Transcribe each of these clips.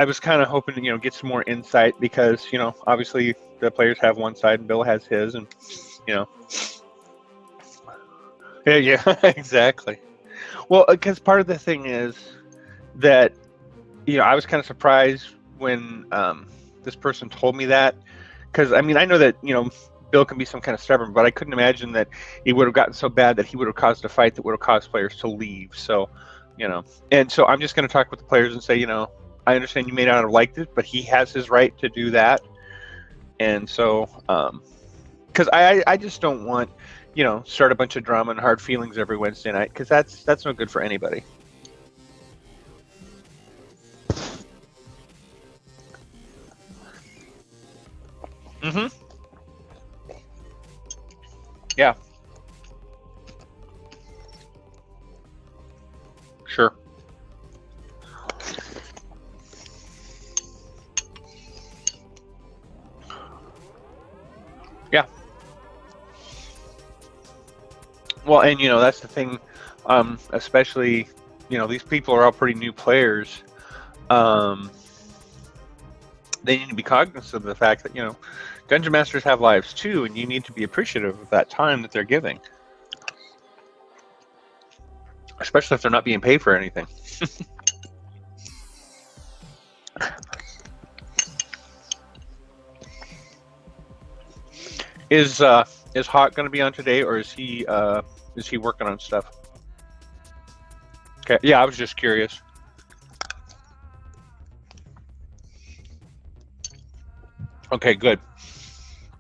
I was kind of hoping to, get some more insight because, obviously the players have one side and Bill has his, and you know, yeah, yeah, exactly. Well, because part of the thing is that, I was kind of surprised when this person told me that, because I mean, I know that, Bill can be some kind of stubborn, but I couldn't imagine that he would have gotten so bad that he would have caused a fight that would have caused players to leave. So, you know, and so I'm just going to talk with the players and say, I understand you may not have liked it, but he has his right to do that. And so, because I just don't want, start a bunch of drama and hard feelings every Wednesday night, because that's no good for anybody. Mm-hmm. Yeah. Sure. Yeah. Well, and that's the thing, especially, these people are all pretty new players. Um, they need to be cognizant of the fact that, dungeon masters have lives too, and you need to be appreciative of that time that they're giving, especially if they're not being paid for anything. Is Hawk going to be on today, or is he working on stuff? Okay, yeah, I was just curious. Okay, good.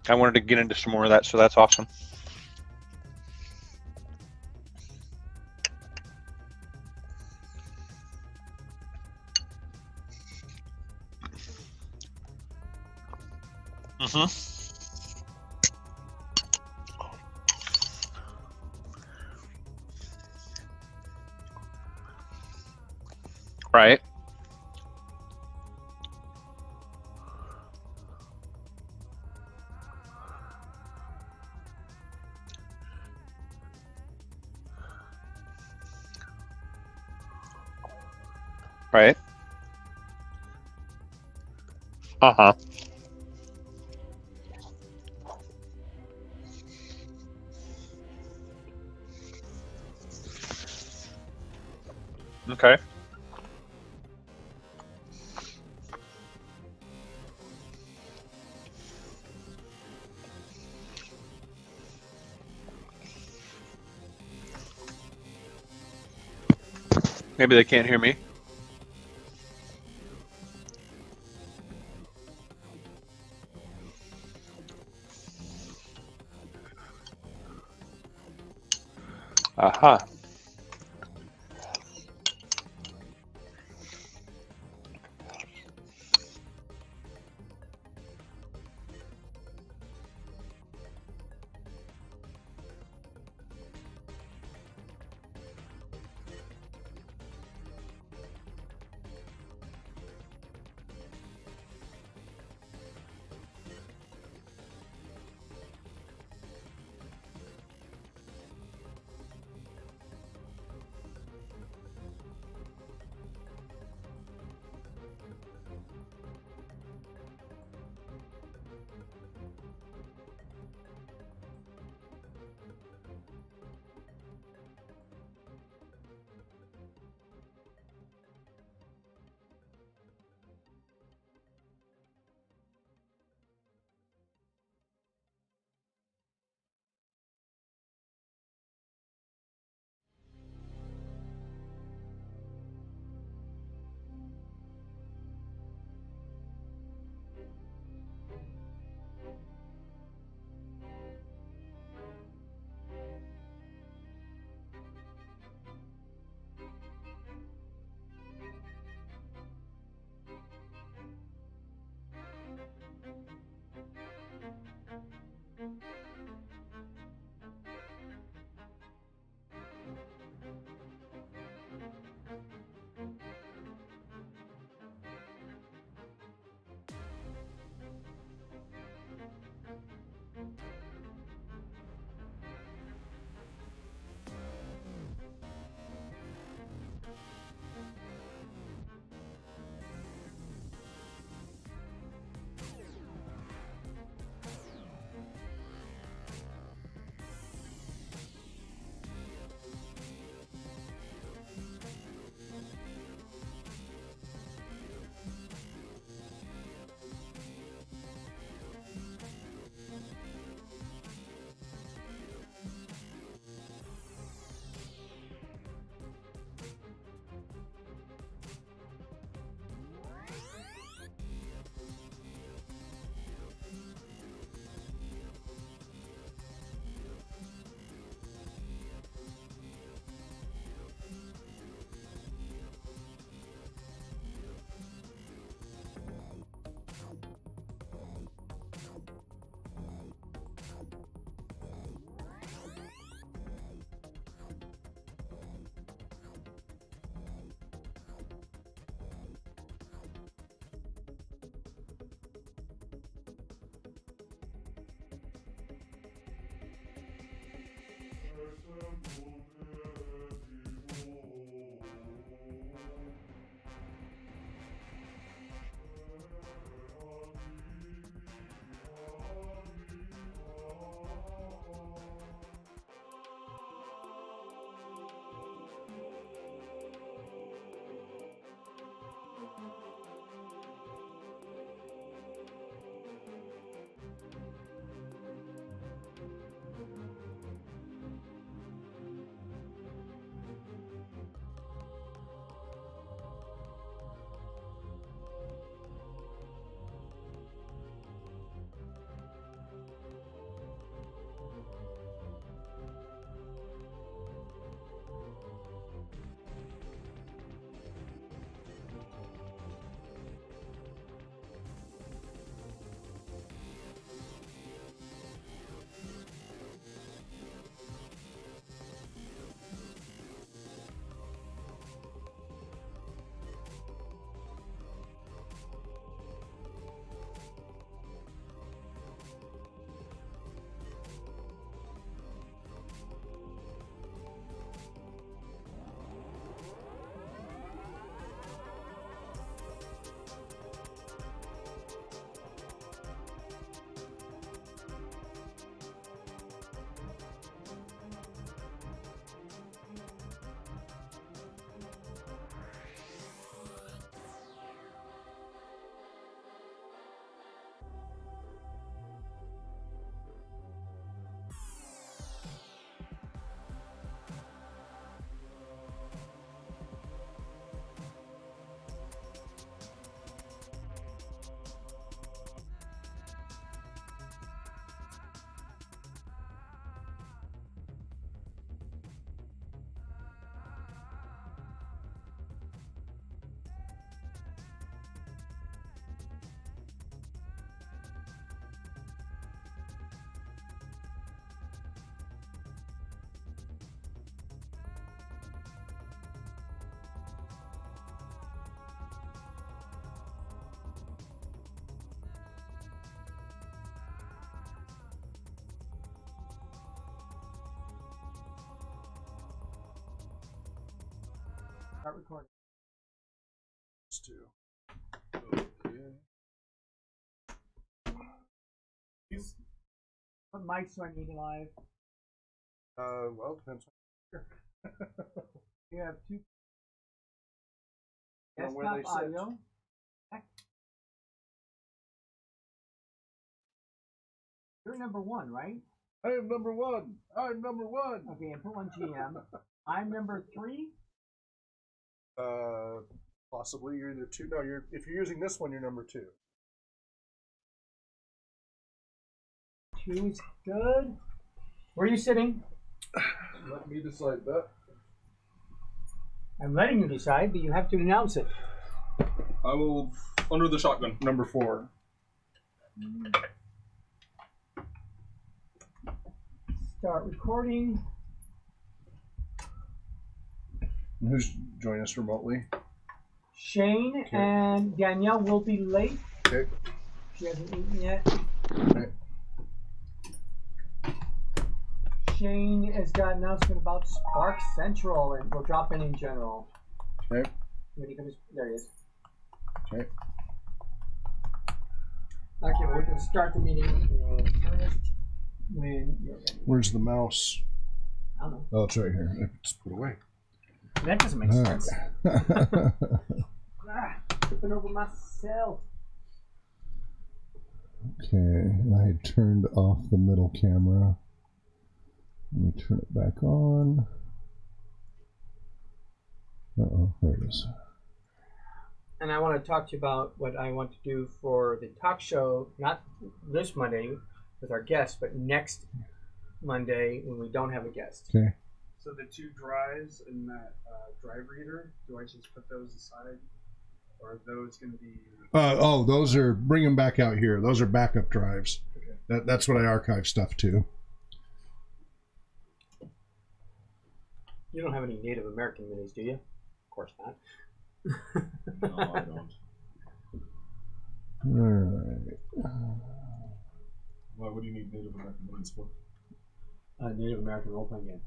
I wanted to get into some more of that, so that's awesome. Mm-hmm. Right. Right. Uh-huh. Okay. Maybe they can't hear me. Aha. Uh-huh. Start recording. Okay. What mics do I need live? Well, it depends. We have two. Depends on where Desktop they sit. audio. You're number one, right? I am number one. I'm number one. Okay, and put one GM. I'm number 3. Possibly you're either 2. No, if you're using this one, you're number 2. 2 is good. Where are you sitting? Let me decide that. I'm letting you decide, but you have to announce it. I will under the shotgun. Number 4. Start recording. And who's joining us remotely? Shane Okay. and Danielle will be late. Okay. She hasn't eaten yet. Okay. Shane has got an announcement about Spark Central, and we'll drop in general. Okay. When he comes, there he is. Okay. Okay, we're going to start the meeting in earnest when you're ready. Where's the mouse? I don't know. Oh, it's right here. It's put away. That doesn't make All sense. right. Tripping over myself. Okay, I had turned off the middle camera. Let me turn it back on. Uh-oh, there it is. And I want to talk to you about what I want to do for the talk show, not this Monday with our guest, but next Monday when we don't have a guest. Okay. So the 2 drives in that drive reader, do I just put those aside? Or are those going to be... Oh, those are, bring them back out here. Those are backup drives. Okay. That's what I archive stuff to. You don't have any Native American minis, do you? Of course not. No, I don't. All right. Why would you need Native American minis for? Native American role-playing game.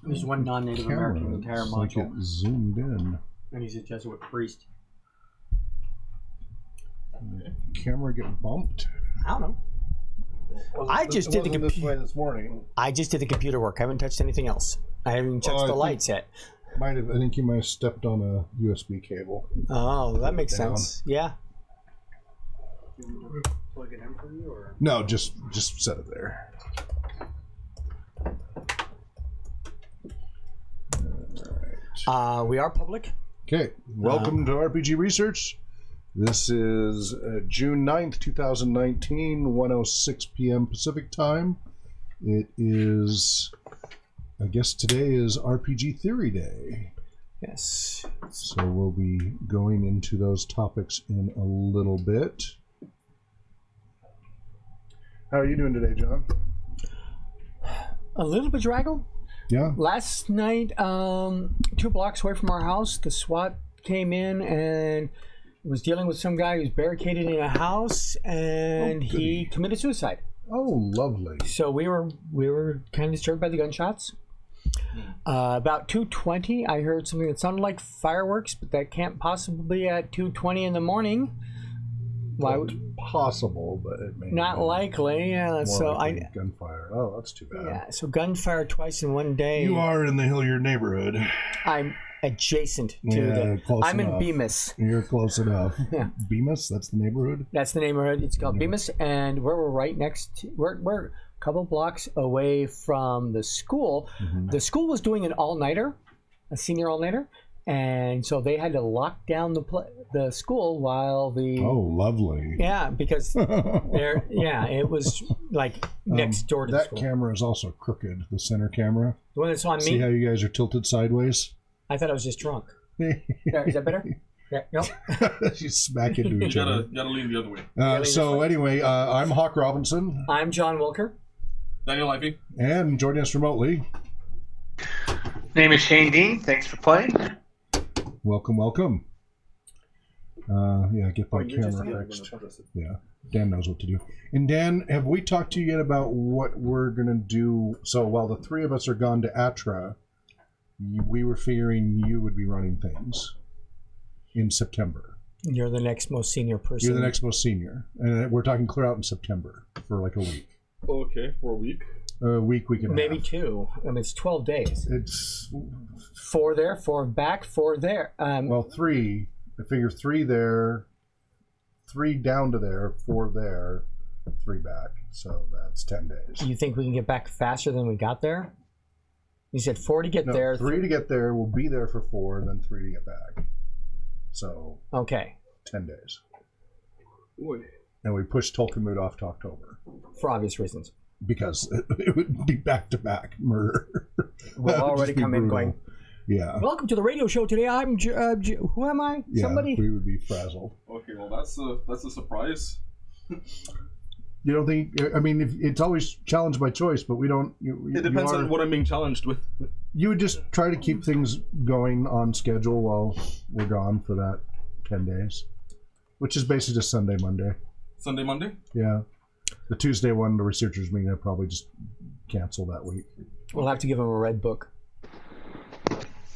There's one non-Native American in the entire It's like module, it zoomed in. and he's a Jesuit priest. Camera get bumped. I don't know. I just did the this way this morning. I just did the computer work. I haven't touched anything else. I haven't even touched I the think- lights yet. I think you might have stepped on a USB cable. Oh, that makes down. sense. Yeah. You want me to plug it in for you, or? No, just set it there. We are public. Okay, welcome to RPG Research. This is June 9th, 2019, 1:06 p.m. Pacific Time. It is, I guess today is RPG Theory Day. Yes. So we'll be going into those topics in a little bit. How are you doing today, John? A little bit draggled. Yeah? Last night, 2 blocks away from our house, the SWAT came in and was dealing with some guy who's barricaded in a house, and he committed suicide. Oh, lovely. So we were kind of disturbed by the gunshots. About 2:20, I heard something that sounded like fireworks, but that can't possibly be at 2:20 in the morning. Why? Well, it's possible, but it may Not be likely. Yeah. more So likely gunfire. Oh, that's too bad. yeah. So gunfire twice in one day. You are in the Hilliard neighborhood. I'm adjacent to Yeah, close I'm enough. in Bemis. You're close enough. Yeah. Bemis, that's the neighborhood. That's the neighborhood. It's called Bemis, and we're right next. We're a couple blocks away from the school. Mhm. The school was doing an all-nighter, a senior all-nighter, and so they had to lock down the school while the Oh, lovely. yeah, because it was like next door to the that school. camera is also crooked. The center camera. The one that's on See how me. you guys are tilted sideways? I thought I was just drunk. There, is that better? Yeah, nope. You smack into each other. Gotta lean the other way. So anyway, I'm Hawk Robinson, I'm John Wilker. Daniel Ivey. and joining us remotely. Name is Shane Dean. Thanks for playing. Welcome, welcome. Get that you're just camera fixed. Yeah, Dan knows what to do. And Dan, have we talked to you yet about what we're gonna do? So while the three of us are gone to Atra, we were figuring you would be running things in September. You're the next most senior person. You're the next most senior, and we're talking clear out in September for like a week. Okay, for a week. A week, week and a Maybe half. 2. I mean, it's 12 days. It's 4 there, 4 back, 4 there. well, 3. I figure 3 there, 3 down to there, 4 there, 3 back. So that's 10 days. You think we can get back faster than we got there? You said 4 to get No, there. 3 to get there. We'll be there for 4, and then 3 to get back. So Okay, 10 days. Boy. And we pushed Tolkien off to October for obvious reasons. because it would be back-to-back murder. We'll That would already just be come in brutal. going, Yeah. welcome to the radio show today. I'm who am I? Yeah, Somebody? we would be frazzled. Okay, well that's a surprise. You don't think? I mean, it's always challenge by choice, but we don't. It depends on what I'm being challenged with. You would just try to keep things going on schedule while we're gone for that 10 days, which is basically just Sunday, Monday. Sunday, Monday? Yeah. The Tuesday one, the researchers meeting, I'll probably just cancel that week. We'll have to give him a red book.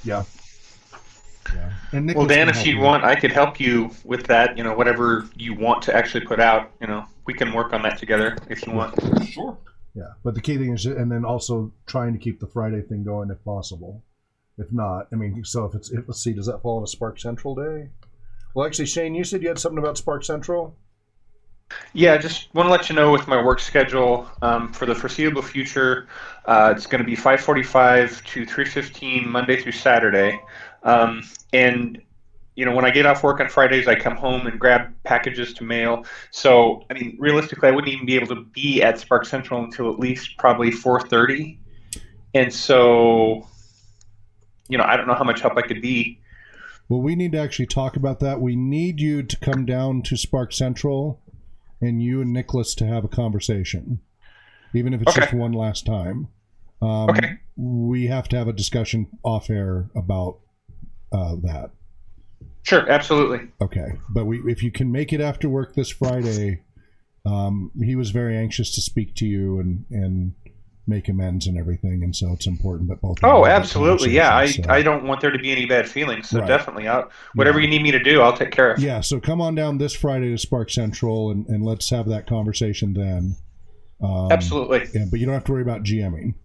Yeah. Yeah. And Well, Nicholas Dan, can if help you want, I could help you with that. Whatever you want to actually put out. We can work on that together if you want. Sure. Yeah, but the key thing is, and then also trying to keep the Friday thing going if possible. If not, I mean, so if let's see, does that fall on a Spark Central day? Well, actually, Shane, you said you had something about Spark Central. Yeah, just want to let you know with my work schedule for the foreseeable future, it's going to be 5:45 to 3:15 Monday through Saturday, and when I get off work on Fridays, I come home and grab packages to mail. So, I mean, realistically, I wouldn't even be able to be at Spark Central until at least probably 4:30, and so, I don't know how much help I could be. Well, we need to actually talk about that. We need you to come down to Spark Central, and you and Nicholas to have a conversation, even if it's Okay. just one last time. Okay. We have to have a discussion off air about that. Sure, absolutely. Okay, but if you can make it after work this Friday, he was very anxious to speak to you and make amends and everything, and so it's important that both. Oh, have that absolutely. Yeah, conversation, so. I don't want there to be any bad feelings. So Right. definitely, whatever you need me to do, I'll take care of. Yeah, so come on down this Friday to Spark Central, and let's have that conversation then. Absolutely. Yeah, but you don't have to worry about GMing.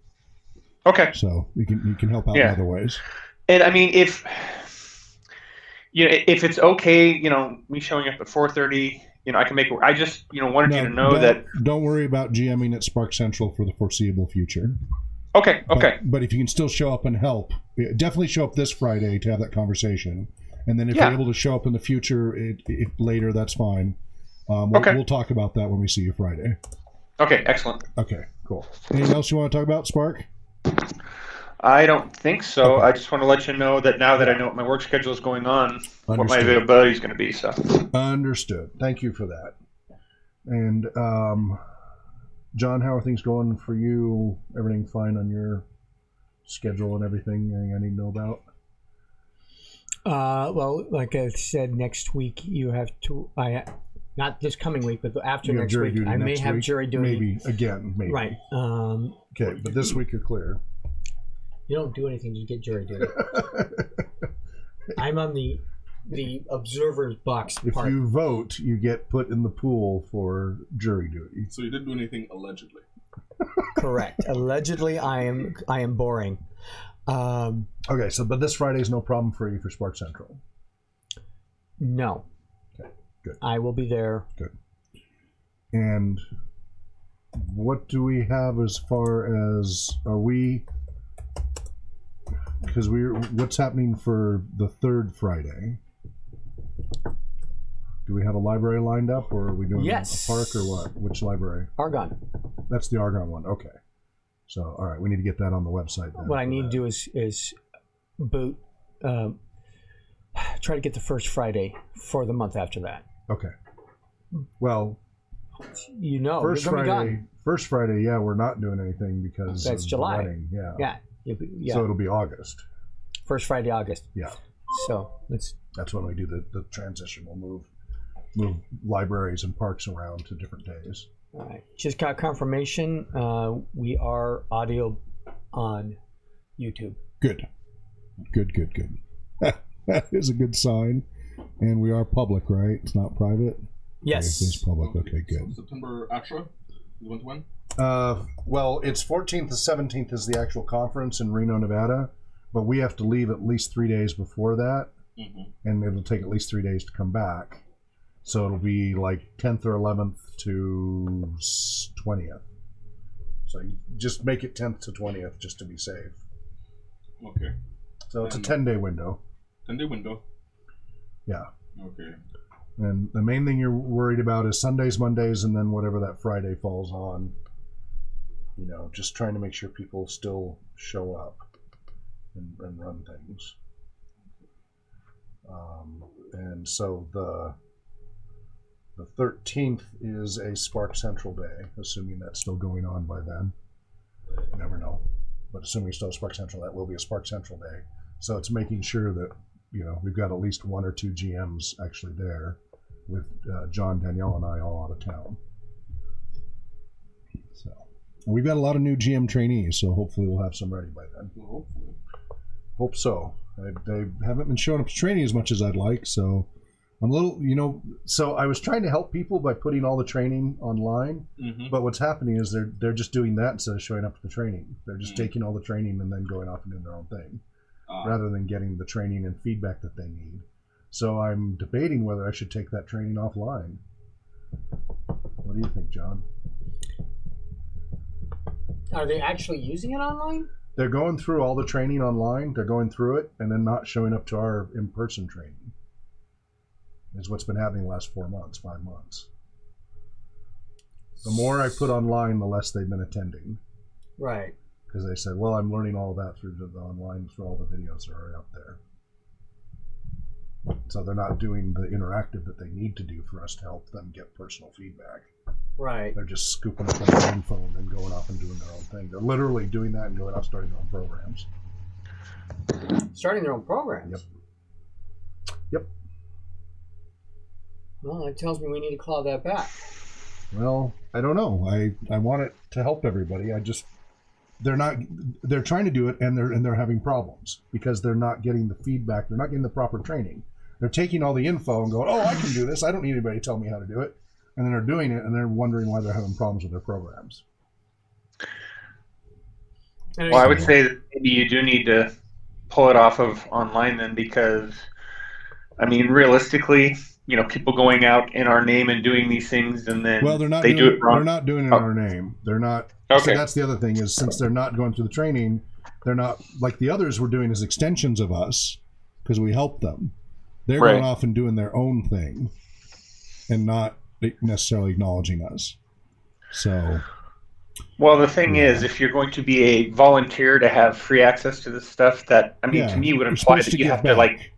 Okay. So you can help out in other ways. And I mean, if it's okay, me showing up at 4:30, I can make it. I just wanted you to know that. Don't worry about GMing at Spark Central for the foreseeable future. Okay. But if you can still show up and help, definitely show up this Friday to have that conversation. And then if you're able to show up in the future, if later, that's fine. We'll talk about that when we see you Friday. Okay, excellent. Okay, cool. Anything else you want to talk about, Spark? I don't think so. Okay. I just want to let you know that now that I know what my work schedule is going on, what my Understood. availability is going to be. So Understood. Thank you for that. And John, how are things going for you? Everything fine on your schedule and everything? Anything I need to know about? Well, like I said, next week you have to. Not this coming week, but after next week, I may have jury duty. Maybe. Right. Okay, but this week you're clear. You don't do anything to get jury duty. I'm on the observer's box If part. you vote, you get put in the pool for jury duty. So you didn't do anything allegedly. Correct. Allegedly, I am boring. Okay, but this Friday's no problem for you for Spark Central. No. Okay, good. I will be there. Good. And what do we have as far as because what's happening for the third Friday? Do we have a library lined up, or are we doing a park, or what? Which library? Argonne. That's the Argonne one. Okay. So, all right, we need to get that on the website then. What I need to do is boot, try to get the first Friday for the month after that. Okay. Well, First Friday, yeah, we're not doing anything because that's of July. The wedding. Yeah. Yeah. So it'll be August. First Friday, August. Yeah. So that's when we do the transition. We'll move libraries and parks around to different days. All right. Just got confirmation. We are audio on YouTube. Good. That is a good sign. And we are public, right? It's not private? Yes. Okay, it's public. Okay, good. So September Astra? You want to win? Well, it's 14th to 17th is the actual conference in Reno, Nevada. But we have to leave at least 3 days before that. Mm-hmm. And it'll take at least 3 days to come back. So it'll be like 10th or 11th to 20th. So you just make it 10th to 20th just to be safe. Okay. So it's a 10-day window. 10-day window. Yeah. Okay. And the main thing you're worried about is Sundays, Mondays, and then whatever that Friday falls on. Just trying to make sure people still show up and run things. And so the 13th is a Spark Central Day, assuming that's still going on by then. You never know. But assuming it's still a Spark Central, that will be a Spark Central Day. So it's making sure that, we've got at least one or two GMs actually there with John, Danielle, and I all out of town. So and we've got a lot of new GM trainees, so hopefully we'll have some ready by then. Well, hopefully. Hope so. They haven't been showing up to training as much as I'd like, so I'm a little, so I was trying to help people by putting all the training online, but what's happening is they're just doing that instead of showing up to the training. They're just taking all the training and then going off and doing their own thing, rather than getting the training and feedback that they need. So I'm debating whether I should take that training offline. What do you think, John? Are they actually using it online? They're going through all the training online. They're going through it and then not showing up to our in-person training. Is what's been happening the last 4 months, 5 months. The more I put online, the less they've been attending. Right. Because they said, well, I'm learning all that through the online, through all the videos that are out there. So they're not doing the interactive that they need to do for us to help them get personal feedback. Right. They're just scooping up on their own phone and going off and doing their own thing. They're literally doing that and going off starting their own programs. Starting their own programs? Yep. Well, that tells me we need to claw that back. Well, I don't know. I want it to help everybody. I just they're trying to do it, and they're having problems because they're not getting the feedback. They're not getting the proper training. They're taking all the info and going, oh, I can do this. I don't need anybody to tell me how to do it. And then they're doing it, and they're wondering why they're having problems with their programs. Well, I would say that maybe you do need to pull it off of online then, because, I mean, realistically, people going out in our name and doing these things, and then Well, they're not do it wrong. They're not doing it in our name. They're not. Okay. So that's the other thing is, since they're not going through the training, they're not like the others were doing as extensions of us because we helped them. They're Right. going off and doing their own thing and not necessarily acknowledging us. So, Well, the thing is, if you're going to be a volunteer to have free access to this stuff, that, I mean, to me would you're imply supposed that to you give have to, like,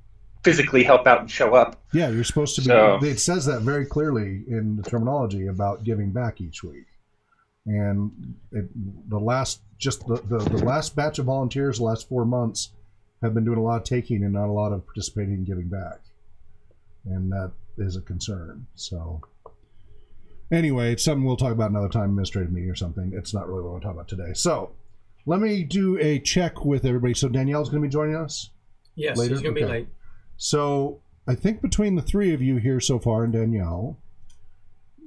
physically help out and show up. Yeah, you're supposed to be. So- It says that very clearly in the terminology about giving back each week. And the last batch of volunteers, the last 4 months, have been doing a lot of taking and not a lot of participating and giving back. And that is a concern. So, anyway, it's something we'll talk about another time, administrative meeting or something. It's not really what we're talking about today. So, let me do a check with everybody. So, Danielle's going to be joining us? Yes, later? he's going to be Okay. late. So, I think between the three of you here so far and Danielle,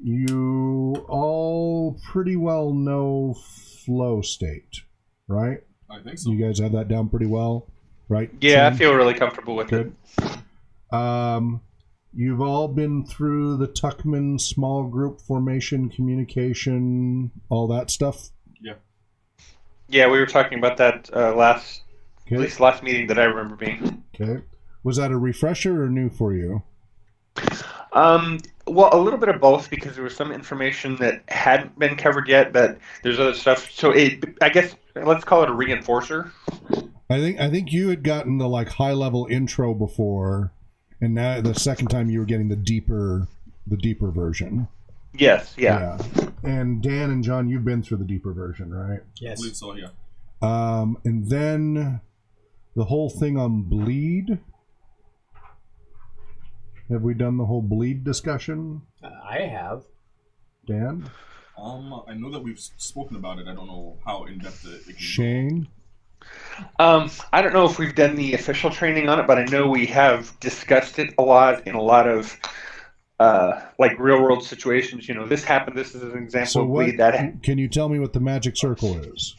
you all pretty well know flow state, right? I think so. You guys have that down pretty well, right? Yeah, I Shane? feel really comfortable with Good. You've all been through the Tuckman small group formation, communication, all that stuff. Yeah. Yeah, we were talking about that last Okay. meeting that I remember being. Okay. Was that a refresher or new for you? Well, a little bit of both, because there was some information that hadn't been covered yet, but there's other stuff. So I guess let's call it a reinforcer. I think you had gotten the like high level intro before, and now the second time you were getting the deeper version. Yes, yeah. And Dan and John, you've been through the deeper version, right? I Yes. believe so, yeah. And then the whole thing on bleed. Have we done the whole bleed discussion, I have. Dan? I know that we've spoken about it. I don't know how in depth it can go. Shane? I don't know if we've done the official training on it, but I know we have discussed it a lot in a lot of like real world situations. This happened. This is an example So of what? bleed that. Can you tell me what the magic circle is?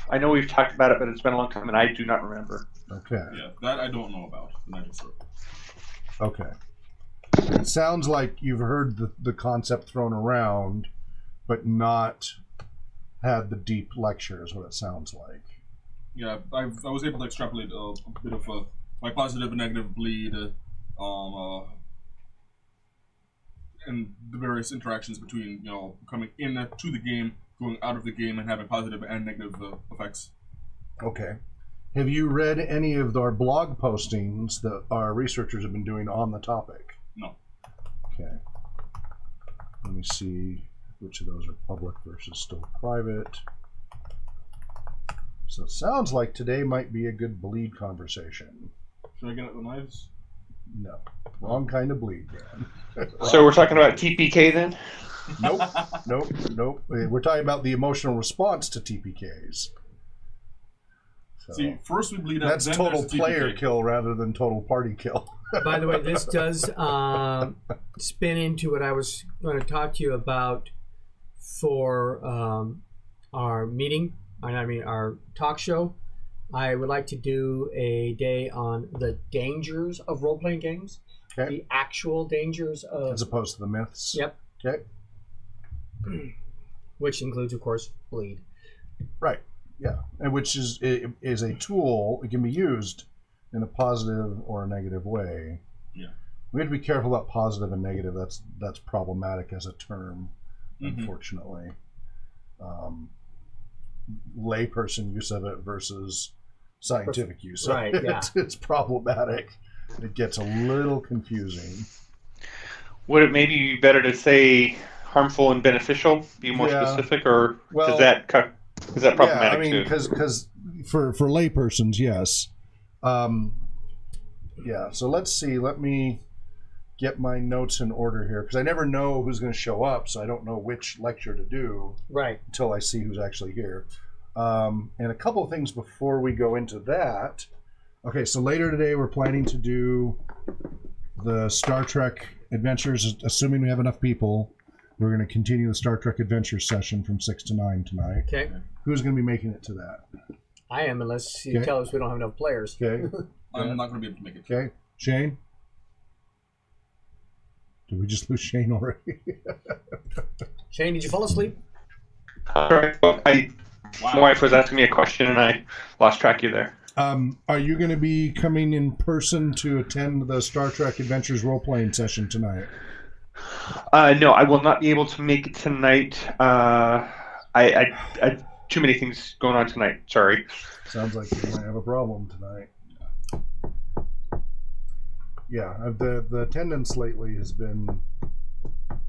I know we've talked about it, but it's been a long time, and I do not remember. Okay. Yeah, that I don't know about. The magic circle. Okay. It sounds like you've heard the concept thrown around, but not had the deep lecture, is what it sounds like. Yeah, I was able to extrapolate a bit of my positive and negative bleed, and the various interactions between coming in to the game, going out of the game, and having positive and negative effects. Okay. Have you read any of our blog postings that our researchers have been doing on the topic? No. Okay. Let me see which of those are public versus still private. So it sounds like today might be a good bleed conversation. Should I get at the knives? No. Wrong kind of bleed, Dan. So we're talking about TPK then? Nope. We're talking about the emotional response to TPKs. So See, first we bleed out. that's then total there's TPK. player kill rather than total party kill. By the way, this does spin into what I was going to talk to you about for our meeting, our talk show. I would like to do a day on the dangers of role-playing games, Okay. the actual dangers of, As opposed to the myths. yep, Okay. which includes, of course, bleed. Right. Yeah. And which is a tool. It can be used in a positive or a negative way. Yeah. We have to be careful about positive and negative. That's problematic as a term, Mhm. unfortunately. Layperson use of it versus scientific use of Right, it. yeah. It's problematic. It gets a little confusing. Would it maybe be better to say harmful and beneficial? Be more Yeah. specific, or Well, is that problematic yeah, I mean, too? because for laypersons, yes. Yeah. So let's see. Let me get my notes in order here because I never know who's going to show up, so I don't know which lecture to do Right. until I see who's actually here. And a couple of things before we go into that. Okay, so later today we're planning to do the Star Trek Adventures, assuming we have enough people. We're going to continue the Star Trek Adventures session from 6 to 9 tonight. Okay. Who's going to be making it to that? I am, unless you Okay. tell us we don't have enough players. Okay. I'm not going to be able to make it. Okay. Shane? Did we just lose Shane already? Shane, did you fall asleep? All right. Well, my wife was asking me a question, and I lost track of you there. Are you going to be coming in person to attend the Star Trek Adventures role-playing session tonight? No, I will not be able to make it tonight. I too many things going on tonight. Sorry. Sounds like you might have a problem tonight. Yeah, the attendance lately has been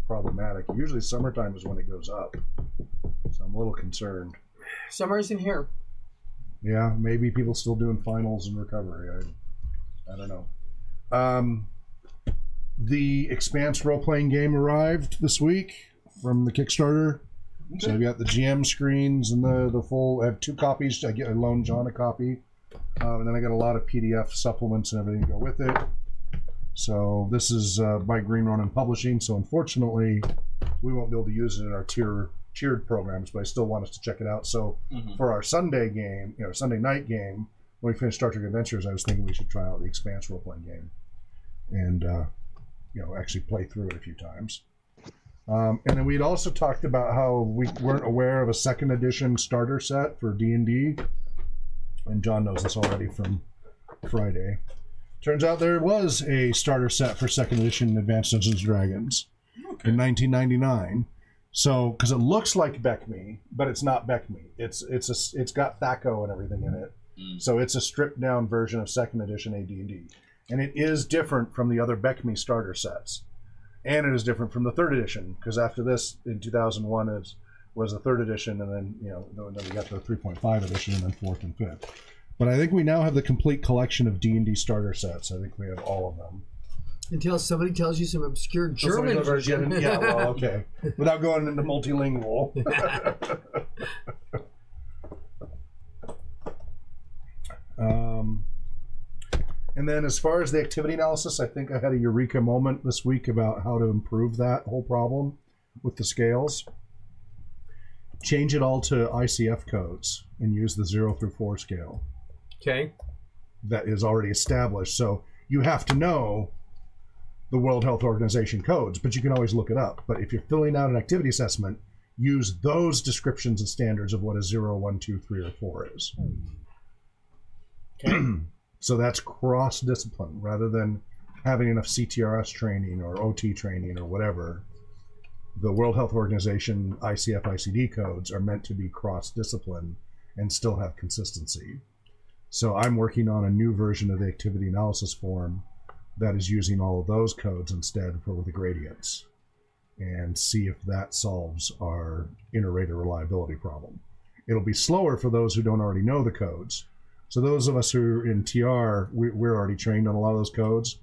problematic. Usually summertime is when it goes up. So I'm a little concerned. Summer isn't here. Yeah, maybe people still doing finals and recovery. I don't know. The Expanse role-playing game arrived this week from the Kickstarter. So I've got the GM screens and the full. I have 2 copies. I loaned John a copy. And then I got a lot of PDF supplements and everything to go with it. So this is by Green Ronin Publishing. So unfortunately, we won't be able to use it in our tiered programs, but I still want us to check it out. So for our Sunday game, Sunday night game, when we finish Star Trek Adventures, I was thinking we should try out the Expanse role-playing game and actually play through it a few times. And then we'd also talked about how we weren't aware of a 2nd edition starter set for D&D, and John knows this already from Friday. Turns out there was a starter set for 2nd edition Advanced Dungeons & Dragons in 1999. So, because it looks like BECME, but it's not BECME. It's got THACO and everything in it. So it's a stripped down version of 2nd edition AD&D. And it is different from the other BECME starter sets. And it is different from the 3rd edition, because after this, in 2001, it was the 3rd edition, and then, then we got the 3.5 edition, and then 4th and 5th. But I think we now have the complete collection of D&D starter sets. I think we have all of them. Until somebody tells you some obscure German version. Yeah, well, okay. Without going into multilingual. And then as far as the activity analysis, I think I had a eureka moment this week about how to improve that whole problem with the scales. Change it all to ICF codes and use the 0 through 4 scale. Okay. That is already established. So you have to know the World Health Organization codes, but you can always look it up. But if you're filling out an activity assessment, use those descriptions and standards of what a 0, 1, 2, 3, or 4 is. Okay. So that's cross-discipline. Rather than having enough CTRS training or OT training or whatever, the World Health Organization ICF, ICD codes are meant to be cross-discipline and still have consistency. So I'm working on a new version of the activity analysis form that is using all of those codes instead for the gradients, and see if that solves our inter-rater reliability problem. It'll be slower for those who don't already know the codes. So those of us who are in TR, we're already trained on a lot of those codes.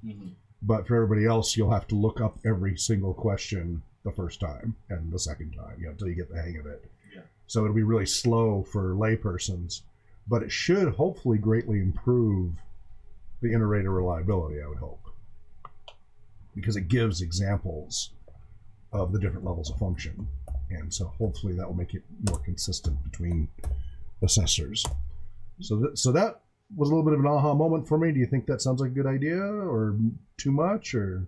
But for everybody else, you'll have to look up every single question the first time and the second time, until you get the hang of it. So it'll be really slow for laypersons, but it should hopefully greatly improve the inter-rater reliability, I would hope, because it gives examples of the different levels of function. And so hopefully that will make it more consistent between assessors. So that was a little bit of an aha moment for me. Do you think that sounds like a good idea, or too much, or?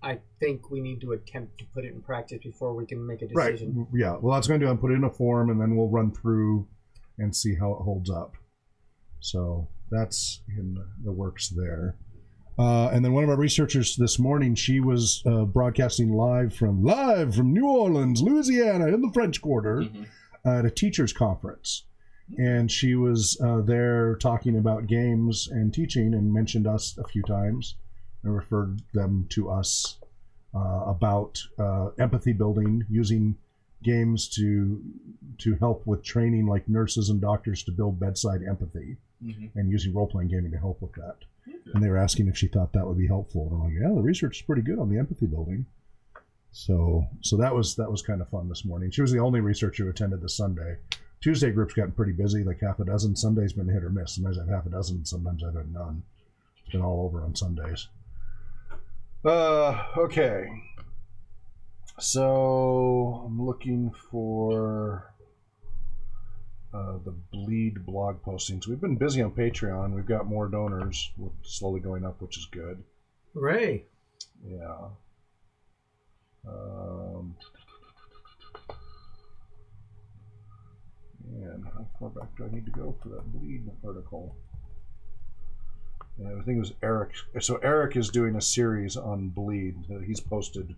I think we need to attempt to put it in practice before we can make a decision. Right. Yeah. Well, that's going to do. I'm put it in a form, and then we'll run through and see how it holds up. So that's in the works there. And then one of our researchers this morning, she was broadcasting live from New Orleans, Louisiana, in the French Quarter, at a teachers conference. And she was there talking about games and teaching, and mentioned us a few times and referred them to us about empathy building, using games to help with training, like nurses and doctors, to build bedside empathy, and using role-playing gaming to help with that. and they were asking if she thought that would be helpful. And I'm like, yeah, the research is pretty good on the empathy building. So that was kind of fun this morning. She was the only researcher who attended this Sunday. Tuesday group's gotten pretty busy, like half a dozen. Sunday's been hit or miss. Sometimes I've half a dozen, sometimes I've had none. It's been all over on Sundays. Okay. So I'm looking for the Bleed blog postings. We've been busy on Patreon. We've got more donors. We're slowly going up, which is good. Hooray. Yeah. And how far back do I need to go for that Bleed article? Yeah, I think it was Eric. So Eric is doing a series on Bleed. He's posted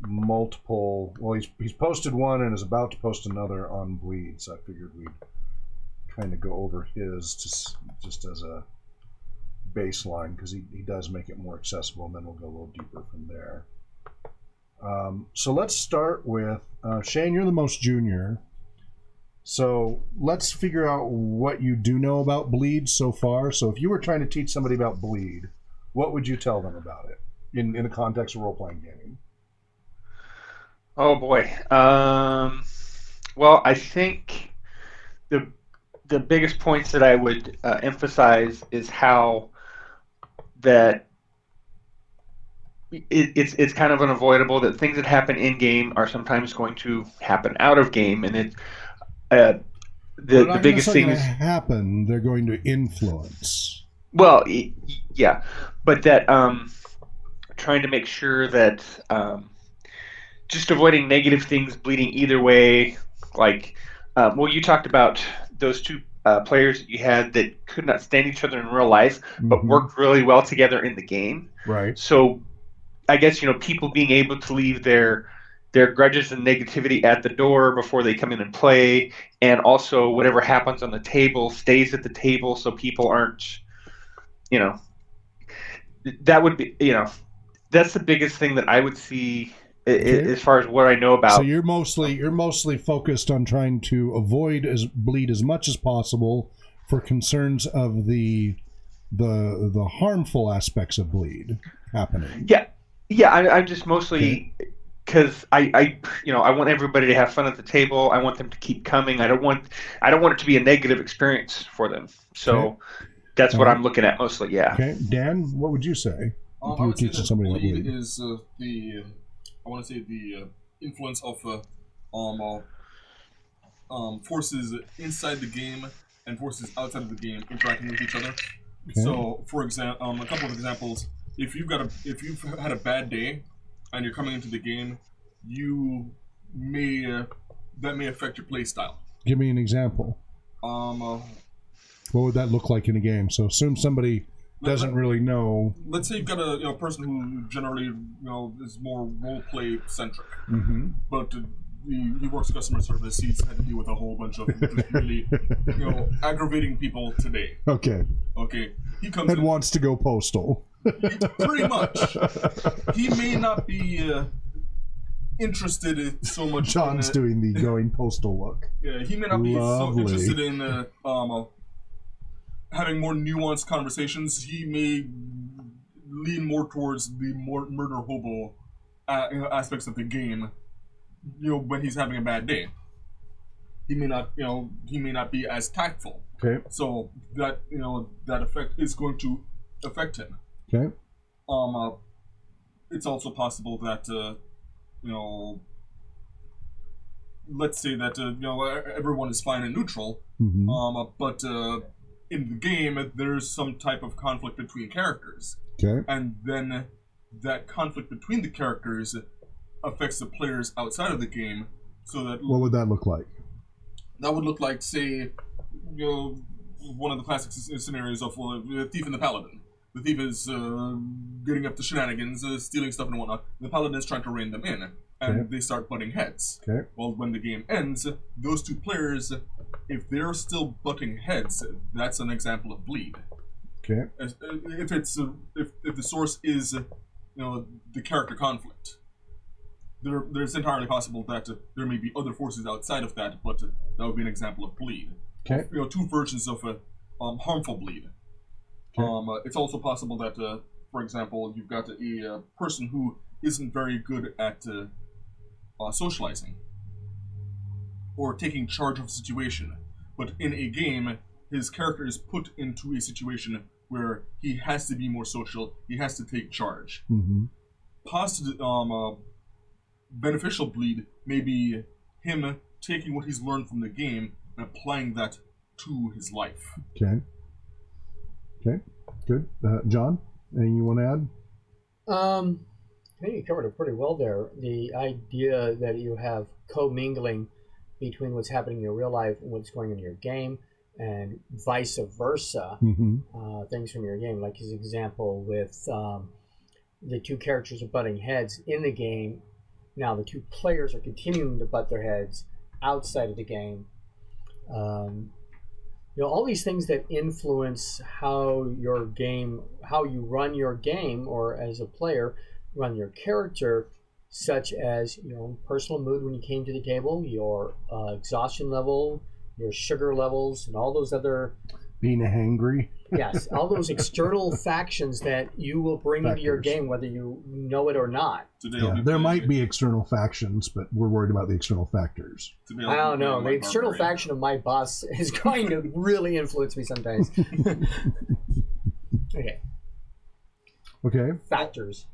multiple. Well, he's posted one and is about to post another on Bleed. So I figured we'd kind of go over his just as a baseline, because he does make it more accessible, and then we'll go a little deeper from there. So let's start with Shane. You're the most junior. So let's figure out what you do know about Bleed so far. So if you were trying to teach somebody about Bleed, what would you tell them about it in the context of role-playing gaming? Oh boy. Well, I think the biggest points that I would emphasize is how that it's kind of unavoidable that things that happen in game are sometimes going to happen out of game, and it the biggest thing is happen. They're going to influence. Well, yeah, but that trying to make sure that just avoiding negative things bleeding either way. Like, well, you talked about those two players that you had that could not stand each other in real life, but worked really well together in the game. Right. So, I guess people being able to leave their grudges and negativity at the door before they come in and play, and also whatever happens on the table stays at the table, so people aren't, that would be, that's the biggest thing that I would see as far as what I know about. So you're mostly focused on trying to avoid Bleed as much as possible for concerns of the harmful aspects of Bleed happening. Yeah, I'm just mostly because I want everybody to have fun at the table. I want them to keep coming. I don't want it to be a negative experience for them. So that's what I'm looking at mostly. Yeah. Okay, Dan, what would you say if you were teaching somebody about Bleed? Is the influence of forces inside the game and forces outside of the game interacting with each other. Okay. So, for example, a couple of examples. If you've had a bad day and you're coming into the game, that may affect your play style. Give me an example. What would that look like in a game? So assume somebody doesn't really know. Let's say you've got a person who generally is more role play centric, but he works customer service. He's had to deal with a whole bunch of really aggravating people today. Okay. He comes and wants to go postal. Pretty much. He may not be interested in so much. John's doing the going postal look. Yeah, he may not be so interested in having more nuanced conversations. He may lean more towards the more murder hobo aspects of the game. When he's having a bad day, he may not be as tactful. Okay. So that that effect is going to affect him. Okay. It's also possible that let's say that everyone is fine and neutral, but in the game there's some type of conflict between characters. Okay. And then that conflict between the characters affects the players outside of the game. So that what would that look like? That would look like, say, one of the classic scenarios of the Thief and the Paladin. The thief is getting up to shenanigans, stealing stuff and whatnot. The paladin is trying to rein them in, and they start butting heads. Okay. Well, when the game ends, those two players, if they're still butting heads, that's an example of Bleed. Okay. If the source is the character conflict, there's entirely possible that there may be other forces outside of that, but that would be an example of Bleed. Okay. Two versions of harmful Bleed. It's also possible that, for example, you've got a person who isn't very good at socializing or taking charge of a situation, but in a game, his character is put into a situation where he has to be more social, he has to take charge. Mm-hmm. Positive, beneficial bleed may be him taking what he's learned from the game and applying that to his life. Okay. Good. John, anything you want to add? I think you covered it pretty well there. The idea that you have commingling between what's happening in your real life and what's going on in your game, and vice versa, Mm-hmm. things from your game. Like his example with the two characters are butting heads in the game. Now the two players are continuing to butt their heads outside of the game. All these things that influence how you run your game, or as a player, run your character, such as personal mood when you came to the table, your exhaustion level, your sugar levels, and all those other Being hangry. yes, all those external factions that you will bring into your game, whether you know it or not. There might be external factions, but we're worried about the external factors. I don't know. The external faction of my boss is going to really influence me sometimes. Okay. Factors.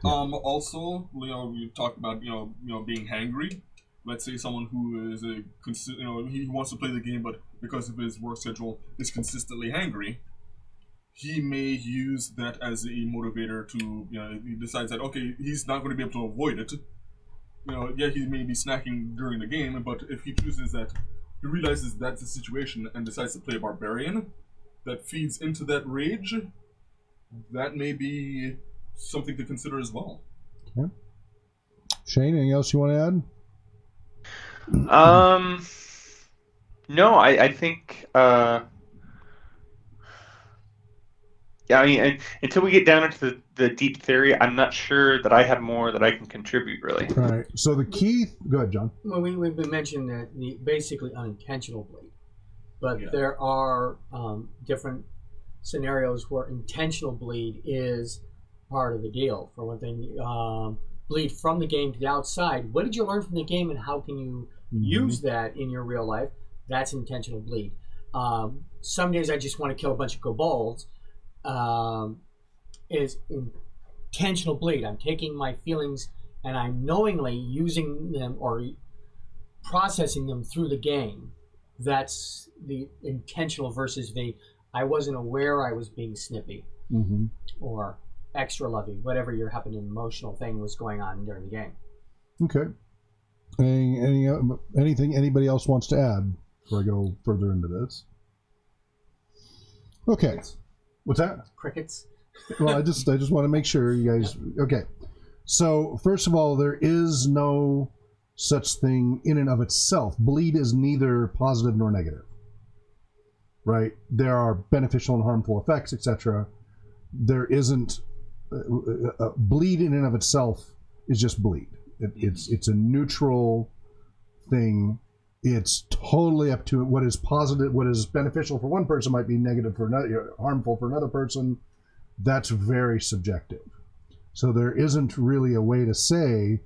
Also, we talked about being hangry. Let's say someone who is he wants to play the game, but because of his work schedule is consistently hangry. He may use that as a motivator to he decides that he's not going to be able to avoid it. He may be snacking during the game, but if he chooses that, he realizes that's the situation and decides to play a barbarian that feeds into that rage. That may be something to consider as well. Okay. Shane, anything else you want to add? No, I think until we get down into the deep theory, I'm not sure that I have more that I can contribute, really. All right. So the key... Go ahead, John. Well, we mentioned that basically unintentional bleed. But there are different scenarios where intentional bleed is part of the deal. For one thing, bleed from the game to the outside. What did you learn from the game, and how can you use that in your real life? That's intentional bleed. Some days I just want to kill a bunch of kobolds. Is intentional bleed. I'm taking my feelings and I'm knowingly using them or processing them through the game. That's the intentional versus the I wasn't aware I was being snippy or extra lovey, whatever your happening emotional thing was going on during the game. Okay. Anything anybody else wants to add before I go further into this? Okay. What's that? Crickets. Well, I just want to make sure you guys... Okay. So, first of all, there is no such thing in and of itself. Bleed is neither positive nor negative. Right? There are beneficial and harmful effects, etc. There isn't... bleed in and of itself is just bleed. It's a neutral thing. It's totally up to what is positive, what is beneficial for one person might be negative for another, harmful for another person. That's very subjective. So there isn't really a way to say.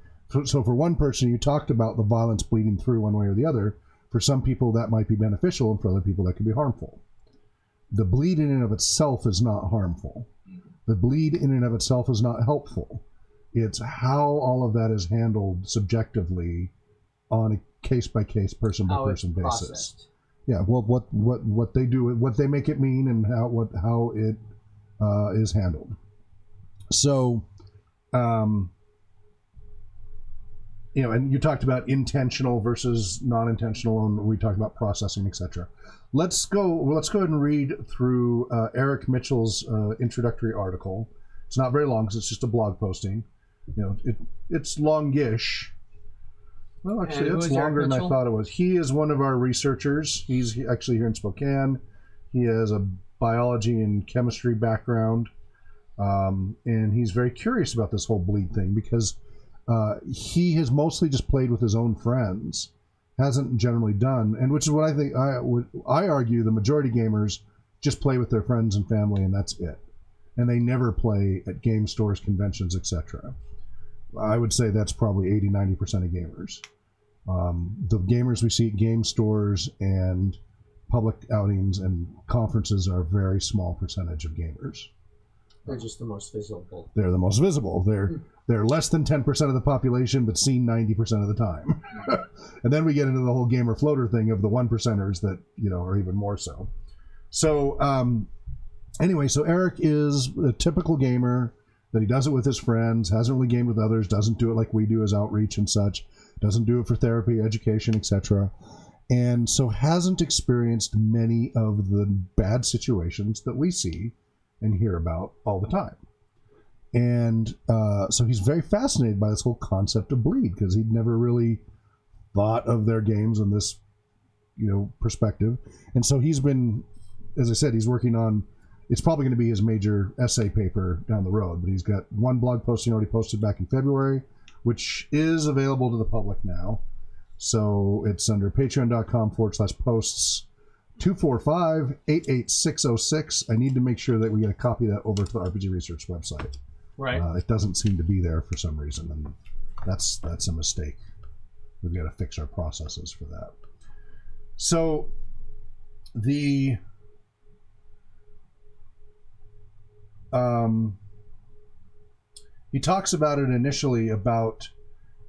So for one person, you talked about the violence bleeding through one way or the other. For some people, that might be beneficial, and for other people, that could be harmful. The bleed in and of itself is not harmful. The bleed in and of itself is not helpful. It's how all of that is handled subjectively on a case-by-case, person-by-person basis. Processed. Yeah, well, what they do, what they make it mean, and how it is handled. So, and you talked about intentional versus non-intentional, and we talked about processing, etc. Let's go ahead and read through Eric Mitchell's introductory article. It's not very long because it's just a blog posting. It's longish. Well, actually, it's longer than I thought it was. He is one of our researchers. He's actually here in Spokane. He has a biology and chemistry background, and he's very curious about this whole bleed thing because he has mostly just played with his own friends, hasn't generally done, and which is what I think. I argue the majority gamers just play with their friends and family, and that's it. And they never play at game stores, conventions, etc. I would say that's probably 80-90% of gamers. The gamers we see at game stores and public outings and conferences are a very small percentage of gamers. They're just the most visible. They're the most visible. They're less than 10% of the population, but seen 90% of the time. And then we get into the whole gamer floater thing of the 1%ers that, you know, are even more so. So anyway, so Eric is a typical gamer that he does it with his friends, hasn't really gamed with others, doesn't do it like we do as outreach and such, doesn't do it for therapy, education, etc. And so hasn't experienced many of the bad situations that we see and hear about all the time. And so he's very fascinated by this whole concept of bleed, because he'd never really thought of their games in this, you know, perspective. And so he's been, as I said, he's working on, it's probably going to be his major essay paper down the road, but he's got one blog post he already posted back in February, which is available to the public now. So it's under patreon.com/posts 245-88606. I need to make sure that we get a copy of that over to the RPG Research website. Right. It doesn't seem to be there for some reason, and that's a mistake. We've got to fix our processes for that. So the he talks about it initially about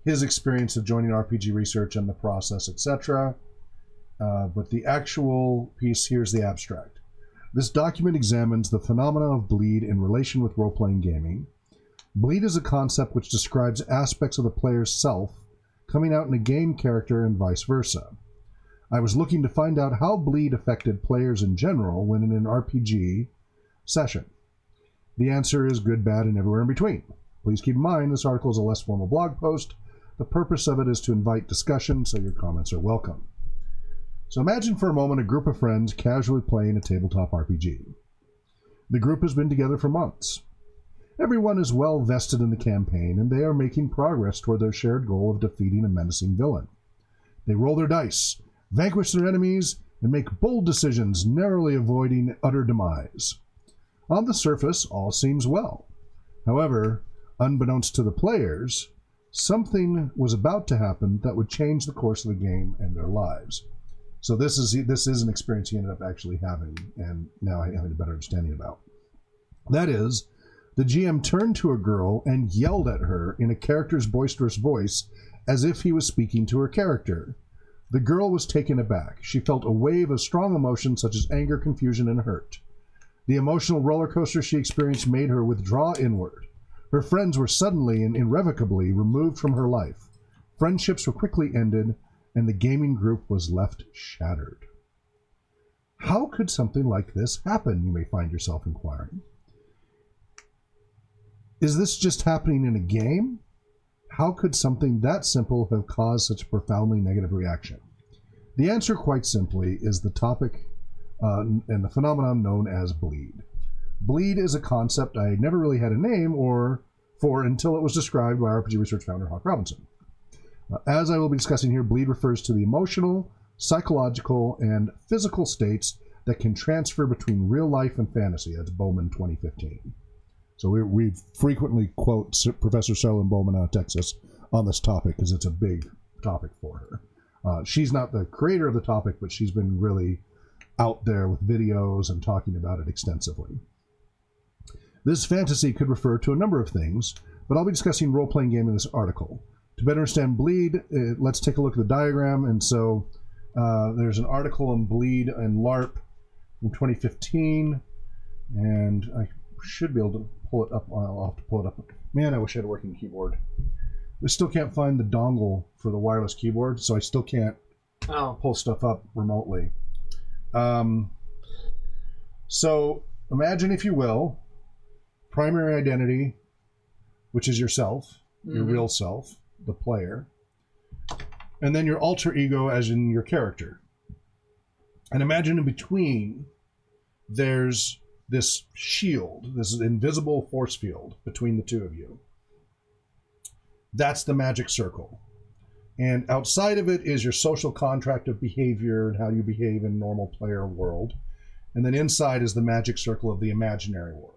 his experience of joining RPG Research and the process, etc. But the actual piece, here's the abstract. This document examines the phenomena of bleed in relation with role-playing gaming. Bleed is a concept which describes aspects of the player's self coming out in a game character and vice versa. I was looking to find out how bleed affected players in general when in an RPG session. The answer is good, bad, and everywhere in between. Please keep in mind this article is a less formal blog post. The purpose of it is to invite discussion, so your comments are welcome. So imagine for a moment a group of friends casually playing a tabletop RPG. The group has been together for months. Everyone is well vested in the campaign, and they are making progress toward their shared goal of defeating a menacing villain. They roll their dice, vanquish their enemies, and make bold decisions, narrowly avoiding utter demise. On the surface, all seems well. However, unbeknownst to the players, something was about to happen that would change the course of the game and their lives. So this is an experience he ended up actually having, and now I have a better understanding about. That is, the GM turned to a girl and yelled at her in a character's boisterous voice as if he was speaking to her character. The girl was taken aback. She felt a wave of strong emotions such as anger, confusion, and hurt. The emotional roller coaster she experienced made her withdraw inward. Her friends were suddenly and irrevocably removed from her life. Friendships were quickly ended, and the gaming group was left shattered. How could something like this happen, you may find yourself inquiring. Is this just happening in a game? How could something that simple have caused such a profoundly negative reaction? The answer, quite simply, is the topic and the phenomenon known as bleed. Bleed is a concept I never really had a name for until it was described by RPG Research founder Hawk Robinson. As I will be discussing here, bleed refers to the emotional, psychological, and physical states that can transfer between real life and fantasy. That's Bowman 2015. So we frequently quote Professor Sarlyn Bowman out of Texas on this topic because it's a big topic for her. She's not the creator of the topic, but she's been really out there with videos and talking about it extensively. This fantasy could refer to a number of things, but I'll be discussing role-playing game in this article. To better understand bleed, let's take a look at the diagram. And so there's an article on bleed and LARP from 2015, and I should be able to pull it up. I'll have to pull it up. Man, I wish I had a working keyboard. We still can't find the dongle for the wireless keyboard, so I still can't pull stuff up remotely. So imagine, if you will, primary identity, which is yourself, your real self, the player, and then your alter ego as in your character. And imagine in between there's this shield, this invisible force field between the two of you. That's the magic circle. And outside of it is your social contract of behavior and how you behave in normal player world. and then inside is the magic circle of the imaginary world.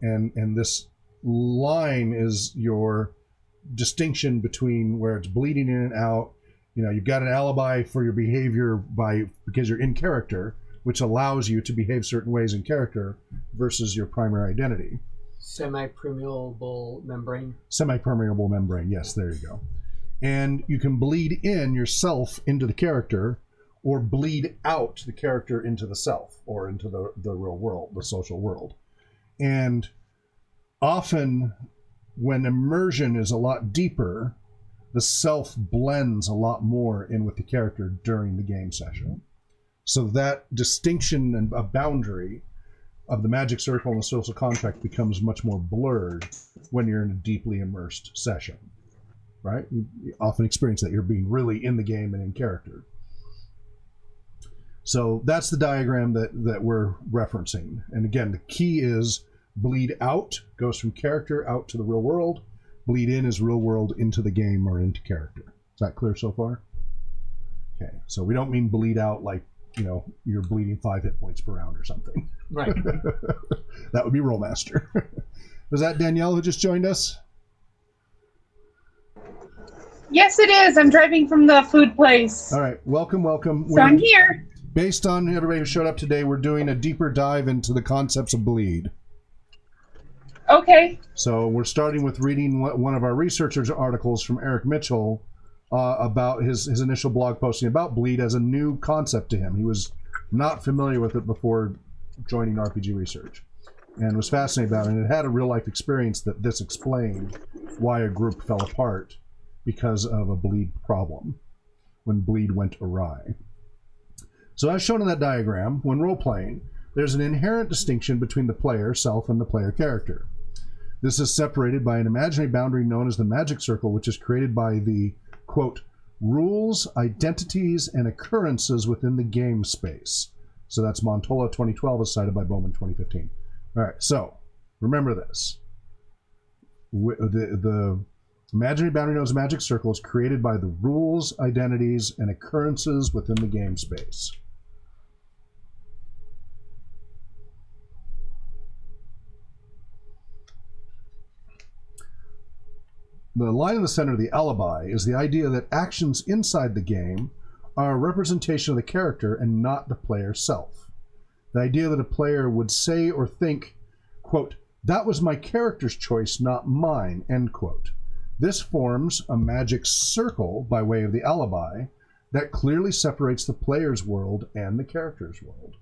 And this line is your distinction between where it's bleeding in and out. You know, you've got an alibi for your behavior because you're in character, which allows you to behave certain ways in character versus your primary identity. Semi-permeable membrane. Semi-permeable membrane, yes, there you go. And you can bleed in yourself into the character or bleed out the character into the self or into the real world, the social world. And often when immersion is a lot deeper, the self blends a lot more in with the character during the game session. So that distinction and a boundary of the magic circle and the social contract becomes much more blurred when you're in a deeply immersed session, right? You often experience that you're being really in the game and in character. So that's the diagram that we're referencing. And again, the key is bleed out goes from character out to the real world. Bleed in is real world into the game or into character. Is that clear so far? Okay, so we don't mean bleed out like, you know, you're bleeding 5 hit points per round or something. Right. That would be Rollmaster. Was that Danielle who just joined us? Yes, it is. I'm driving from the food place. All right, welcome. So I'm here. Based on everybody who showed up today, we're doing a deeper dive into the concepts of bleed. Okay. So we're starting with reading one of our researchers' articles from Eric Mitchell about his initial blog posting about bleed as a new concept to him. He was not familiar with it before joining RPG Research and was fascinated about it, and had a real-life experience that this explained why a group fell apart because of a bleed problem, when bleed went awry. So as shown in that diagram, when role-playing, there's an inherent distinction between the player self and the player character. This is separated by an imaginary boundary known as the magic circle, which is created by the, quote, rules, identities, and occurrences within the game space. So that's Montola 2012 as cited by Bowman 2015. All right, so remember this. The imaginary boundary known as magic circle is created by the rules, identities, and occurrences within the game space. The line in the center of the alibi is the idea that actions inside the game are a representation of the character and not the player self. The idea that a player would say or think, quote, that was my character's choice, not mine, end quote. This forms a magic circle by way of the alibi that clearly separates the player's world and the character's world.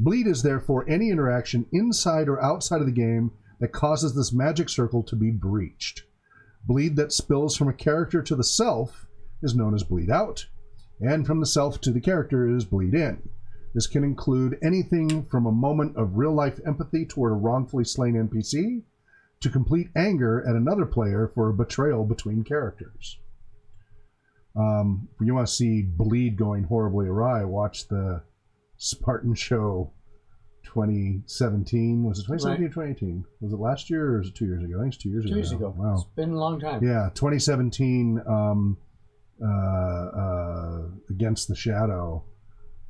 Bleed is therefore any interaction inside or outside of the game that causes this magic circle to be breached. Bleed that spills from a character to the self is known as bleed out, and from the self to the character is bleed in. This can include anything from a moment of real-life empathy toward a wrongfully slain NPC to complete anger at another player for a betrayal between characters. If you want to see bleed going horribly awry, watch the Spartan Show 2017. Was it 2017 or 2018? Was it last year or was it 2 years ago? I think it's 2 years ago. 2 years ago. Wow. It's been a long time. Yeah, 2017 Against the Shadow.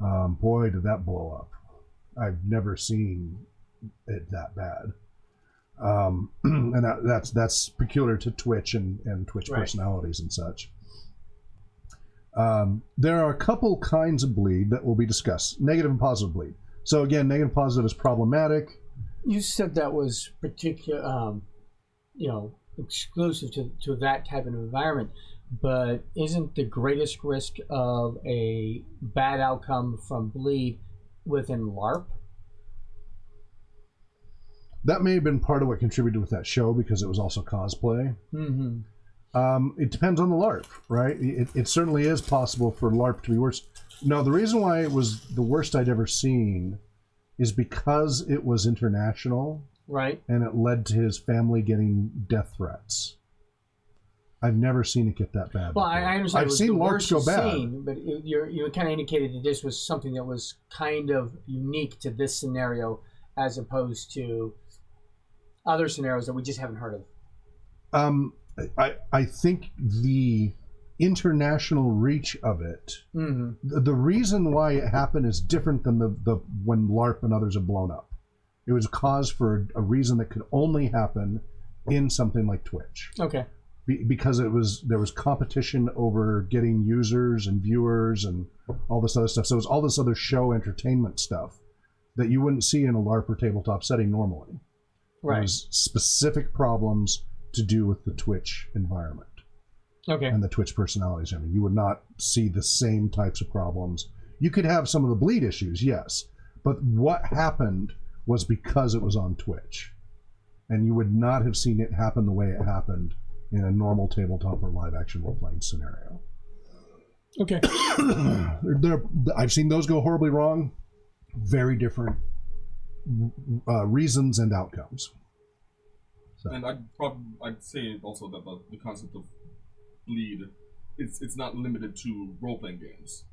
Boy, did that blow up. I've never seen it that bad. And that's peculiar to Twitch and Twitch personalities and such. There are a couple kinds of bleed that will be discussed. Negative and positive bleed. So again, negative and positive is problematic. You said that was particular, exclusive to that type of environment, but isn't the greatest risk of a bad outcome from bleed within LARP? That may have been part of what contributed with that show because it was also cosplay. Mm-hmm. It depends on the LARP, right? It certainly is possible for LARP to be worse. No, the reason why it was the worst I'd ever seen is because it was international. Right. And it led to his family getting death threats. I've never seen it get that bad. Well, I understand. I've seen LARPs go bad. But you kind of indicated that this was something that was kind of unique to this scenario as opposed to other scenarios that we just haven't heard of. I think the international reach of it, Mm-hmm. the reason why it happened is different than the when LARP and others have blown up. It was caused for a reason that could only happen in something like Twitch. Okay. Because there was competition over getting users and viewers and all this other stuff. So it was all this other show entertainment stuff that you wouldn't see in a LARP or tabletop setting normally. Right. There's specific problems to do with the Twitch environment Okay. and the Twitch personalities. I mean, you would not see the same types of problems. You could have some of the bleed issues, yes, but what happened was because it was on Twitch, and you would not have seen it happen the way it happened in a normal tabletop or live action role playing scenario. Okay. I've seen those go horribly wrong. Very different reasons and outcomes. So. And I'd say also that the concept of bleed, it's not limited to role playing games.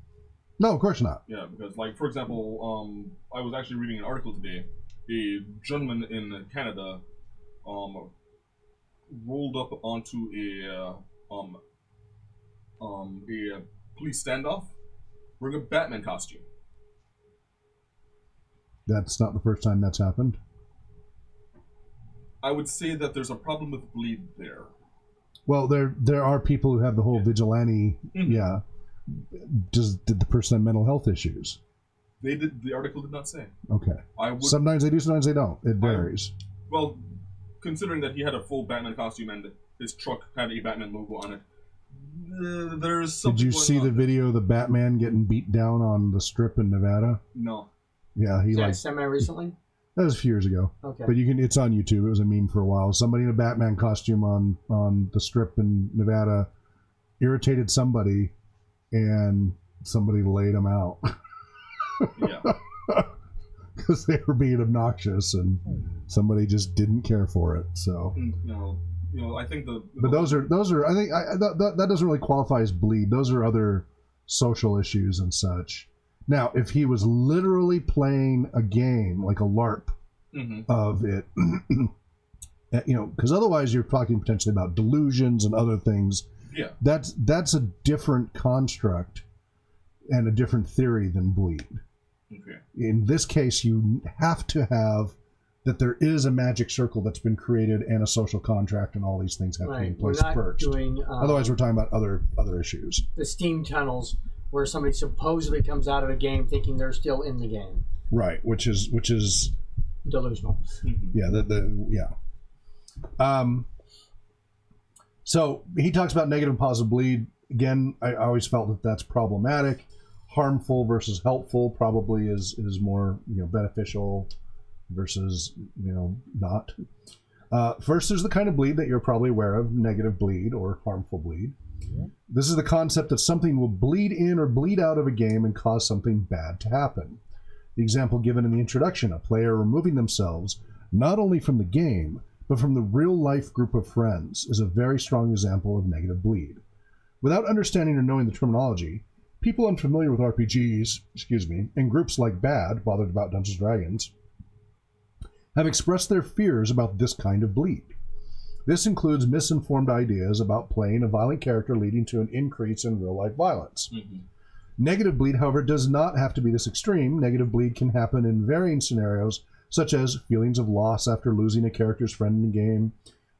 No, of course not. Yeah, because like for example, I was actually reading an article today. A gentleman in Canada rolled up onto a police standoff wearing a Batman costume. That's not the first time that's happened. I would say that there's a problem with bleed there. Well, there are people who have the whole vigilante. Mm-hmm. Yeah. Did the person have mental health issues? They did. The article did not say. Okay. I would. Sometimes they do, sometimes they don't. It varies. Well, considering that he had a full Batman costume and his truck had a Batman logo on it, there's something. Did you going see on the there. video of the Batman getting beat down on the strip in Nevada? No. Yeah, he like semi-recently? that was a few years ago. Okay. But it's on YouTube. It was a meme for a while. Somebody in a Batman costume on the strip in Nevada irritated somebody, and somebody laid him out. Yeah. Because they were being obnoxious, and somebody just didn't care for it. So, I think but those are I think that doesn't really qualify as bleed. Those are other social issues and such. Now, if he was literally playing a game like a LARP of it, because otherwise you're talking potentially about delusions and other things. Yeah. That's a different construct and a different theory than bleed. Okay. In this case, you have to have that there is a magic circle that's been created and a social contract, and all these things have to be in place We're not first. doing, Otherwise, we're talking about other issues. the steam tunnels where somebody supposedly comes out of a game thinking they're still in the game. Right, which is Delusional. yeah. So he talks about negative and positive bleed. Again, I always felt that that's problematic. Harmful versus helpful probably is more beneficial versus not. First, there's the kind of bleed that you're probably aware of, negative bleed or harmful bleed. This is the concept that something will bleed in or bleed out of a game and cause something bad to happen. The example given in the introduction, a player removing themselves not only from the game, but from the real-life group of friends, is a very strong example of negative bleed. Without understanding or knowing the terminology, people unfamiliar with RPGs, and groups like BAD, Bothered About Dungeons & Dragons, have expressed their fears about this kind of bleed. This includes misinformed ideas about playing a violent character leading to an increase in real-life violence. Negative bleed, however, does not have to be this extreme. Negative bleed can happen in varying scenarios, such as feelings of loss after losing a character's friend in the game,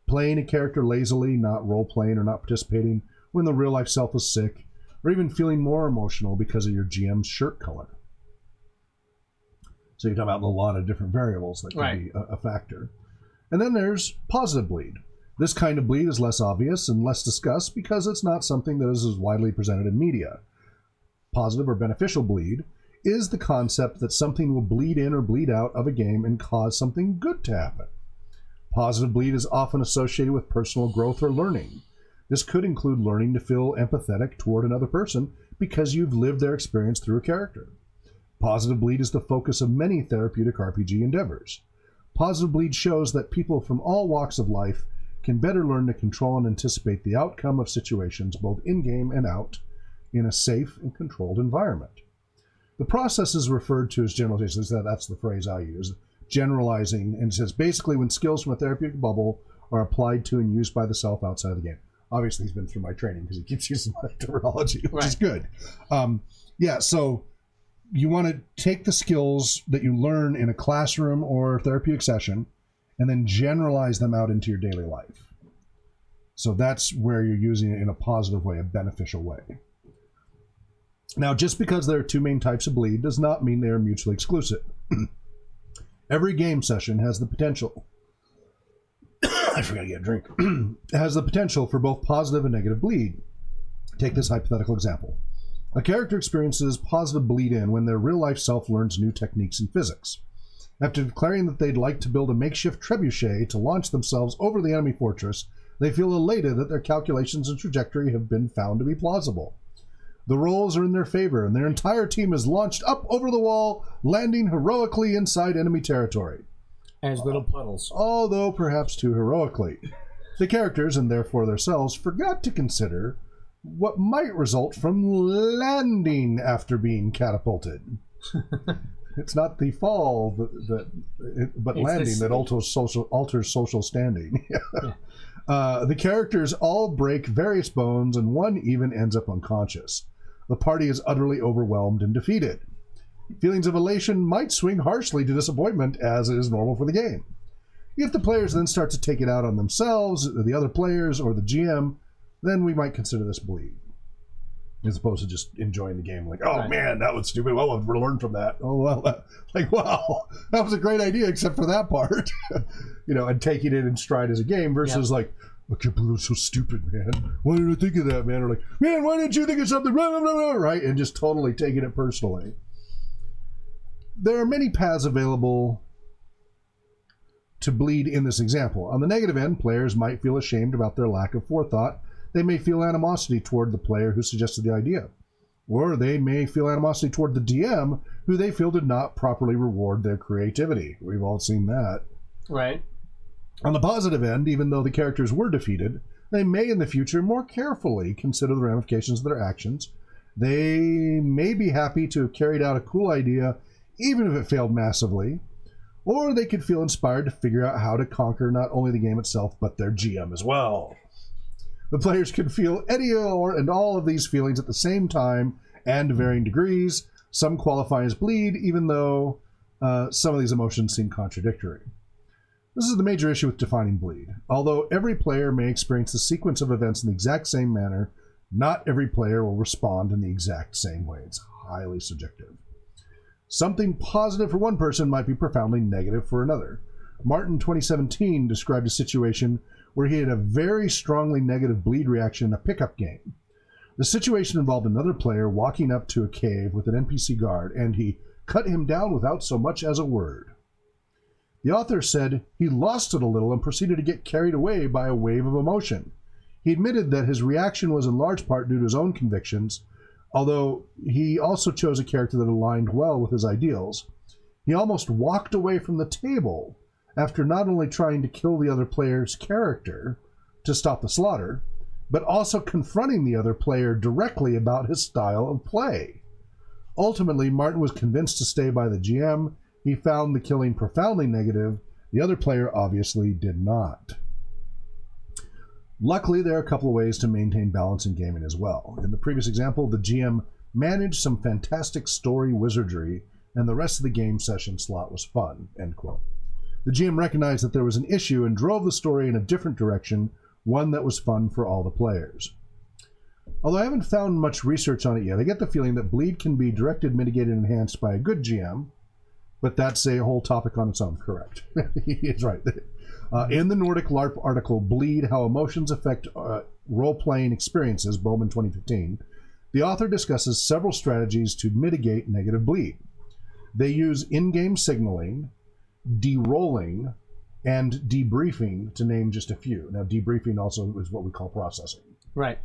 playing a character lazily, not role-playing or not participating when the real-life self is sick, or even feeling more emotional because of your GM's shirt color. So you're talking about a lot of different variables that can be a factor. And then there's positive bleed. This kind of bleed is less obvious and less discussed because it's not something that is as widely presented in media. Positive or beneficial bleed is the concept that something will bleed in or bleed out of a game and cause something good to happen. Positive bleed is often associated with personal growth or learning. This could include learning to feel empathetic toward another person because you've lived their experience through a character. Positive bleed is the focus of many therapeutic RPG endeavors. Positive bleed shows that people from all walks of life can better learn to control and anticipate the outcome of situations both in-game and out in a safe and controlled environment. The process is referred to as generalization. That's the phrase I use. Generalizing, and it says basically when skills from a therapeutic bubble are applied to and used by the self outside of the game. Obviously, he's been through my training because he keeps using my terminology, which is Right. good. So you want to take the skills that you learn in a classroom or therapeutic session and then generalize them out into your daily life. So that's where you're using it in a positive way, a beneficial way. Now, just because there are two main types of bleed does not mean they are mutually exclusive. Every game session has the potential I forgot to get a drink. Has the potential for both positive and negative bleed. Take this hypothetical example. A character experiences positive bleed in when their real-life self learns new techniques in physics. After declaring that they'd like to build a makeshift trebuchet to launch themselves over the enemy fortress, they feel elated that their calculations and trajectory have been found to be plausible. The rolls are in their favor, and their entire team is launched up over the wall, landing heroically inside enemy territory. As little puddles. Although perhaps too heroically. The characters, and therefore themselves, forgot to consider what might result from landing after being catapulted. It's not the fall, but landing that alters social standing. The characters all break various bones, and one even ends up unconscious. The party is utterly overwhelmed and defeated. Feelings of elation might swing harshly to disappointment, as is normal for the game. If the players then start to take it out on themselves, the other players, or the GM, then we might consider this bleed. As opposed to just enjoying the game, like, oh man, that was stupid. Well, we'll learn from that. Oh, well, wow, that was a great idea, except for that part. And taking it in stride as a game versus like, I can't believe it was so stupid, man. Why didn't I think of that, man? Or like, man, why didn't you think of something? Right? And just totally taking it personally. There are many paths available to bleed in this example. On the negative end, players might feel ashamed about their lack of forethought. They may feel animosity toward the player who suggested the idea. Or they may feel animosity toward the DM, who they feel did not properly reward their creativity. We've all seen that. Right. On the positive end, even though the characters were defeated, they may in the future more carefully consider the ramifications of their actions. They may be happy to have carried out a cool idea, even if it failed massively. Or they could feel inspired to figure out how to conquer not only the game itself, but their GM as well. The players can feel any and all of these feelings at the same time and to varying degrees. Some qualify as bleed, even though some of these emotions seem contradictory. This is the major issue with defining bleed. Although every player may experience the sequence of events in the exact same manner, not every player will respond in the exact same way. It's highly subjective. Something positive for one person might be profoundly negative for another. Martin, 2017, described a situation where he had a very strongly negative bleed reaction in a pickup game. The situation involved another player walking up to a cave with an NPC guard, and he cut him down without so much as a word. The author said he lost it a little and proceeded to get carried away by a wave of emotion. He admitted that his reaction was in large part due to his own convictions, although he also chose a character that aligned well with his ideals. He almost walked away from the table after not only trying to kill the other player's character to stop the slaughter, but also confronting the other player directly about his style of play. Ultimately, Martin was convinced to stay by the GM. He found the killing profoundly negative. The other player obviously did not. Luckily, there are a couple of ways to maintain balance in gaming as well. In the previous example, the GM managed some fantastic story wizardry, and the rest of the game session slot was fun, end quote. The GM recognized that there was an issue and drove the story in a different direction, one that was fun for all the players. Although I haven't found much research on it yet, I get the feeling that bleed can be directed, mitigated, and enhanced by a good GM, but that's a whole topic on its own, correct? He's right. In the Nordic LARP article, Bleed, How Emotions Affect Role-Playing Experiences, Bowman 2015, the author discusses several strategies to mitigate negative bleed. They use in-game signaling, de-rolling, and debriefing, to name just a few. Now, debriefing also is what we call processing. Right.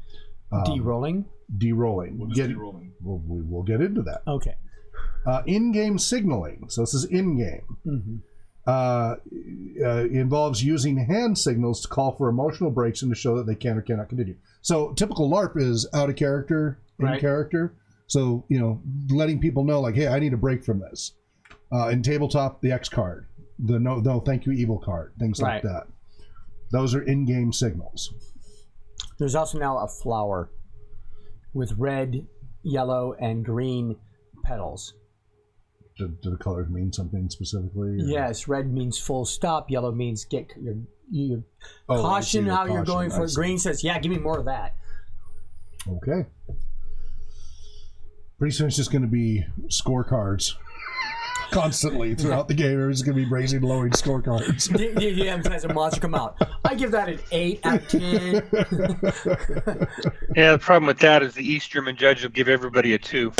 De-rolling? De-rolling. What is de-rolling? We'll get into that. Okay. In-game signaling. So this is in-game. Mm-hmm. Involves using hand signals to call for emotional breaks and to show that they can or cannot continue. So typical LARP is out of character, in character. So, letting people know, like, hey, I need a break from this. In tabletop, the X card, the no thank you evil card, things like that. Those are in-game signals. There's also now a flower with red, yellow, and green petals. Do the colors mean something specifically? Or? Yes, red means full stop. Yellow means get your Oh, caution how caution. you're going for I it. see. Green says, yeah, give me more of that. Okay. Pretty soon it's just going to be scorecards constantly throughout the game. Everyone's going to be raising and lowering scorecards. Yeah, has a monster come out. I give that an 8 out of 10. Yeah, the problem with that is the East German judge will give everybody a 2.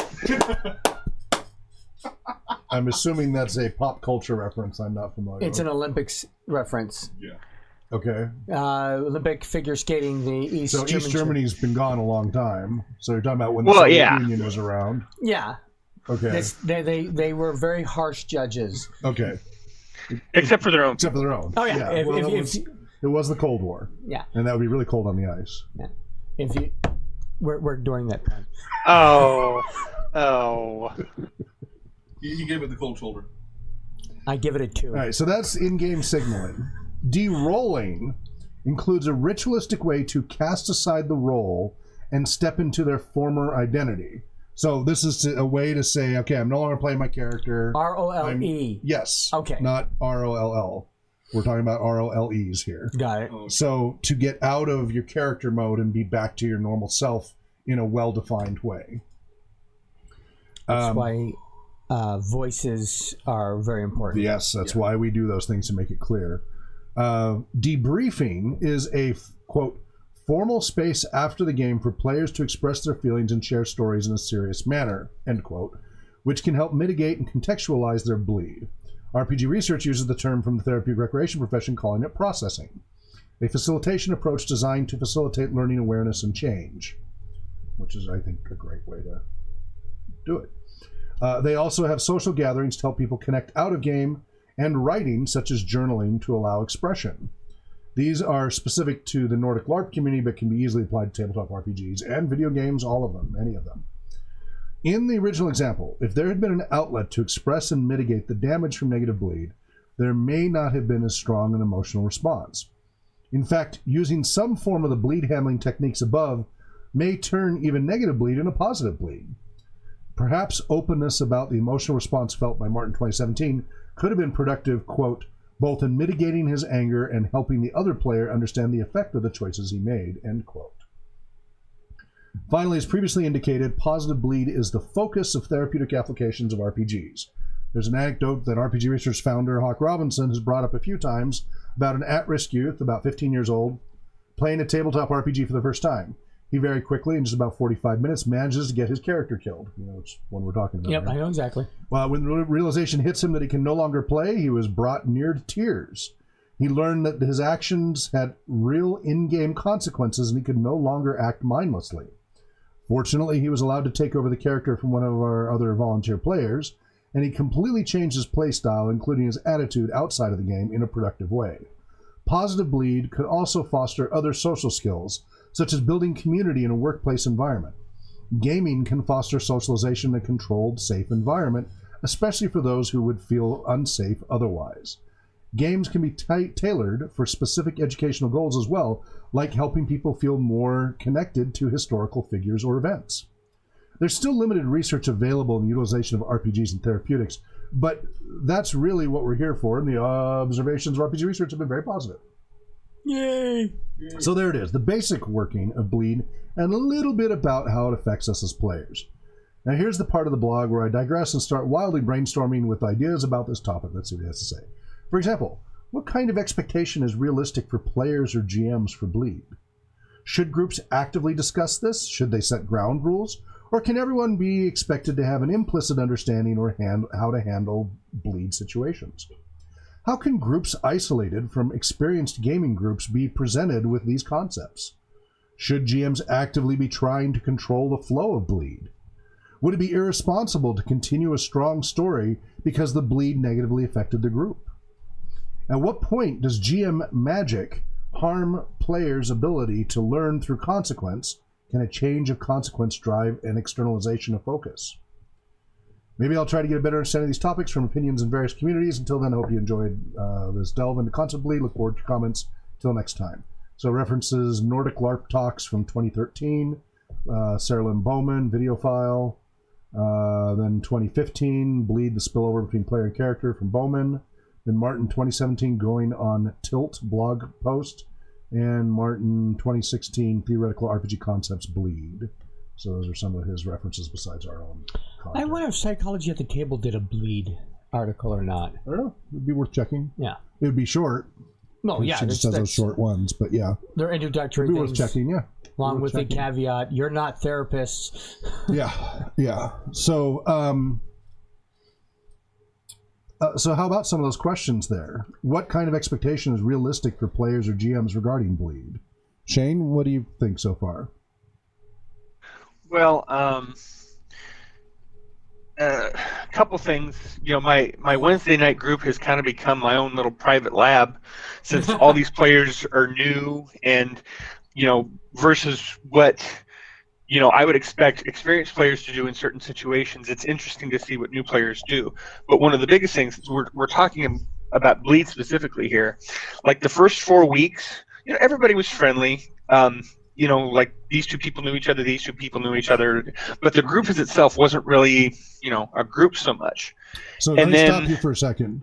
I'm assuming that's a pop culture reference I'm not familiar It's with. an Olympics reference. Yeah. Okay. Olympic figure skating, the East So German. East Germany's been gone a long time. So you're talking about when the Well, Soviet yeah. Union was around. Yeah. Okay. They were very harsh judges. Okay. Except for their own. Except for their own. Oh, yeah. It was the Cold War. Yeah. And that would be really cold on the ice. Yeah. If you, we're during that time. Oh. He gave it the cold shoulder. I give it a 2. All right, so that's in-game signaling. De-rolling includes a ritualistic way to cast aside the role and step into their former identity. So this is a way to say, okay, I'm no longer playing my character. ROLE. Yes. Okay. Not ROLL. We're talking about ROLEs here. Got it. So to get out of your character mode and be back to your normal self in a well-defined way. That's why voices are very important. Yes, that's why we do those things to make it clear. Debriefing is a, quote, formal space after the game for players to express their feelings and share stories in a serious manner, end quote, which can help mitigate and contextualize their bleed. RPG research uses the term from the therapeutic recreation profession, calling it processing, a facilitation approach designed to facilitate learning, awareness, and change, which is, I think, a great way to do it. They also have social gatherings to help people connect out of game, and writing, such as journaling, to allow expression. These are specific to the Nordic LARP community, but can be easily applied to tabletop RPGs and video games, all of them, any of them. In the original example, if there had been an outlet to express and mitigate the damage from negative bleed, there may not have been as strong an emotional response. In fact, using some form of the bleed handling techniques above may turn even negative bleed into positive bleed. Perhaps openness about the emotional response felt by Martin 2017 could have been productive, quote, both in mitigating his anger and helping the other player understand the effect of the choices he made, end quote. Finally, as previously indicated, positive bleed is the focus of therapeutic applications of RPGs. There's an anecdote that RPG Research founder Hawk Robinson has brought up a few times about an at-risk youth, about 15 years old, playing a tabletop RPG for the first time. He very quickly, in just about 45 minutes, manages to get his character killed. You know, which one we're talking about. Yep, right? I know exactly. When the realization hits him that he can no longer play, he was brought near to tears. He learned that his actions had real in-game consequences and he could no longer act mindlessly. Fortunately, he was allowed to take over the character from one of our other volunteer players, and he completely changed his playstyle, including his attitude outside of the game, in a productive way. Positive bleed could also foster other social skills, such as building community in a workplace environment. Gaming can foster socialization in a controlled, safe environment, especially for those who would feel unsafe otherwise. Games can be tailored for specific educational goals as well, like helping people feel more connected to historical figures or events. There's still limited research available in the utilization of RPGs and therapeutics, but that's really what we're here for, and the observations of RPG research have been very positive. Yay! So there it is, the basic working of bleed, and a little bit about how it affects us as players. Now here's the part of the blog where I digress and start wildly brainstorming with ideas about this topic. Let's see what he has to say. For example, what kind of expectation is realistic for players or GMs for bleed? Should groups actively discuss this? Should they set ground rules? Or can everyone be expected to have an implicit understanding or how to handle bleed situations? How can groups isolated from experienced gaming groups be presented with these concepts? Should GMs actively be trying to control the flow of bleed? Would it be irresponsible to continue a strong story because the bleed negatively affected the group? At what point does GM magic harm players' ability to learn through consequence? Can a change of consequence drive an externalization of focus? Maybe I'll try to get a better understanding of these topics from opinions in various communities. Until then, I hope you enjoyed this delve into concept bleed. Look forward to comments. Till next time. So references Nordic LARP Talks from 2013, Sarah Lynn Bowman, video file. Then 2015, Bleed, the spillover between player and character from Bowman. Then Martin 2017, Going on Tilt blog post. And Martin 2016, Theoretical RPG Concepts Bleed. So those are some of his references besides our own content. I wonder if Psychology at the Table did a Bleed article or not. I don't know. It'd be worth checking. Yeah. It would be short. No, yeah. She just does those short ones, but yeah. They're introductory It'd be things. worth checking, yeah. Along with the caveat, you're not therapists. Yeah. So, so how about some of those questions there? What kind of expectation is realistic for players or GMs regarding Bleed? Shane, what do you think so far? Well, a couple things. You know, my Wednesday night group has kind of become my own little private lab, since all these players are new, and versus what I would expect experienced players to do in certain situations. It's interesting to see what new players do. But one of the biggest things is we're talking about Bleed specifically here. Like the first 4 weeks, everybody was friendly. Like these two people knew each other, these two people knew each other, but the group as itself wasn't really, a group so much. So let me stop you for a second.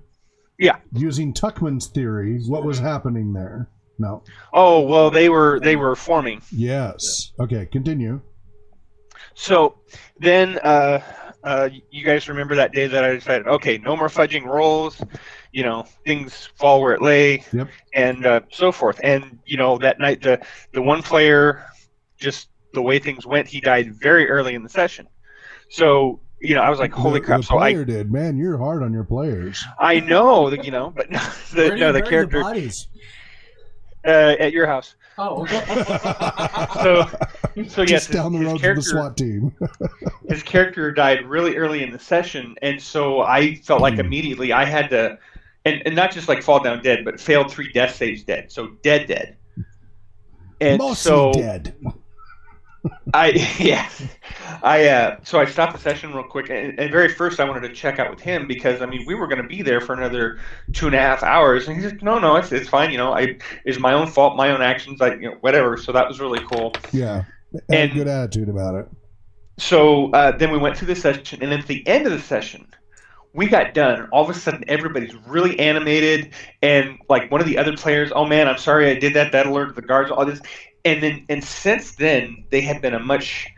Yeah. Using Tuckman's theory, what was happening there? No. Oh, well, they were forming. Yes. Okay, continue. So then you guys remember that day that I decided, okay, no more fudging rolls, things fall where it lay, yep. And so forth. And, that night, the one player, just the way things went, he died very early in the session. So, I was like, holy crap. The player did. Man, you're hard on your players. I know, but the character. Bodies? At your house. Oh, okay. So yes, just down the road to the SWAT team. His character died really early in the session, and so I felt like immediately I had to, and not just like fall down dead, but failed 3 death saves dead, so dead. And mostly dead. So I stopped the session real quick, and very first I wanted to check out with him because we were going to be there for another 2.5 hours, and he's like, no, it's fine. It's my own fault, my own actions, whatever. So that was really cool. Yeah, and a good attitude about it. So then we went through the session, and at the end of the session, we got done. All of a sudden, everybody's really animated, and like one of the other players, oh man, I'm sorry I did that. That alerted the guards. All this. And since then, they have been a much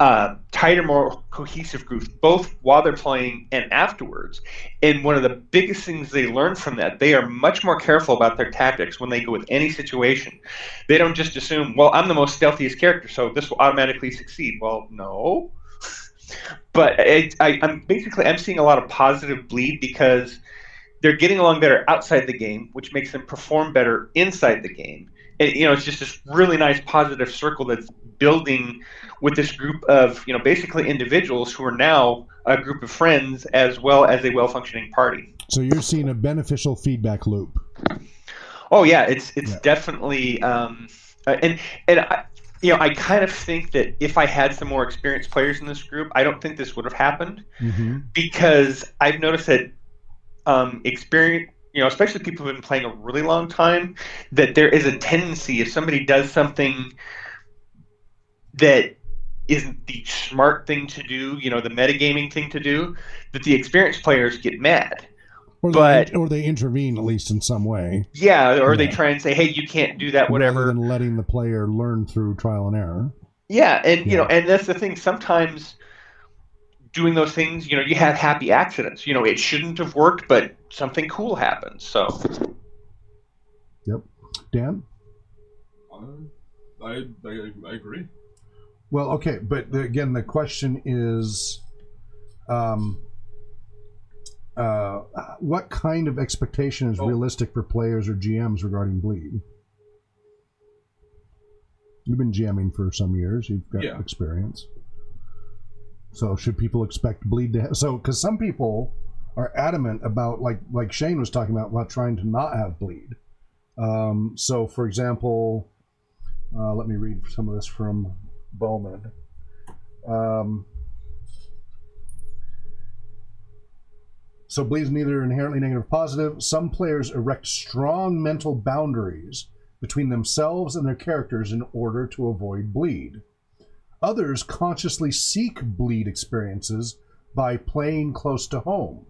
tighter, more cohesive group, both while they're playing and afterwards. And one of the biggest things they learn from that, they are much more careful about their tactics when they go with any situation. They don't just assume, well, I'm the most stealthiest character, so this will automatically succeed. Well, no. But I'm seeing a lot of positive Bleed because they're getting along better outside the game, which makes them perform better inside the game. And, it's just this really nice positive circle that's building with this group of, basically individuals who are now a group of friends as well as a well-functioning party. So you're seeing a beneficial feedback loop. Oh yeah, it's definitely, and I kind of think that if I had some more experienced players in this group, I don't think this would have happened because I've noticed that experience. Especially people who've been playing a really long time, that there is a tendency if somebody does something that isn't the smart thing to do, the metagaming thing to do, that the experienced players get mad. Or they intervene at least in some way. Yeah, or they try and say, hey, you can't do that, whatever. Rather than letting the player learn through trial and error. Yeah, and and that's the thing. Sometimes doing those things, you have happy accidents. It shouldn't have worked, but something cool happens. So. Yep. Dan? I agree. Well, okay, but again, the question is, what kind of expectation is realistic for players or GMs regarding Bleed? You've been GMing for some years. You've got experience. So should people expect Bleed to because some people are adamant about, like Shane was talking about trying to not have Bleed. So, for example, let me read some of this from Bowman. So Bleed is neither inherently negative or positive. Some players erect strong mental boundaries between themselves and their characters in order to avoid bleed. Others consciously seek bleed experiences by playing close to home.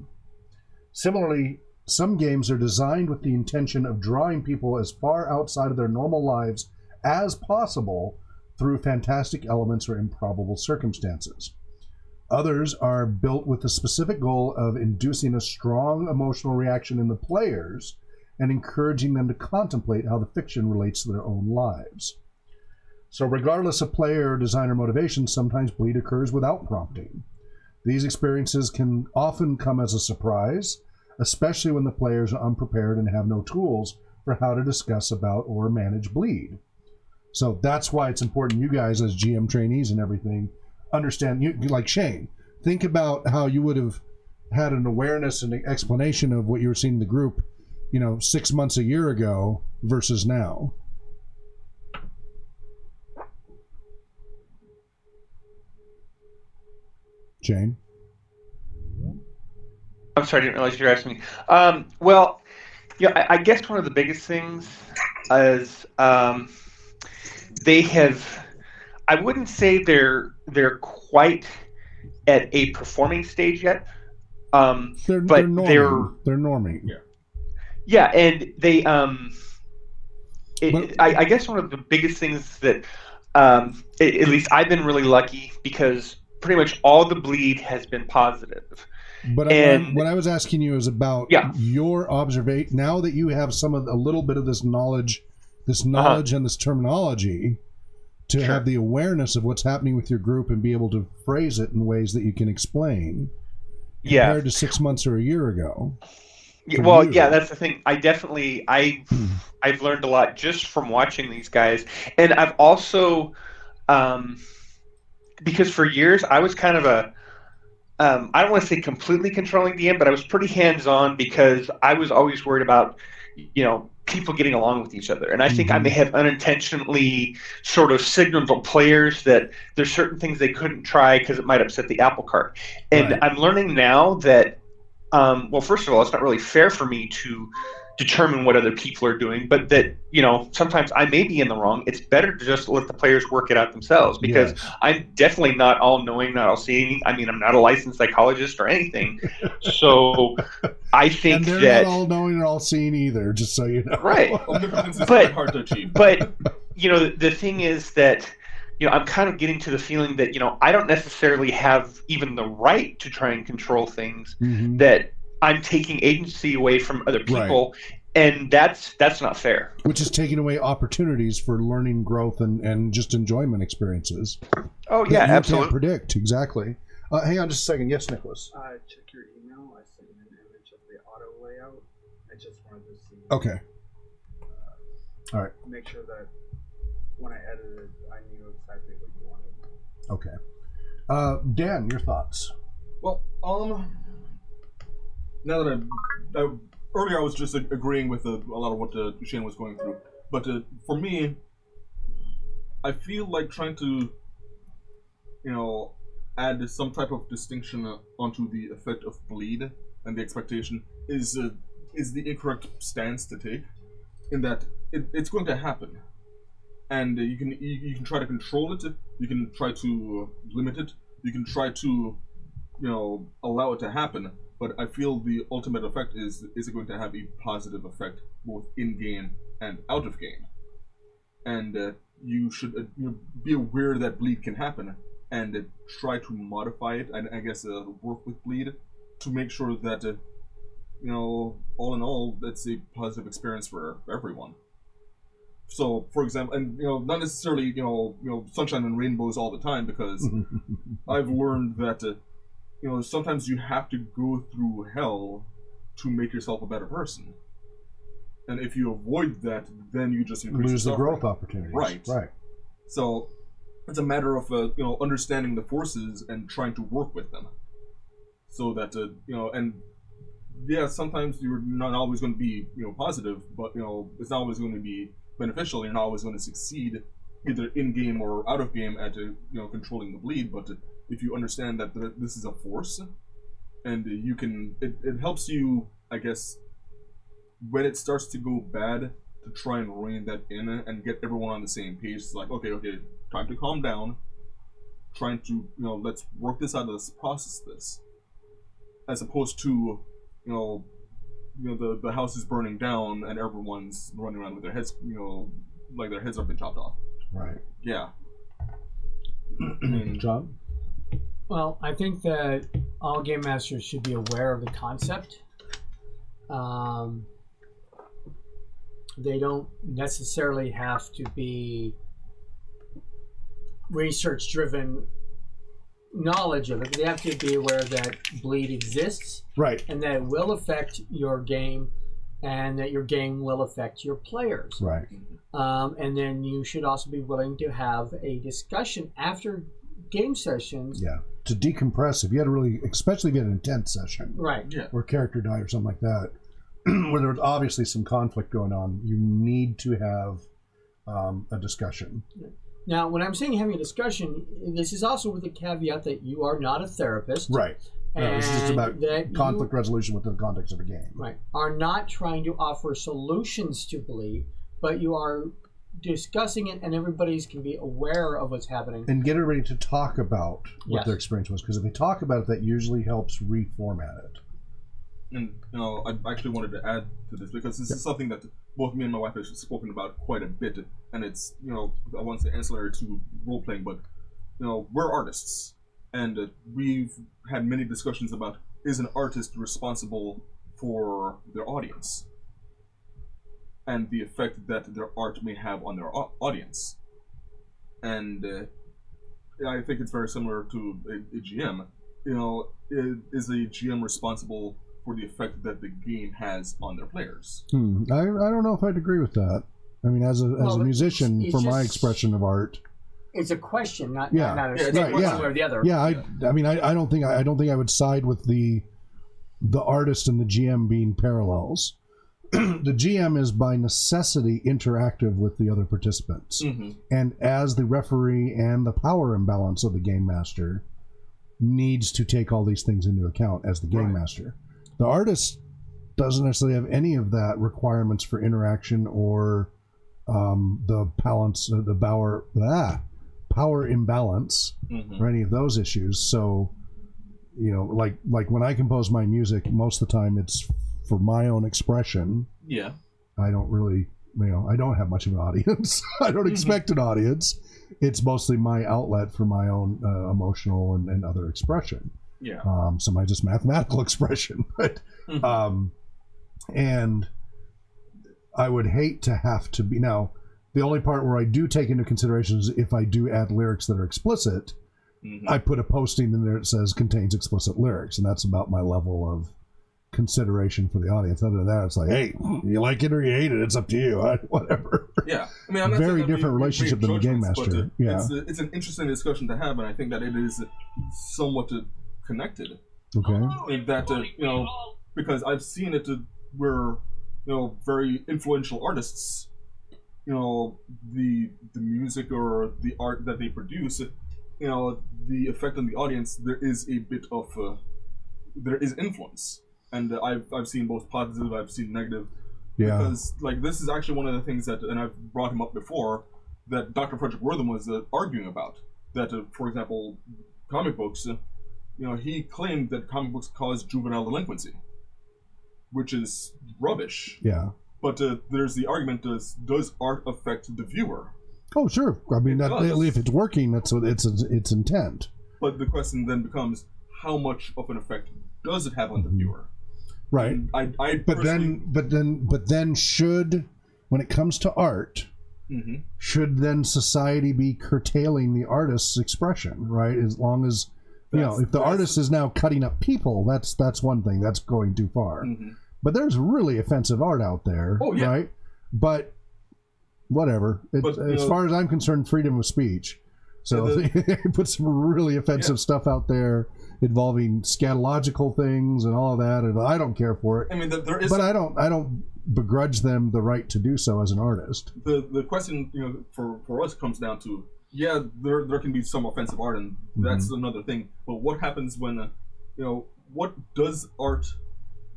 Similarly, some games are designed with the intention of drawing people as far outside of their normal lives as possible through fantastic elements or improbable circumstances. Others are built with the specific goal of inducing a strong emotional reaction in the players and encouraging them to contemplate how the fiction relates to their own lives. So regardless of player or designer motivation, sometimes bleed occurs without prompting. These experiences can often come as a surprise, especially when the players are unprepared and have no tools for how to discuss about or manage bleed. So that's why it's important you guys as GM trainees and everything understand, you like Shane, think about how you would have had an awareness and an explanation of what you were seeing in the group, 6 months, a year ago versus now. Shane? I'm sorry, I didn't realize you were asking me. Well, I guess one of the biggest things is they have. I wouldn't say they're quite at a performing stage yet. They're but norming. They're norming. Yeah, and they. I guess one of the biggest things that, at least I've been really lucky because pretty much all the bleed has been positive. But what I was asking you is about your observation. Now that you have a little bit of this knowledge and this terminology, to have the awareness of what's happening with your group and be able to phrase it in ways that you can explain, compared to 6 months or a year ago. Well, that's the thing. I've learned a lot just from watching these guys, and I've also, because for years I was kind of I don't want to say completely controlling DM, but I was pretty hands-on because I was always worried about, people getting along with each other. And I think I may have unintentionally sort of signaled to players that there's certain things they couldn't try because it might upset the apple cart. And I'm learning now that, well, first of all, it's not really fair for me to determine what other people are doing, but that, sometimes I may be in the wrong. It's better to just let the players work it out themselves, because I'm definitely not all knowing, not all seeing. I mean, I'm not a licensed psychologist or anything. So I think and they're not all knowing or all seeing either, just so you know. Right. But hard to achieve. But, the thing is that, I'm kind of getting to the feeling that, I don't necessarily have even the right to try and control things, that I'm taking agency away from other people, and that's not fair. Which is taking away opportunities for learning, growth, and just enjoyment experiences. Oh, yeah, absolutely. Can't predict, exactly. Hang on just a second. Yes, Nicholas? Check your email. I sent you an image of the auto layout. I just wanted to see. Okay. All right. Make sure that when I edited, I knew exactly what you wanted. Okay. Dan, your thoughts? Well, now that earlier I was just agreeing with a lot of what Shane was going through, but for me, I feel like trying to, add some type of distinction onto the effect of bleed and the expectation is the incorrect stance to take, in that it's going to happen, and you can try to control it, you can try to limit it, you can try to allow it to happen. But I feel the ultimate effect is it going to have a positive effect both in game and out of game, and you should be aware that bleed can happen and try to modify it, and I guess work with bleed to make sure that all in all, that's a positive experience for everyone. So, for example, and not necessarily sunshine and rainbows all the time, because I've learned that. Sometimes you have to go through hell to make yourself a better person. And if you avoid that, then you just lose the growth opportunities. Right. So it's a matter of understanding the forces and trying to work with them. So that and sometimes you're not always going to be positive, but it's not always going to be beneficial. You're not always going to succeed either in game or out of game at controlling the bleed, but if you understand that this is a force, and it helps you, I guess, when it starts to go bad, to try and rein that in and get everyone on the same page. It's like, okay, time to calm down. Trying to, let's work this out, let's process this. As opposed to, the house is burning down and everyone's running around with their heads, like their heads have been chopped off. Right. Yeah. John? Well, I think that all game masters should be aware of the concept. They don't necessarily have to be research-driven knowledge of it. They have to be aware that bleed exists, right, and that it will affect your game, and that your game will affect your players. Right. And then you should also be willing to have a discussion after game sessions. Yeah. To decompress, if you had a really, especially if you had an intense session, right? Yeah. Or character died or something like that, where there's obviously some conflict going on, you need to have a discussion. Now, when I'm saying having a discussion, this is also with the caveat that you are not a therapist. Right. No, this is just about that conflict resolution within the context of a game. Right. Are not trying to offer solutions to bleed, but you are discussing it, and everybody's can be aware of what's happening. And get everybody to talk about what Yes. their experience was, because if they talk about it, that usually helps reformat it. And I actually wanted to add to this because this is something that both me and my wife have spoken about quite a bit, and it's I want to say ancillary to role playing, but we're artists, and we've had many discussions about, is an artist responsible for their audience and the effect that their art may have on their audience. And I think it's very similar to a GM. Is a GM responsible for the effect that the game has on their players? I don't know if I'd agree with that. I mean, as a musician, it's for my just- expression of art, It's a question, not a Yeah, statement, right, one way or the other. yeah, I mean, I don't think I would side with the artist and the GM being parallels. The GM is by necessity interactive with the other participants, and as the referee and the power imbalance of the game master needs to take all these things into account as the game master. The artist doesn't necessarily have any of that requirements for interaction or the balance, power imbalance, or any of those issues. So, like when I compose my music, most of the time it's for my own expression. Yeah. I don't really, I don't have much of an audience. I don't expect an audience. It's mostly my outlet for my own emotional and other expression. Yeah. Some just mathematical expression, but and I would hate to have to be now. The only part where I do take into consideration is if I do add lyrics that are explicit, I put a posting in there that says contains explicit lyrics, and that's about my level of consideration for the audience. Other than that, it's like, hey, you like it or you hate it, it's up to you. Whatever. Yeah, I mean, I'm not Very saying that different relationship than the game master. But, it's an interesting discussion to have, and I think that it is somewhat connected. Okay. In that because I've seen it where very influential artists, the music or the art that they produce, the effect on the audience, there is a bit of there is influence, and I've seen both positive, I've seen negative. Yeah. Because this is actually one of the things that, and I've brought him up before, that Dr. Frederick Wortham was arguing about. That, for example, comic books, he claimed that comic books cause juvenile delinquency, which is rubbish. Yeah. But there's the argument: does art affect the viewer? Oh, sure. I mean, does. if it's working, that's what its intent. But the question then becomes, how much of an effect does it have on the viewer? Right. And I but then should, when it comes to art, should then society be curtailing the artist's expression? Right. As long as if the artist is now cutting up people, that's one thing. That's going too far. But there's really offensive art out there. Oh, yeah. Right. But whatever. As far as I'm concerned, freedom of speech. So they put some really offensive stuff out there involving scatological things and all of that, and I don't care for it. I mean, there is. But I don't begrudge them the right to do so as an artist. The question, for us comes down to, there can be some offensive art, and that's another thing. But what happens when, what does art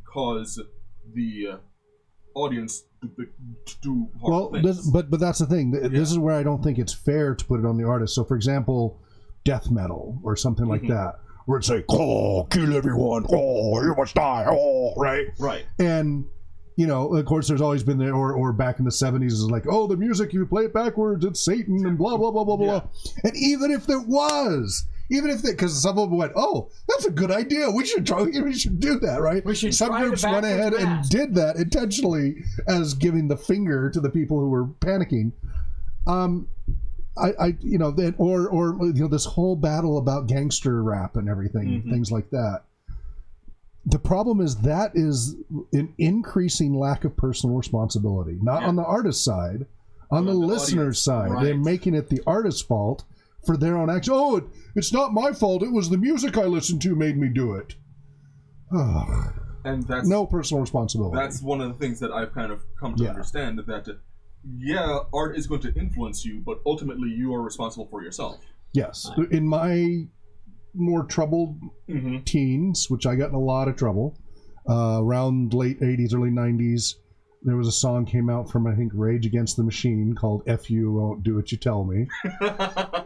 cause the audience to do hard Well, things. but that's the thing. This is where I don't think it's fair to put it on the artist. So, for example, death metal or something like that, where it's like, oh, kill everyone, oh, you must die, oh, right? Right. And, you know, of course, there's always been there, or back in the 70s, is like, oh, the music, you play it backwards, it's Satan, and blah, blah, blah, blah, blah. And even if there was, because some of them went, oh, that's a good idea, we should do that, right? Some groups went ahead and did that intentionally as giving the finger to the people who were panicking. You know, then or you know, this whole battle about gangster rap and everything, things like that. The problem is that is an increasing lack of personal responsibility, not on the artist side, on the listener's side. Right. They're making it the artist's fault for their own action. Oh, it's not my fault. It was the music I listened to made me do it. And that's no personal responsibility. That's one of the things that I've kind of come to understand, that art is going to influence you, but ultimately you are responsible for yourself. Yes. In my more troubled teens, which I got in a lot of trouble, around late 80s, early 90s, there was a song came out from, I think, Rage Against the Machine called F You Won't Do What You Tell Me.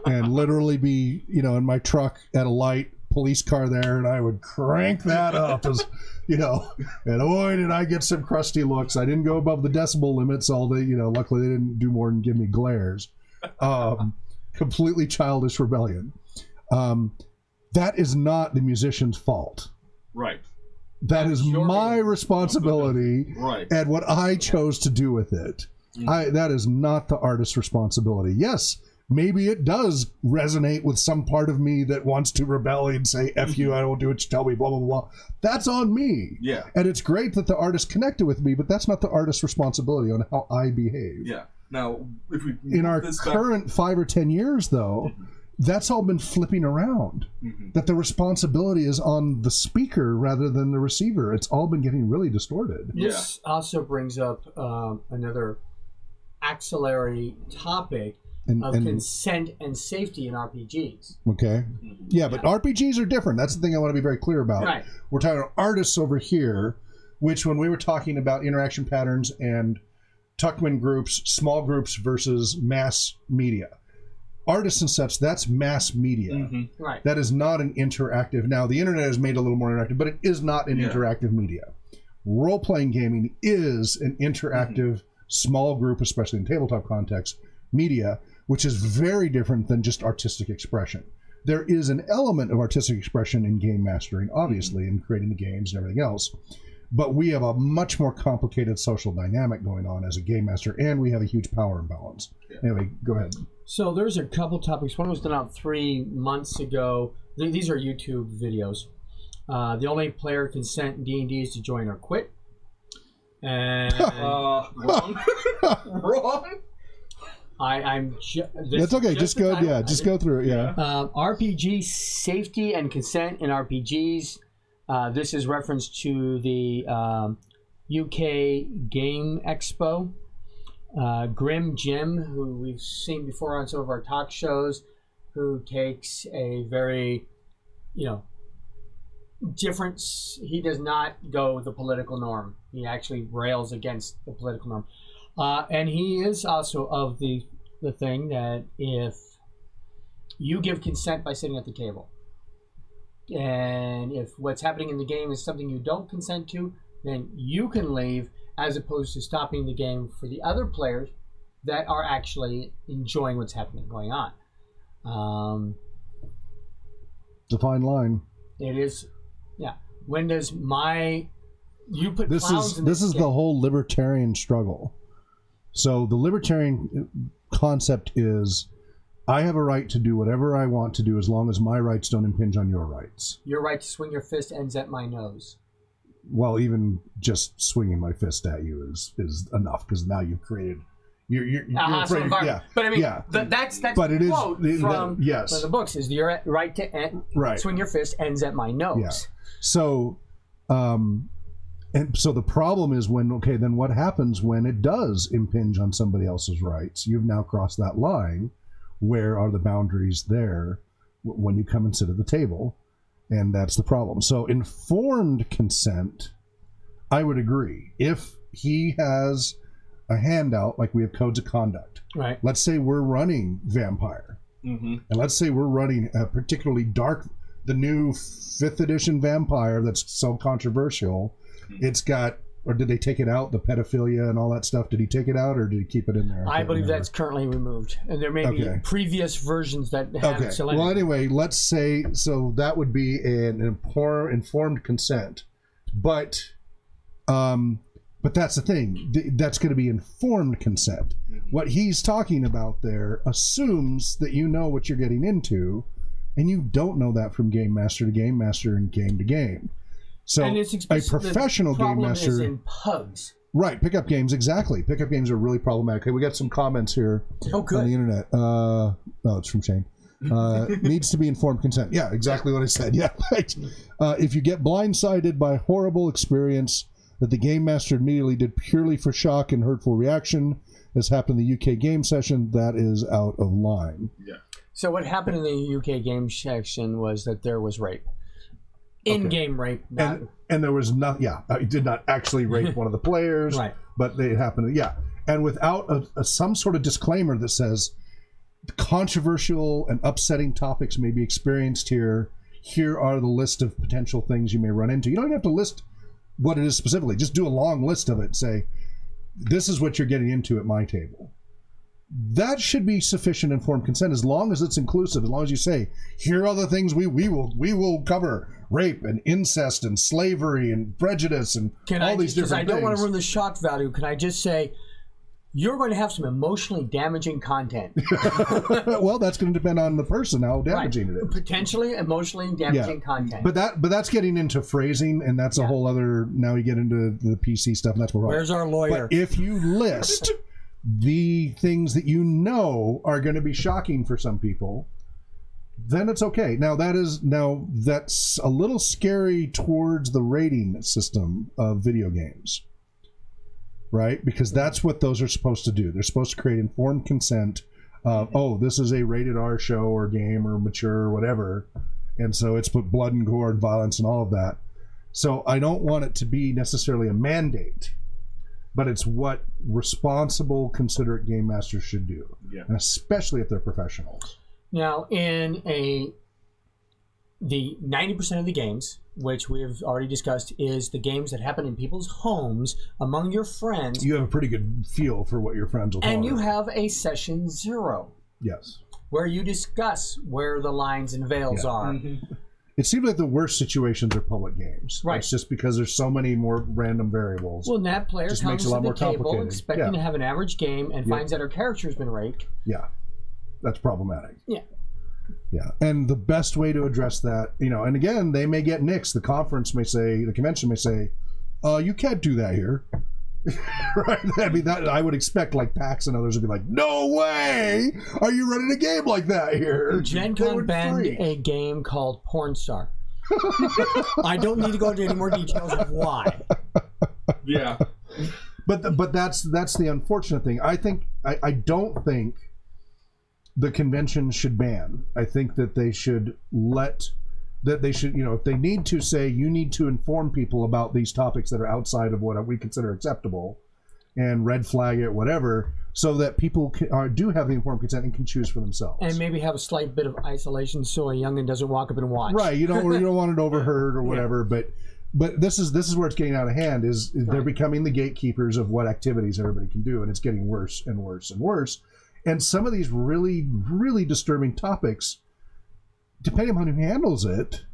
And literally be, you know, in my truck at a light, police car there, and I would crank that up as, you know, and boy, did I get some crusty looks. I didn't go above the decibel limits all day, you know, luckily they didn't do more than give me glares. Completely childish rebellion. That is not the musician's fault. Right. That is my responsibility, and what I chose to do with it. That is not the artist's responsibility. Yes, maybe it does resonate with some part of me that wants to rebel and say, F you, I don't do what you tell me, blah, blah, blah. That's on me. Yeah. And it's great that the artist connected with me, but that's not the artist's responsibility on how I behave. Yeah. Now, if we in our current 5 or 10 years, though, that's all been flipping around. That the responsibility is on the speaker rather than the receiver. It's all been getting really distorted. This also brings up another axillary topic of consent and safety in RPGs. Okay. Yeah, but RPGs are different. That's the thing I want to be very clear about. Right. We're talking about artists over here, which when we were talking about interaction patterns and Tuckman groups, small groups versus mass media. Artists and such, that's mass media. Right. That is not an interactive. Now, the internet has made it a little more interactive, but it is not an interactive media. Role-playing gaming is an interactive small group, especially in tabletop context, media, which is very different than just artistic expression. There is an element of artistic expression in game mastering, obviously, in creating the games and everything else. But we have a much more complicated social dynamic going on as a game master, and we have a huge power imbalance. Anyway, go ahead. So there's a couple topics. One was done out 3 months ago. These are YouTube videos. The only player consent in D&D is to join or quit. And wrong. Wrong. That's okay. Just go. Yeah, just go through it. Yeah. RPG safety and consent in RPGs. This is reference to the UK Game Expo. Grim Jim, who we've seen before on some of our talk shows, who takes a very, different. He does not go the political norm. He actually rails against the political norm, and he is also of the thing that if you give consent by sitting at the table, and if what's happening in the game is something you don't consent to, then you can leave, as opposed to stopping the game for the other players that are actually enjoying what's going on. It's a fine line. It is, yeah. When does you put this clowns is in this is game. the whole libertarian struggle. So the libertarian concept is, I have a right to do whatever I want to do as long as my rights don't impinge on your rights. Your right to swing your fist ends at my nose. Well, even just swinging my fist at you is enough, because now you've created you're afraid. Yeah, but I mean, yeah. that's but it quote from the books is your right to swing your fist ends at my nose. Yeah. So, and so the problem is then what happens when it does impinge on somebody else's rights? You've now crossed that line. Where are the boundaries there when you come and sit at the table? And that's the problem. So informed consent, I would agree. If he has a handout, like we have codes of conduct. Right. Let's say we're running Vampire. Mm-hmm. And let's say we're running a particularly dark, the new 5th edition Vampire that's so controversial. It's got, or did they take it out, the pedophilia and all that stuff? Did he take it out, or did he keep it in there? I believe that's currently removed. And there may be previous versions that have it still in Well, it. anyway, let's say, so that would be an informed consent. But that's the thing. That's going to be informed consent. What he's talking about there assumes that you know what you're getting into, and you don't know that from game master to game master and game to game. So And it's a professional game master is in pugs. Right, pickup games, exactly. Pickup games are really problematic. Hey, we got some comments here on the internet. Oh, it's from Shane. Needs to be informed consent. Yeah, exactly what I said. Yeah, right. If you get blindsided by a horrible experience that the game master immediately did purely for shock and hurtful reaction, as happened in the UK game session, that is out of line. Yeah. So what happened in the UK game section was that there was rape. In-game rape. And there was not, he did not actually rape one of the players, right? But they happened, and without some sort of disclaimer that says controversial and upsetting topics may be experienced here. Here are the list of potential things you may run into. You don't even have to list what it is specifically. Just do a long list of it. Say, this is what you're getting into at my table. That should be sufficient informed consent, as long as it's inclusive. As long as you say, here are the things we will cover: rape and incest and slavery and prejudice and all these different things. I don't want to ruin the shock value. Can I just say, you're going to have some emotionally damaging content? Well, that's going to depend on the person, how damaging it is. Potentially emotionally damaging content. But that's getting into phrasing, and that's a whole other. Now you get into the PC stuff, and that's what. Where's our lawyer? But if you list the things that you know are going to be shocking for some people, then it's okay. Now that's a little scary towards the rating system of video games, right? Because that's what those are supposed to do. They're supposed to create informed consent of, this is a rated R show or game or mature or whatever, and so it's put blood and gore and violence and all of that. So I don't want it to be necessarily a mandate, but it's what responsible, considerate game masters should do, and especially if they're professionals. Now, in the 90% of the games, which we have already discussed, is the games that happen in people's homes among your friends. You have a pretty good feel for what your friends will tolerate. And you have a session 0. Yes. Where you discuss where the lines and veils are. Mm-hmm. It seems like the worst situations are public games. Right. It's just because there's so many more random variables. Well, that player just comes makes it to a lot the more table complicated. expecting to have an average game and finds that her character's been raped. Yeah. That's problematic. Yeah. Yeah. And the best way to address that, and again, they may get nixed. The convention may say, you can't do that here. Right? I mean, that I would expect, like PAX and others would be like, no way are you running a game like that here. Gen Con banned a game called Porn Star. I don't need to go into any more details of why. Yeah. But that's the unfortunate thing. I don't think the convention should ban. I think that they should if they need to say, you need to inform people about these topics that are outside of what we consider acceptable, and red flag it, whatever, so that people do have the informed consent and can choose for themselves. And maybe have a slight bit of isolation so a youngin' doesn't walk up and watch. Right. You don't want it overheard or whatever, but this is where it's getting out of hand, is they're becoming the gatekeepers of what activities everybody can do, and it's getting worse and worse and worse. And some of these really, really disturbing topics, depending on who handles it,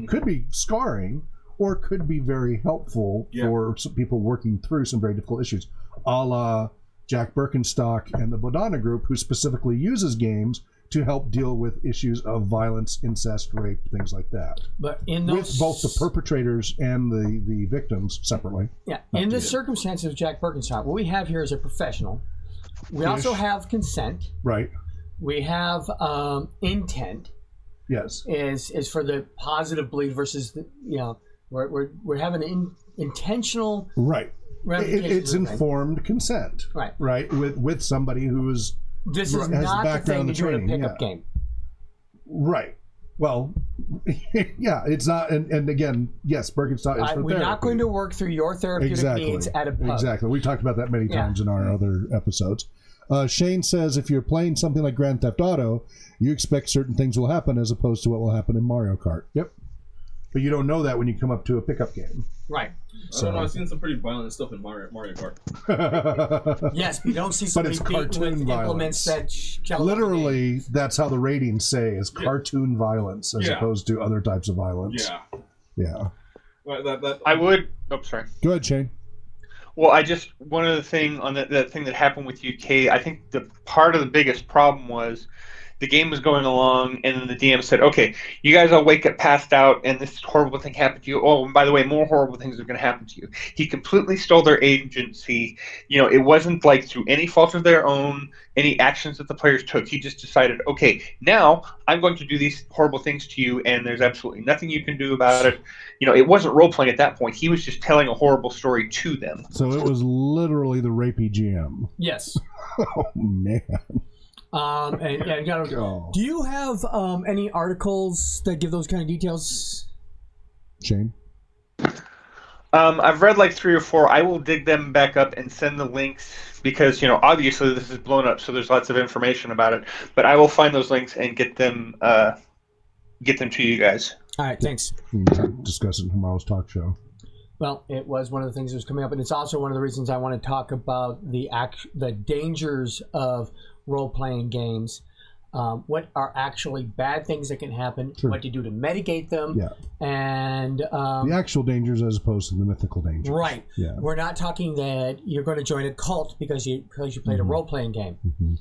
could be scarring or could be very helpful for some people working through some very difficult issues, a la Jack Birkenstock and the Bodana Group, who specifically uses games to help deal with issues of violence, incest, rape, things like that. But with both the perpetrators and the victims separately. Yeah, in the circumstances of Jack Birkenstock, what we have here is a professional. We also have consent. Right. We have intent. Yes. Is for the positive belief versus we're having an intentional. Right. It's informed consent. Right. Right. With somebody who is. This is not the thing to do in a pickup game. Right. Well, yeah, it's not. And again, yes, Birkenstock is for we're therapy. not going to work through your therapeutic needs at a pub. Exactly. We talked about that many times in our other episodes. Shane says if you're playing something like Grand Theft Auto, you expect certain things will happen as opposed to what will happen in Mario Kart. Yep. But you don't know that when you come up to a pickup game. Right. I don't know. I've seen some pretty violent stuff in Mario Kart. Yes, but you don't see somebody beaten with implements that literally, that's how the ratings say is cartoon violence as opposed to other types of violence. Yeah. Well, I would. Oh, sorry. Go ahead, Shane. Well, one of the thing on that thing that happened with UK, I think the part of the biggest problem was the game was going along, and then the DM said, "Okay, you guys all wake up passed out, and this horrible thing happened to you. Oh, and by the way, more horrible things are going to happen to you." He completely stole their agency. You know, it wasn't like through any fault of their own, any actions that the players took. He just decided, "Okay, now I'm going to do these horrible things to you, and there's absolutely nothing you can do about it." You know, it wasn't role playing at that point. He was just telling a horrible story to them. So it was literally the rapey GM. Yes. Oh man. Do you have any articles that give those kind of details? Shane? I've read like 3 or 4. I will dig them back up and send the links because, you know, obviously this is blown up, so there's lots of information about it. But I will find those links and get them to you guys. All right, thanks. We can discuss it in tomorrow's talk show. Well, it was one of the things that was coming up, and it's also one of the reasons I want to talk about the dangers of role-playing games. What are actually bad things that can happen, what to do to mitigate them, and the actual dangers as opposed to the mythical dangers. Right. Yeah. We're not talking that you're going to join a cult because you played a role-playing game. Mm-hmm.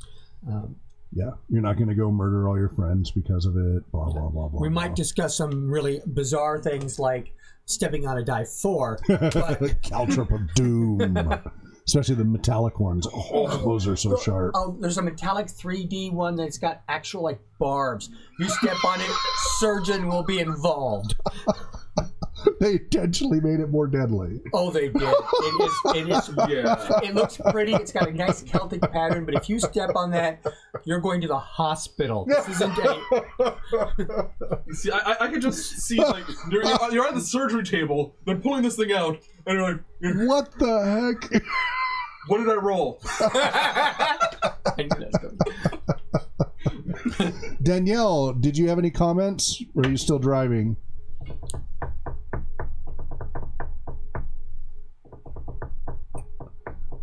Yeah, you're not going to go murder all your friends because of it, blah, blah, blah, blah. We might discuss some really bizarre things like stepping on a die 4. But... Caltrip of Doom. Especially the metallic ones. Oh, those are so sharp. Oh, there's a metallic 3D one that's got actual like barbs. You step on it, surgeon will be involved. They intentionally made it more deadly. Oh, they did. It is. Yeah. It looks pretty. It's got a nice Celtic pattern, but if you step on that, you're going to the hospital. This isn't a... You see, I could just see, like, you're at the surgery table, they're pulling this thing out, and you're like... What the heck? What did I roll? I knew that was coming. Danielle, did you have any comments? Or are you still driving?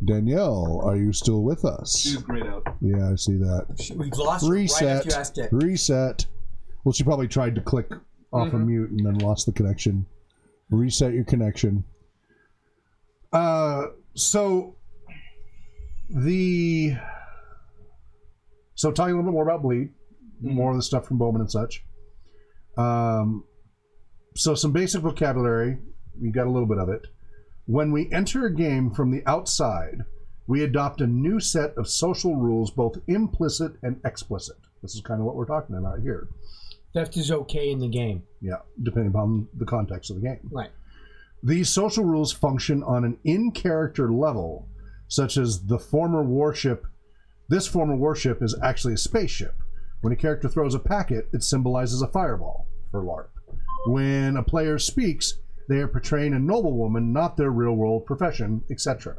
Danielle, are you still with us? She's grayed out. Yeah, I see that. We've lost Reset. Right after you asked it. Reset. Well, she probably tried to click off of mute and then lost the connection. Reset your connection. So talking a little bit more about Bleed, more of the stuff from Bowman and such. So some basic vocabulary, we got a little bit of it. When we enter a game from the outside, we adopt a new set of social rules, both implicit and explicit. This is kind of what we're talking about here. Theft is okay in the game. Yeah, depending upon the context of the game. Right. These social rules function on an in-character level, such as this former warship is actually a spaceship. When a character throws a packet, it symbolizes a fireball for LARP. When a player speaks, they are portraying a noblewoman, not their real-world profession, etc.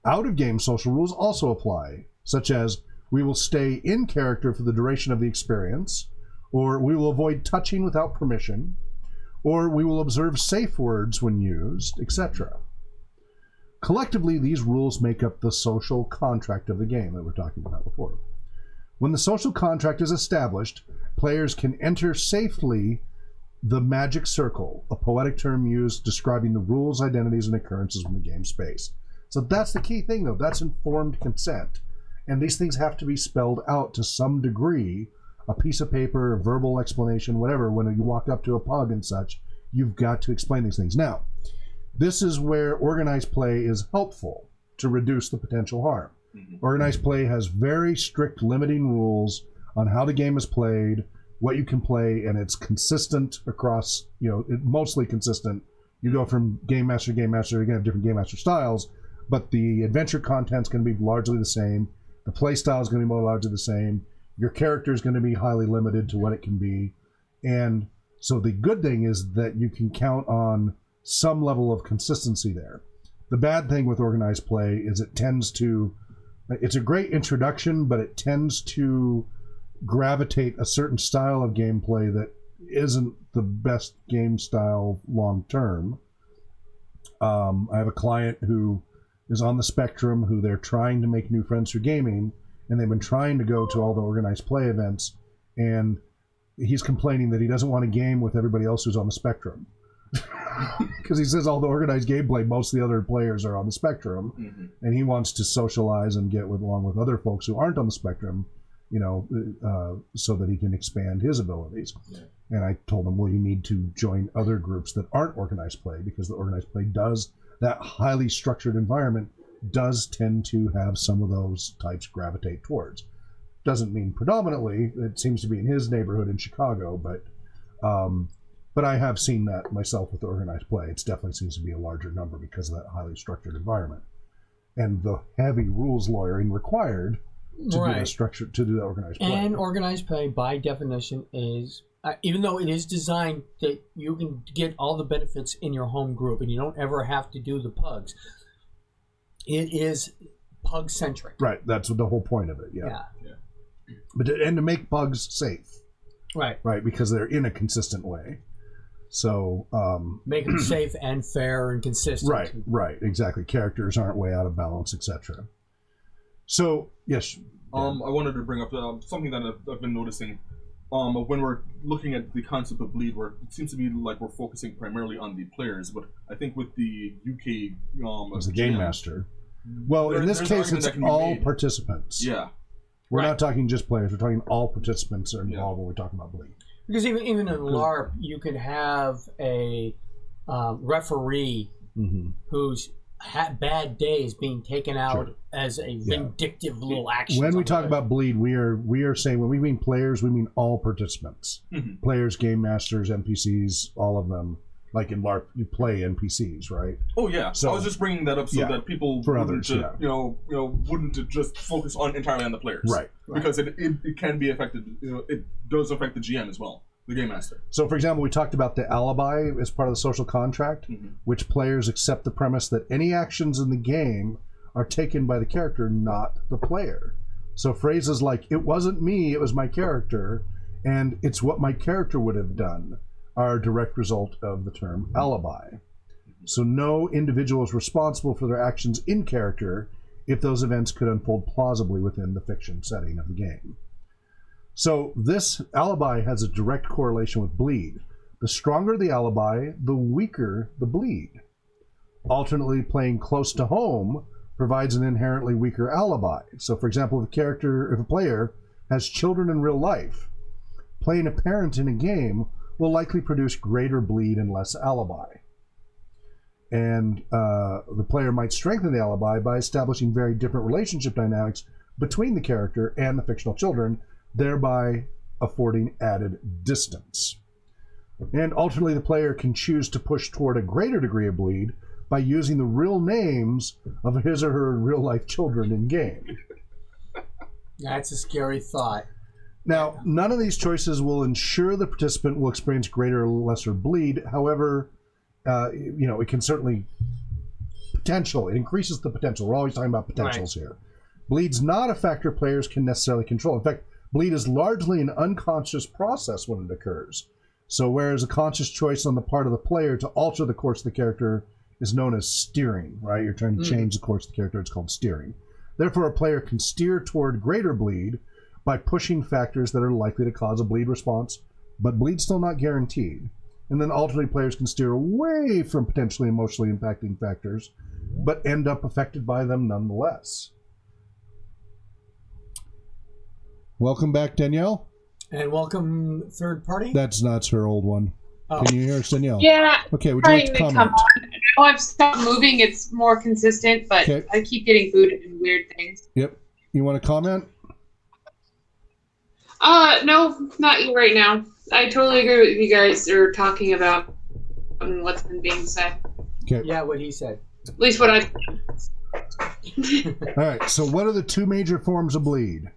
Out-of-game social rules also apply, such as we will stay in character for the duration of the experience, or we will avoid touching without permission, or we will observe safe words when used, etc. Collectively, these rules make up the social contract of the game that we were talking about before. When the social contract is established, players can enter safely the magic circle, a poetic term used describing the rules, identities, and occurrences in the game space. So that's the key thing, though. That's informed consent. And these things have to be spelled out to some degree. A piece of paper, a verbal explanation, whatever. When you walk up to a pug and such, you've got to explain these things. Now, this is where organized play is helpful to reduce the potential harm. Organized play has very strict limiting rules on how the game is played, what you can play, and it's consistent across, mostly consistent. You go from game master to game master, you're going to have different game master styles, but the adventure content's going to be largely the same. The play style is going to be more largely the same. Your character is going to be highly limited to what it can be. And so the good thing is that you can count on some level of consistency there. The bad thing with organized play is it's a great introduction, but it tends to gravitate a certain style of gameplay that isn't the best game style long term. I have a client who is on the spectrum, who they're trying to make new friends through gaming, and they've been trying to go to all the organized play events, and he's complaining that he doesn't want to game with everybody else who's on the spectrum. Because he says all the organized gameplay, most of the other players are on the spectrum, and he wants to socialize and get along with other folks who aren't on the spectrum, so that he can expand his abilities. Yeah. And I told him, well, you need to join other groups that aren't organized play, because the organized play that highly structured environment does tend to have some of those types gravitate towards. Doesn't mean predominantly. It seems to be in his neighborhood in Chicago, but I have seen that myself with organized play. It definitely seems to be a larger number because of that highly structured environment and the heavy rules lawyering required to do that structure, to do that organized play. And organized play, by definition, is even though it is designed that you can get all the benefits in your home group and you don't ever have to do the pugs, it is pug centric. Right, that's the whole point of it. Yeah. But to make pugs safe. Right, because they're in a consistent way. So make them safe and fair and consistent. Right, exactly. Characters aren't way out of balance, etc. So yes, I wanted to bring up something that I've been noticing. When we're looking at the concept of bleed, where it seems to be like we're focusing primarily on the players, but I think with the UK as the game master, well, in this case, it's all participants. Yeah, we're not talking just players; we're talking all participants are involved when we're talking about bleed. Because even in LARP, you could have a referee whose bad day is being taken out as a vindictive little action. When we talk about bleed, we are saying when we mean players, we mean all participants. Players, game masters, NPCs, all of them. Like in LARP, you play NPCs, right? Oh yeah. So I was just bringing that up so that people wouldn't just focus entirely on the players, right? Because it can be affected. It does affect the GM as well, the game master. So, for example, we talked about the alibi as part of the social contract, which players accept the premise that any actions in the game are taken by the character, not the player. So phrases like "it wasn't me, it was my character," and "it's what my character would have done" are a direct result of the term alibi. So no individual is responsible for their actions in character if those events could unfold plausibly within the fiction setting of the game. So this alibi has a direct correlation with bleed. The stronger the alibi, the weaker the bleed. Alternately, playing close to home provides an inherently weaker alibi. So for example, if a player has children in real life, playing a parent in a game will likely produce greater bleed and less alibi. And the player might strengthen the alibi by establishing very different relationship dynamics between the character and the fictional children, thereby affording added distance. And ultimately, the player can choose to push toward a greater degree of bleed by using the real names of his or her real-life children in game. That's a scary thought. Now, none of these choices will ensure the participant will experience greater or lesser bleed. However, it can certainly it increases the potential. We're always talking about potentials here. Bleed's not a factor players can necessarily control. In fact, bleed is largely an unconscious process when it occurs. So whereas a conscious choice on the part of the player to alter the course of the character is known as steering, right? You're trying to change the course of the character. It's called steering. Therefore, a player can steer toward greater bleed by pushing factors that are likely to cause a bleed response, but bleed's still not guaranteed. And then ultimately players can steer away from potentially emotionally impacting factors, but end up affected by them nonetheless. Welcome back, Danielle. And welcome, third party. That's her old one. Oh. Can you hear us, Danielle? Yeah. Okay, would you like to comment? Come on. I know I've stopped moving. It's more consistent, but I keep getting booted and weird things. Yep. You want to comment? No, not you right now. I totally agree with you guys are talking about what's been being said. Okay. Yeah, what he said. At least what I. All right. So, what are the two major forms of bleed?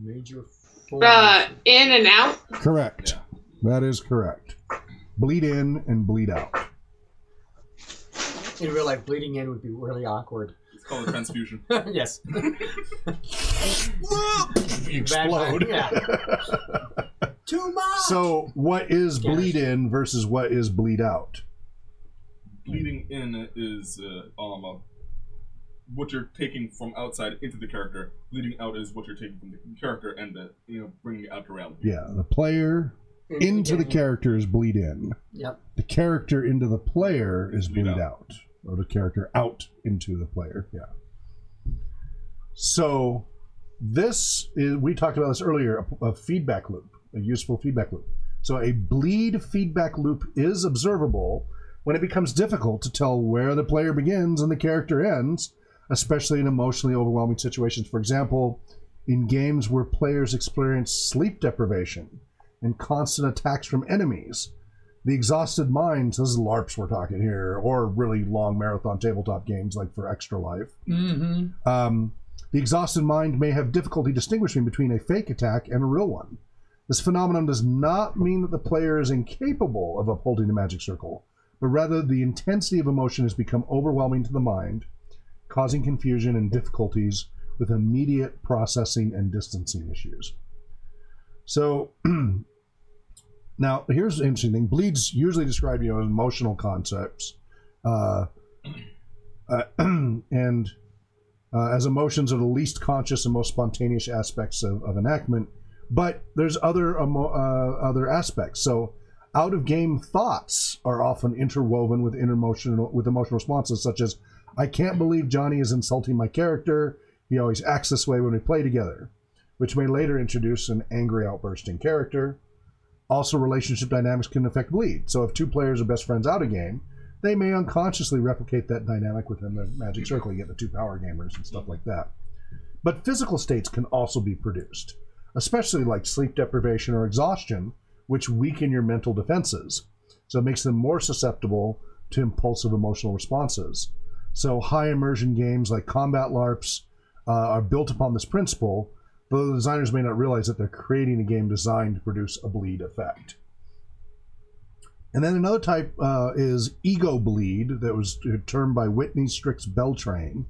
Major In and out. Correct. That is correct. Bleed in and bleed out. In real life, bleeding in would be really awkward. It's called a transfusion. Yes. You explode. Yeah. Too much. So, what is bleed in versus what is bleed out? Bleeding in is what you're taking from outside into the character. Bleeding out is what you're taking from the character and bringing it out to reality. Yeah, the player into the character is bleed in. Yep. The character into the player is bleed out. Or the character out into the player. Yeah. So this is, we talked about this earlier, a feedback loop, a useful feedback loop. So a bleed feedback loop is observable when it becomes difficult to tell where the player begins and the character ends, especially in emotionally overwhelming situations. For example, in games where players experience sleep deprivation and constant attacks from enemies. The exhausted mind, this is LARPs we're talking here, or really long marathon tabletop games like for Extra Life. Mm-hmm. The exhausted mind may have difficulty distinguishing between a fake attack and a real one. This phenomenon does not mean that the player is incapable of upholding the magic circle, but rather the intensity of emotion has become overwhelming to the mind, causing confusion and difficulties with immediate processing and distancing issues. So, now here's the interesting thing. Bleeds usually described as emotional concepts, and as emotions are the least conscious and most spontaneous aspects of enactment. But there's other aspects. So, out of game thoughts are often interwoven with emotional responses, such as, "I can't believe Johnny is insulting my character. He always acts this way when we play together," which may later introduce an angry outbursting character. Also, relationship dynamics can affect bleed. So if two players are best friends out of game, they may unconsciously replicate that dynamic within the magic circle. You get the two power gamers and stuff like that. But physical states can also be produced, especially like sleep deprivation or exhaustion, which weaken your mental defenses. So it makes them more susceptible to impulsive emotional responses. So high immersion games like combat LARPs are built upon this principle, though the designers may not realize that they're creating a game designed to produce a bleed effect. And then another type is ego bleed, that was termed by Whitney Strix Beltrain.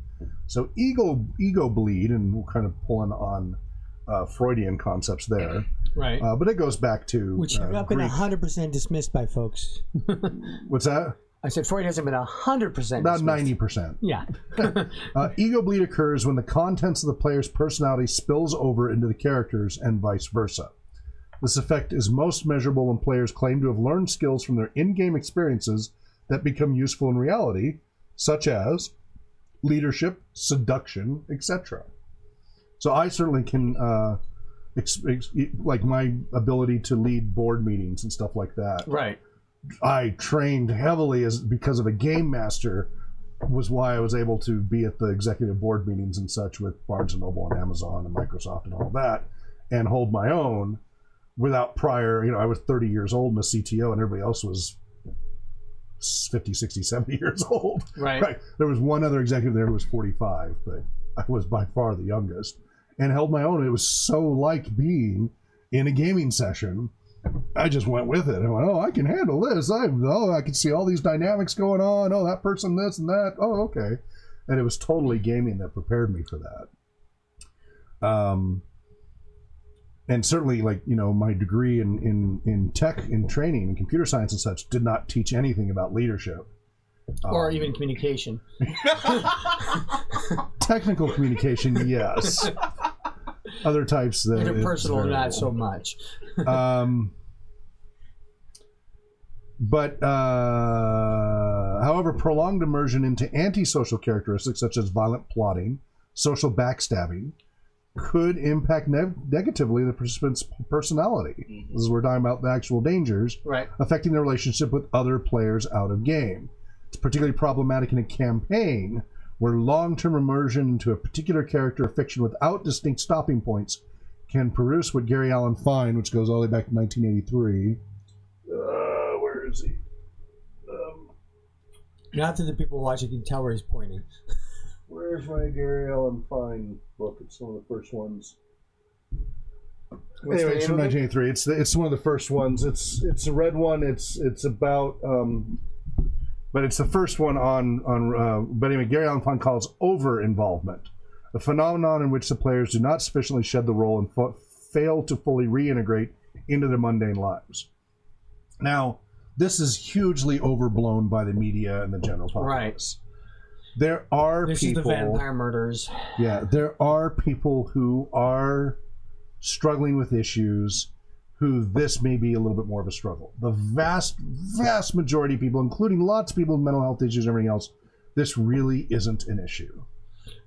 So ego bleed, and we're kind of pulling on Freudian concepts there. Right. But it goes back to which have not been Greek. 100% dismissed by folks. What's that? I said Freud hasn't been 100%. About dismissed. 90%. Yeah. Ego bleed occurs when the contents of the player's personality spills over into the characters and vice versa. This effect is most measurable when players claim to have learned skills from their in-game experiences that become useful in reality, such as leadership, seduction, etc. So I certainly can, like my ability to lead board meetings and stuff like that. Right. I trained heavily because of a game master, was why I was able to be at the executive board meetings and such with Barnes & Noble and Amazon and Microsoft and all that, and hold my own without prior, I was 30 years old and a CTO, and everybody else was 50, 60, 70 years old. Right. There was one other executive there who was 45, but I was by far the youngest, and held my own. It was so like being in a gaming session. I just went with it. I went, I can handle this. I can see all these dynamics going on. Oh, that person, this and that. Oh, okay. And it was totally gaming that prepared me for that. And certainly, my degree in tech, in training, in computer science and such, did not teach anything about leadership. Or even communication. Technical communication, yes. Other types that interpersonal, not so much. But however, prolonged immersion into antisocial characteristics such as violent plotting, social backstabbing, could impact negatively the participant's personality. Mm-hmm. This is we're talking about the actual dangers, right, affecting their relationship with other players out of game. It's particularly problematic in a campaign where long-term immersion into a particular character or fiction without distinct stopping points can produce what Gary Allen Fine, which goes all the way back to 1983. Where is he? Not that the people watching can tell where he's pointing. Where's my Gary Allen Fine book? It's one of the first ones. What's the Anyway, it's name from of it? 1983. It's one of the first ones. It's a red one. It's about but it's the first one on. But anyway, Gary Allen Fine calls over involvement, a phenomenon in which the players do not sufficiently shed the role and fail to fully reintegrate into their mundane lives. Now, this is hugely overblown by the media and the general populace. Right. There are This people. is the vampire murders. Yeah, there are people who are struggling with issues who this may be a little bit more of a struggle. The vast majority of people, including lots of people with mental health issues and everything else, this really isn't an issue.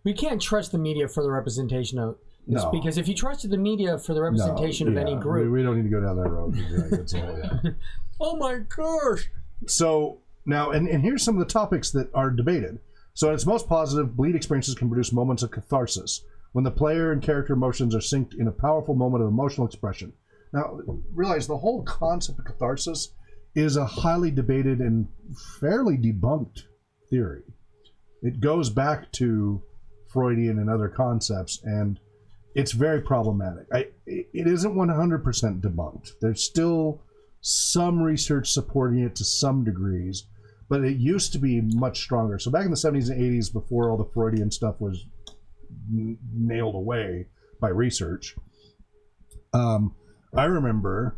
We can't trust the media for the representation of this, No. because if you trusted the media for the representation of any group... We don't need to go down that road. It's all, yeah. Oh my gosh! So, now, and here's some of the topics that are debated. So, at its most positive, bleed experiences can produce moments of catharsis, when the player and character emotions are synced in a powerful moment of emotional expression. Now, realize the whole concept of catharsis is a highly debated and fairly debunked theory. It goes back to Freudian and other concepts, and it's very problematic. It isn't 100% debunked. There's still some research supporting it to some degrees, but it used to be much stronger. So back in the 70s and 80s, before all the Freudian stuff was nailed away by research, I remember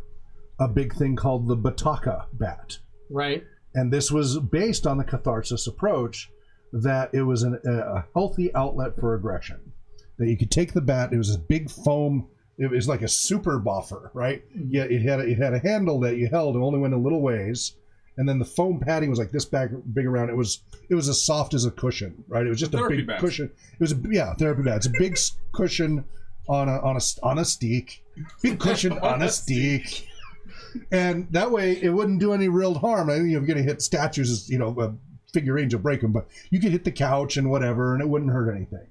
a big thing called the Bataka bat. Right. And this was based on the catharsis approach, that it was a healthy outlet for aggression. That you could take the bat, it was a big foam, it was like a super buffer, right? Yeah, it had a handle that you held and only went a little ways, and then the foam padding was like this big around. It was as soft as a cushion, right? It was just a big cushion. It was therapy bat. It's a big cushion on a stick, big cushion on a stick, and that way it wouldn't do any real harm. I mean, you're going to hit statues, figurines will break them, but you could hit the couch and whatever, and it wouldn't hurt anything.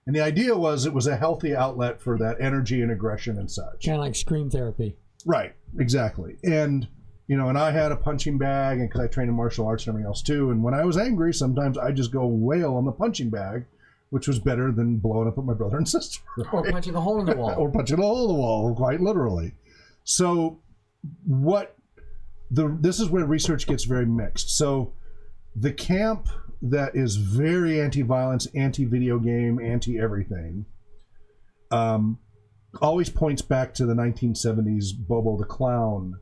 And the idea was it was a healthy outlet for that energy and aggression and such. Kind of like scream therapy. Right, exactly. And, and I had a punching bag, and because I trained in martial arts and everything else too, and when I was angry, sometimes I just go wail on the punching bag, which was better than blowing up at my brother and sister. Right? Or punching a hole in the wall. Or punching a hole in the wall, quite literally. So this is where research gets very mixed. So the camp that is very anti-violence, anti-video game, anti-everything, always points back to the 1970s Bobo the Clown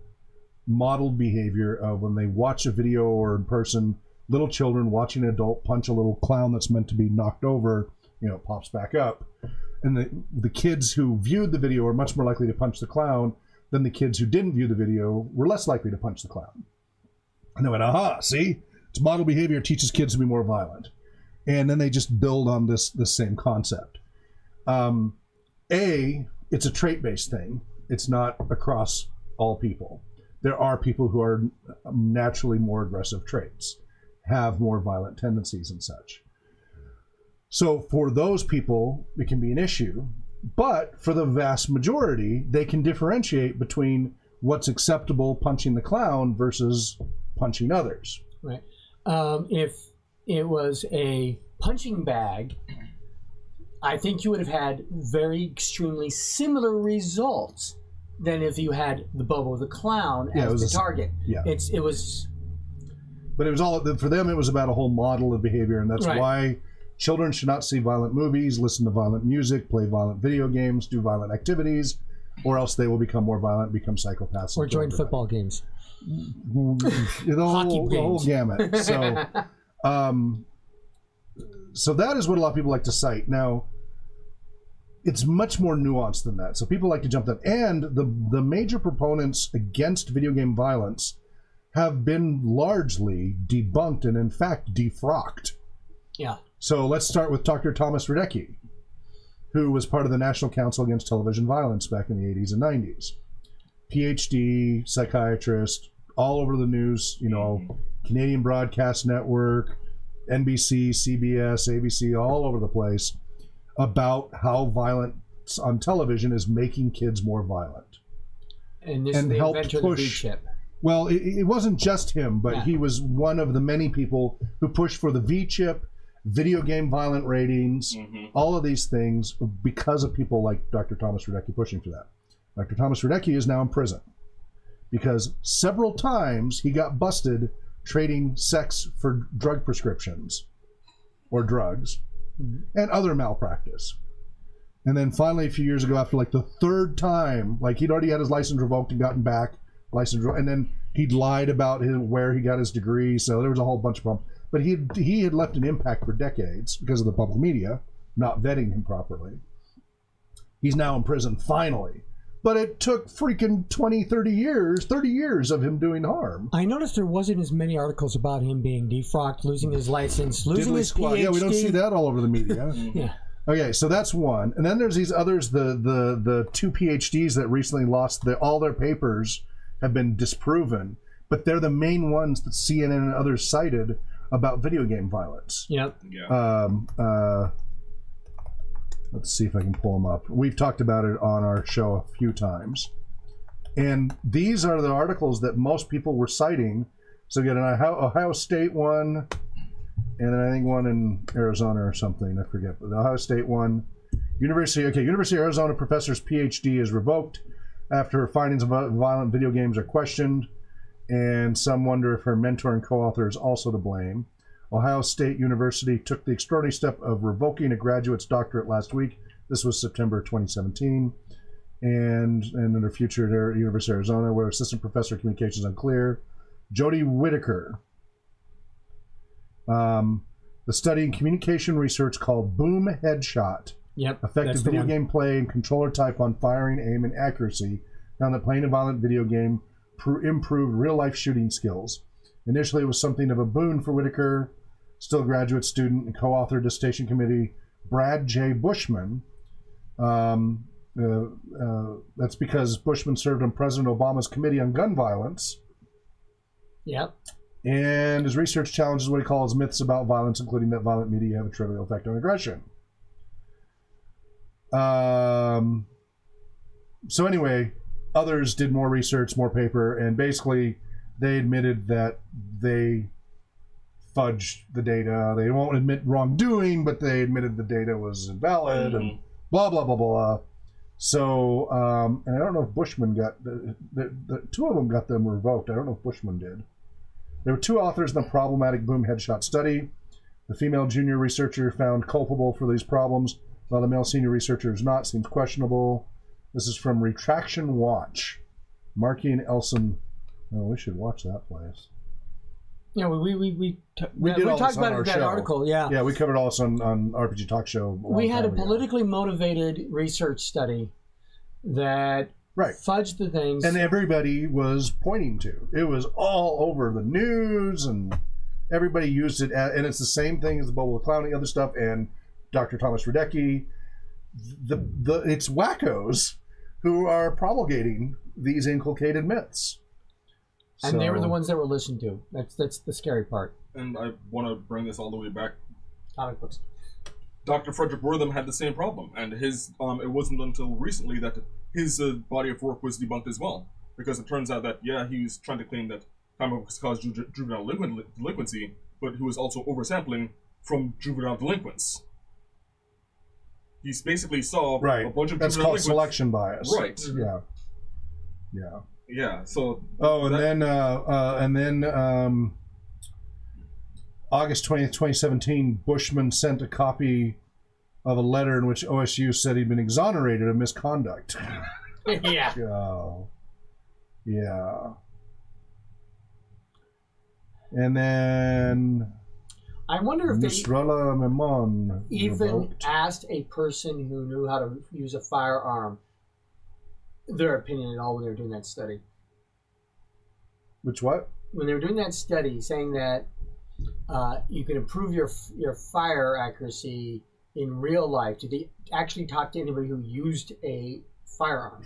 modeled behavior of when they watch a video or in person, little children watching an adult punch a little clown that's meant to be knocked over, it pops back up. And the kids who viewed the video are much more likely to punch the clown than the kids who didn't view the video were less likely to punch the clown. And they went, aha, see? It's model behavior, teaches kids to be more violent. And then they just build on this same concept. It's a trait-based thing. It's not across all people. There are people who are naturally more aggressive traits, have more violent tendencies and such. So for those people, it can be an issue. But for the vast majority, they can differentiate between what's acceptable, punching the clown, versus punching others. Right. If it was a punching bag, I think you would have had very extremely similar results than if you had the Bobo the Clown as the target. Yeah. It was. But it was all, for them, it was about a whole model of behavior, and that's Right. why children should not see violent movies, listen to violent music, play violent video games, do violent activities, or else they will become more violent, become psychopaths. Or join football games. The whole gamut. So that is what a lot of people like to cite. Now, it's much more nuanced than that. So people like to jump that. And the major proponents against video game violence have been largely debunked and, in fact, defrocked. Yeah. So let's start with Dr. Thomas Radecki, who was part of the National Council Against Television Violence back in the 80s and 90s. PhD, psychiatrist, all over the news, Canadian Broadcast Network, NBC, CBS, ABC, all over the place, about how violence on television is making kids more violent. And this is the inventor of the V-chip. Well, it wasn't just him, but Yeah. he was one of the many people who pushed for the V-chip, video game violent ratings, all of these things, because of people like Dr. Thomas Radecki pushing for that. Dr. Thomas Radecki is now in prison because several times he got busted trading sex for drug prescriptions or drugs and other malpractice. And then finally, a few years ago, after like the third time, like he'd already had his license revoked and gotten back and then he'd lied about where he got his degree. So there was a whole bunch of problems. But he had left an impact for decades because of the public media not vetting him properly. He's now in prison finally. But it took freaking 30 years of him doing harm. I noticed there wasn't as many articles about him being defrocked, losing his license, losing his PhD. Yeah, we don't see that all over the media. Yeah. Okay, so that's one. And then there's these others, the 2 PhDs that recently lost all their papers have been disproven, but they're the main ones that CNN and others cited about video game violence. Yep. Yeah. Let's see if I can pull them up. We've talked about it on our show a few times. And these are the articles that most people were citing. So you got an Ohio State one, and then I think one in Arizona or something. I forget. But the Ohio State one. University of Arizona professor's PhD is revoked after her findings about violent video games are questioned. And some wonder if her mentor and co-author is also to blame. Ohio State University took the extraordinary step of revoking a graduate's doctorate last week. This was September 2017. And in her future at University of Arizona, where assistant professor of communications unclear. Jody Whitaker. The study in communication research called Boom Headshot. Yep. Effective video game play and controller type on firing, aim, and accuracy. Found that playing a violent video game improved real-life shooting skills. Initially, it was something of a boon for Whitaker, still a graduate student and co-author dissertation committee, Brad J. Bushman. That's because Bushman served on President Obama's Committee on Gun Violence. Yep. And his research challenges what he calls myths about violence, including that violent media have a trivial effect on aggression. So anyway, others did more research, more paper, and basically they admitted that they fudged the data. They won't admit wrongdoing, but they admitted the data was invalid and blah, blah, blah, blah. So, and I don't know if Bushman got, the two of them got them revoked. I don't know if Bushman did. There were 2 authors in the problematic Boom Headshot study. The female junior researcher found culpable for these problems, while the male senior researcher is not. Seems questionable. This is from Retraction Watch. Markey and Elson. Oh, we should watch that place. Yeah, we talked about it in that article. Yeah. Yeah, we covered all this on RPG Talk Show. We had a politically motivated research study that fudged the things. And everybody was pointing to. It was all over the news, and everybody used it. And it's the same thing as the bubble of clown and other stuff. And Dr. Thomas Radecki, it's wackos who are promulgating these inculcated myths. And they were the ones that were listened to. That's the scary part. And I want to bring this all the way back. Comic books. Dr. Frederick Wortham had the same problem, and his it wasn't until recently that his body of work was debunked as well, because it turns out that he was trying to claim that comic books caused juvenile delinquency, but he was also oversampling from juvenile delinquents. He basically saw a bunch of that's juvenile called selection bias. Right. Yeah. Yeah. So. And then August 20th, 2017, Bushman sent a copy of a letter in which OSU said he'd been exonerated of misconduct. Yeah. Yeah. And then I wonder if Mistrella Memon even revoked. asked a person who knew how to use a firearm their opinion at all when they were doing that study. Which what? When they were doing that study, saying that you can improve your fire accuracy in real life. Did they actually talk to anybody who used a firearm?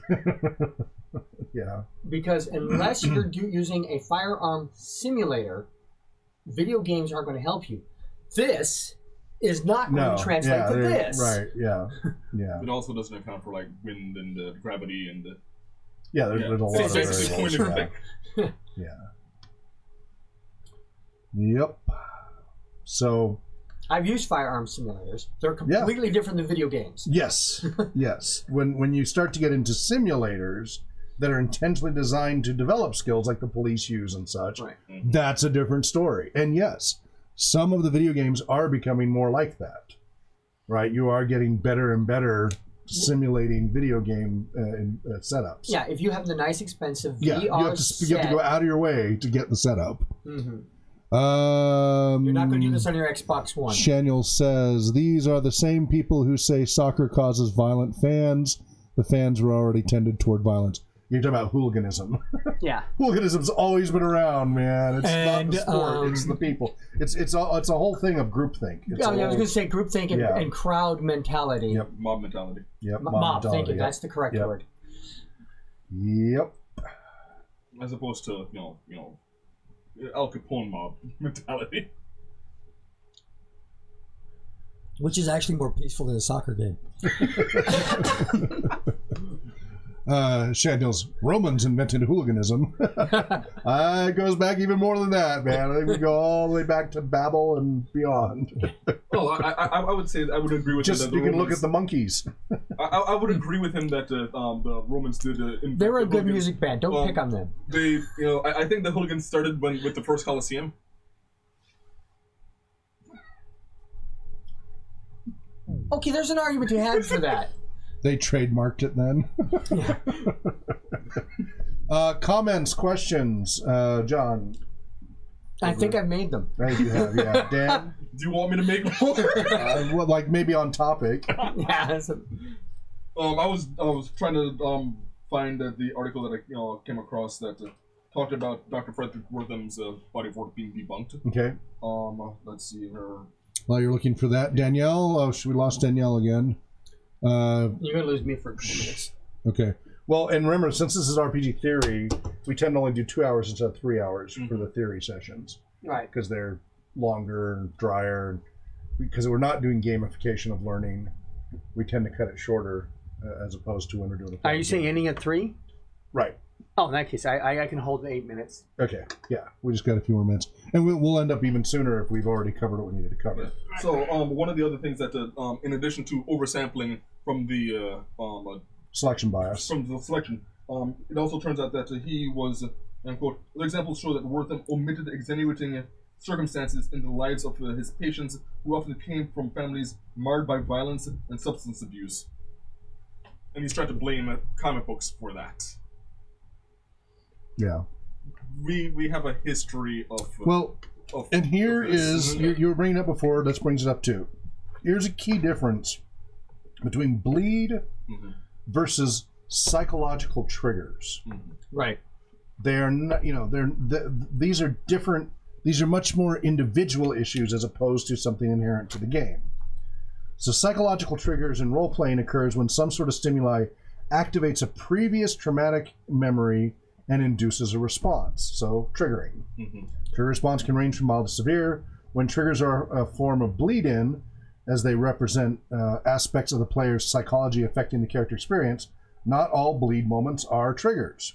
Yeah. Because unless you're using a firearm simulator, video games aren't going to help you. This is not going to translate to this. Right, yeah. It also doesn't account for like wind and gravity and there's a lot of variables. Yeah. Yep. So I've used firearm simulators. They're completely different than video games. Yes, yes. When you start to get into simulators that are intentionally designed to develop skills like the police use and such, Right. that's a different story. And yes, some of the video games are becoming more like that, right? You are getting better and better simulating video game setups. Yeah, if you have the nice, expensive Yeah, VR you have to go out of your way to get the setup. Mm-hmm. You're not going to do this on your Xbox One. Shaniel says, these are the same people who say soccer causes violent fans. The fans were already tended toward violence. You're talking about hooliganism. Yeah. Hooliganism's always been around, man. It's not the sport, it's the people. It's a whole thing of groupthink. I was going to say groupthink and crowd mentality. Yep. Mob mentality. Yep. Mob, thank you. That's the correct word. Yep. As opposed to, Al Capone mob mentality. Which is actually more peaceful than a soccer game. Shaniel's Romans invented hooliganism. It goes back even more than that, man. I think we go all the way back to Babel and beyond. Well, I would say I would agree with him that you can Romans, look at the monkeys. I would agree with him that the Romans did. They were a good music band. Don't pick on them. They, I think the hooligans started with the first Colosseum. Okay, there's an argument to have for that. They trademarked it then. Comments, questions, John. I think I've made them. Right, you have, yeah. Dan? Do you want me to make one? Well, like maybe on topic. Yeah. I was trying to find the article that I came across that talked about Dr. Frederick Wortham's body of work being debunked. Okay. Let's see here. While you're looking for that, Danielle. Oh, we lost Danielle again. You're gonna lose me for a couple minutes. Okay. Well, and remember, since this is RPG theory, we tend to only do 2 hours instead of 3 hours for the theory sessions. Right. Because they're longer and drier. Because we're not doing gamification of learning, we tend to cut it shorter as opposed to when we're doing. Are you saying ending at 3? Right. Oh, in that case, I can hold 8 minutes. Okay. Yeah. We just got a few more minutes, and we'll end up even sooner if we've already covered what we needed to cover. Yeah. So one of the other things that in addition to oversampling from the selection bias. From the selection, it also turns out that he was, and quote, the examples show that Wortham omitted extenuating circumstances in the lives of his patients, who often came from families marred by violence and substance abuse. And he's trying to blame comic books for that. Yeah. We have a history of... and here is, you were bringing it up before, let's bring it up too. Here's a key difference between bleed versus psychological triggers. Right. They're not, these are different, these are much more individual issues as opposed to something inherent to the game. So psychological triggers in role-playing occurs when some sort of stimuli activates a previous traumatic memory and induces a response. So triggering. Trigger response can range from mild to severe. When triggers are a form of bleed-in, as they represent aspects of the player's psychology affecting the character experience, not all bleed moments are triggers.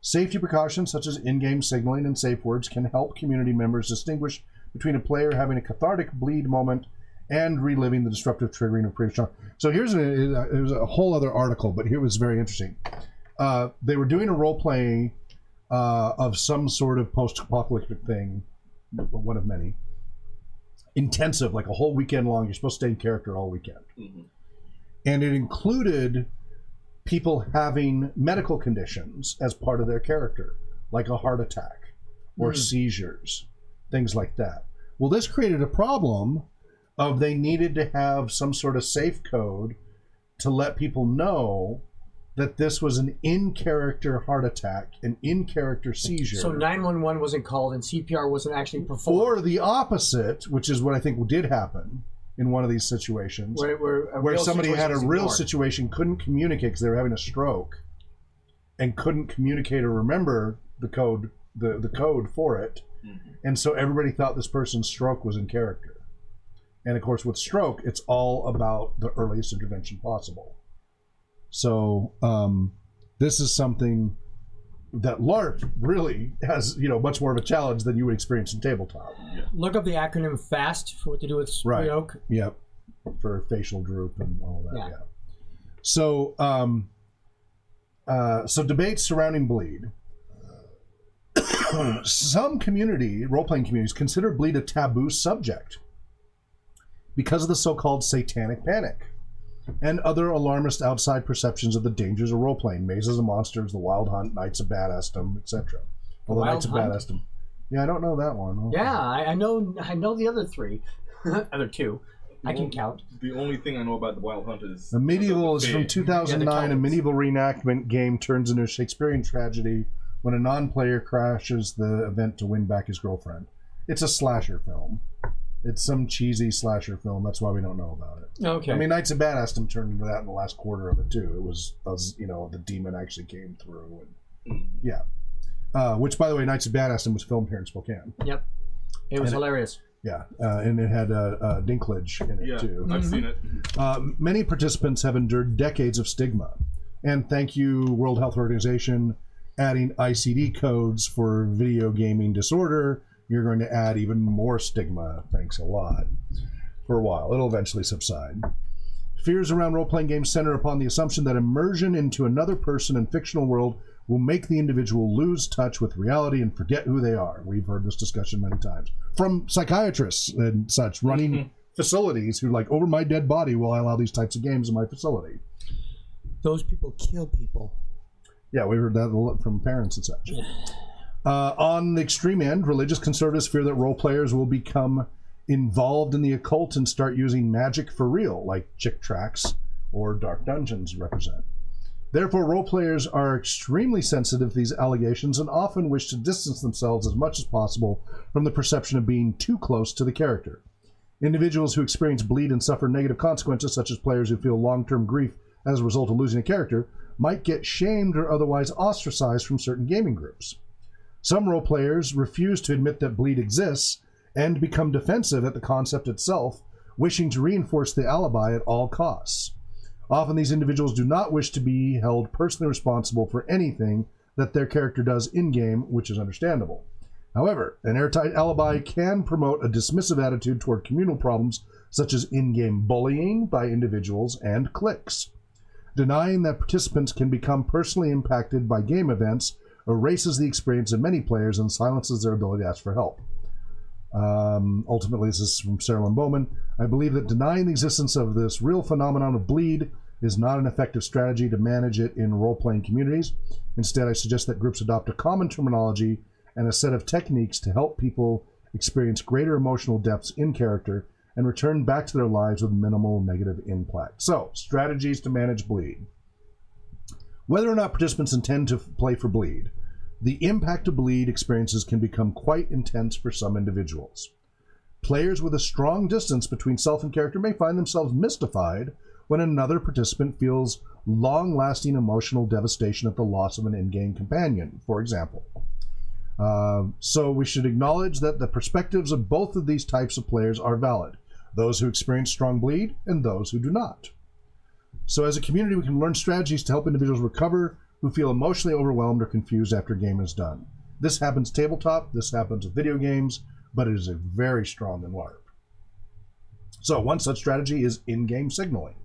Safety precautions such as in-game signaling and safe words can help community members distinguish between a player having a cathartic bleed moment and reliving the disruptive triggering of previous trauma. So here's a whole other article, but here was very interesting. They were doing a role-playing of some sort of post-apocalyptic thing, one of many. Intensive, like a whole weekend long. You're supposed to stay in character all weekend. And it included people having medical conditions as part of their character, like a heart attack or seizures, things like that. Well, this created a problem of they needed to have some sort of safe code to let people know that this was an in-character heart attack, an in-character seizure. So 911 wasn't called and CPR wasn't actually performed. Or the opposite, which is what I think did happen in one of these situations, where somebody had a real situation, couldn't communicate because they were having a stroke, and couldn't communicate or remember the code, the code for it, and so everybody thought this person's stroke was in character. And of course, with stroke, it's all about the earliest intervention possible. So this is something that LARP really has, much more of a challenge than you would experience in tabletop. Look up the acronym FAST for what to do with Right. Oak. Yep. For facial droop and all that. Yeah. Yeah. So, so debates surrounding bleed. Some role-playing communities, consider bleed a taboo subject because of the so-called satanic panic and other alarmist outside perceptions of the dangers of role-playing, mazes of monsters, the wild hunt, Knights of Badassdom, etc. Although Knights of Badassdom, yeah, I don't know that one. Okay. Yeah, I know the other three, other two. I can count. The only thing I know about the Wild Hunt is The Medieval is from 2009. Yeah, a medieval reenactment game turns into a Shakespearean tragedy when a non-player crashes the event to win back his girlfriend. It's a slasher film. It's some cheesy slasher film. That's why we don't know about it. Okay. I mean, Knights of Badassdom turned into that in the last quarter of it too. It was the demon actually came through. And, yeah. Which, by the way, Knights of Badassdom was filmed here in Spokane. Yep. It was hilarious. Yeah, and it had Dinklage in it too. I've seen it. Many participants have endured decades of stigma. And thank you, World Health Organization, adding ICD codes for video gaming disorder. You're going to add even more stigma. Thanks a lot. For a while. It'll eventually subside. Fears around role-playing games center upon the assumption that immersion into another person in fictional world will make the individual lose touch with reality and forget who they are. We've heard this discussion many times. From psychiatrists and such running facilities who over my dead body will I allow these types of games in my facility. Those people kill people. Yeah, we heard that a lot from parents and such. On the extreme end, religious conservatives fear that role players will become involved in the occult and start using magic for real, like Chick Tracks or Dark Dungeons represent. Therefore, role players are extremely sensitive to these allegations and often wish to distance themselves as much as possible from the perception of being too close to the character. Individuals who experience bleed and suffer negative consequences, such as players who feel long-term grief as a result of losing a character, might get shamed or otherwise ostracized from certain gaming groups. Some role players refuse to admit that bleed exists and become defensive at the concept itself, wishing to reinforce the alibi at all costs. Often these individuals do not wish to be held personally responsible for anything that their character does in-game, which is understandable. However, an airtight alibi can promote a dismissive attitude toward communal problems such as in-game bullying by individuals and cliques. Denying that participants can become personally impacted by game events erases the experience of many players and silences their ability to ask for help. Ultimately, this is from Sarah Lynn Bowman. I believe that denying the existence of this real phenomenon of bleed is not an effective strategy to manage it in role-playing communities. Instead, I suggest that groups adopt a common terminology and a set of techniques to help people experience greater emotional depths in character and return back to their lives with minimal negative impact. So, strategies to manage bleed. Whether or not participants intend to play for bleed, the impact of bleed experiences can become quite intense for some individuals. Players with a strong distance between self and character may find themselves mystified when another participant feels long-lasting emotional devastation at the loss of an in-game companion, for example. So we should acknowledge that the perspectives of both of these types of players are valid, those who experience strong bleed and those who do not. So as a community, we can learn strategies to help individuals recover who feel emotionally overwhelmed or confused after a game is done. This happens tabletop, this happens with video games, but it is a very strong in LARP. So one such strategy is in-game signaling.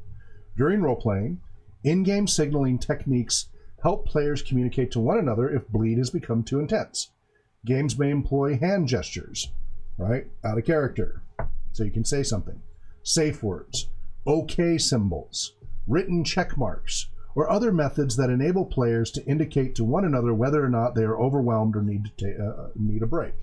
During role-playing, in-game signaling techniques help players communicate to one another if bleed has become too intense. Games may employ hand gestures, right, out of character, so you can say something, safe words, okay symbols, written check marks, or other methods that enable players to indicate to one another whether or not they are overwhelmed or need a break.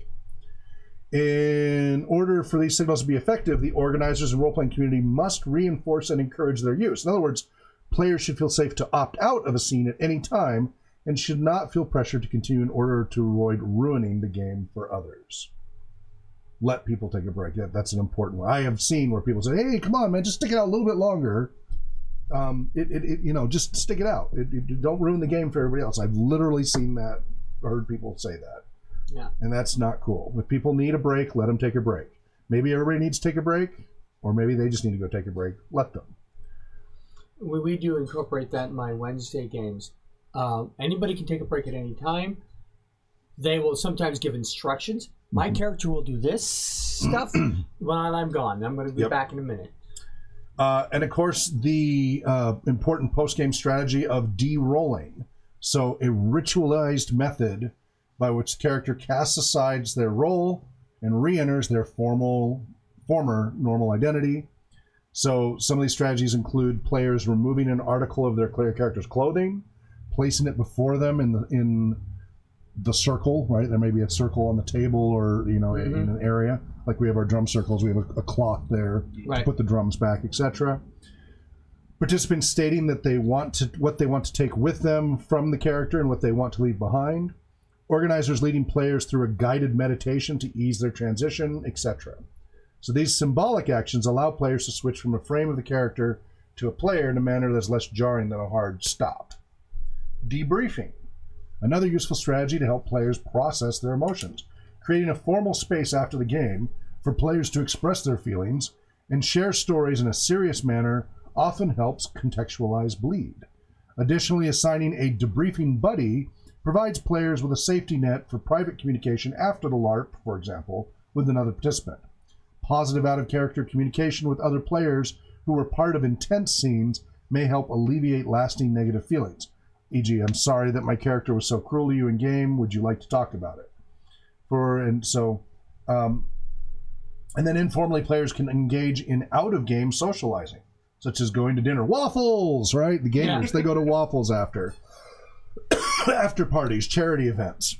In order for these signals to be effective, the organizers and role-playing community must reinforce and encourage their use. In other words, players should feel safe to opt out of a scene at any time and should not feel pressured to continue in order to avoid ruining the game for others. Let people take a break. That's an important one. I have seen where people say, hey, come on, man, just stick it out a little bit longer. Just stick it out. Don't ruin the game for everybody else. I've literally seen that, heard people say that. Yeah. And that's not cool. If people need a break, let them take a break. Maybe everybody needs to take a break, or maybe they just need to go take a break. Let them. We do incorporate that in my Wednesday games. Anybody can take a break at any time. They will sometimes give instructions. My character will do this stuff while I'm gone. I'm going to be back in a minute. And of course, the important post-game strategy of de-rolling. So a ritualized method by which the character casts aside their role and re-enters their former normal identity. So some of these strategies include players removing an article of their character's clothing, placing it before them in the circle, right? There may be a circle on the table or, in an area. Like we have our drum circles, we have a cloth there to put the drums back, etc. Participants stating that what they want to take with them from the character and what they want to leave behind. Organizers leading players through a guided meditation to ease their transition, etc. So these symbolic actions allow players to switch from a frame of the character to a player in a manner that's less jarring than a hard stop. Debriefing. Another useful strategy to help players process their emotions. Creating a formal space after the game for players to express their feelings and share stories in a serious manner often helps contextualize bleed. Additionally, assigning a debriefing buddy provides players with a safety net for private communication after the LARP, for example, with another participant. Positive out-of-character communication with other players who were part of intense scenes may help alleviate lasting negative feelings. E.g., I'm sorry that my character was so cruel to you in game. Would you like to talk about it? And then informally, players can engage in out-of-game socializing, such as going to dinner. Waffles, right? The gamers, they go to Waffles after parties, charity events.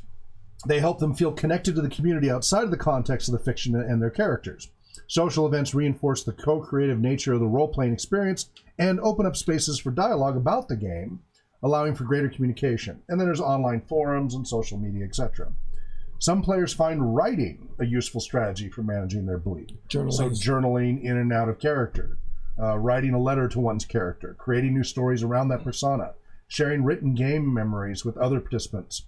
They help them feel connected to the community outside of the context of the fiction and their characters. Social events reinforce the co-creative nature of the role-playing experience and open up spaces for dialogue about the game, allowing for greater communication. And then there's online forums and social media, etc. Some players find writing a useful strategy for managing their bleed. So journaling in and out of character, writing a letter to one's character, creating new stories around that persona, sharing written game memories with other participants.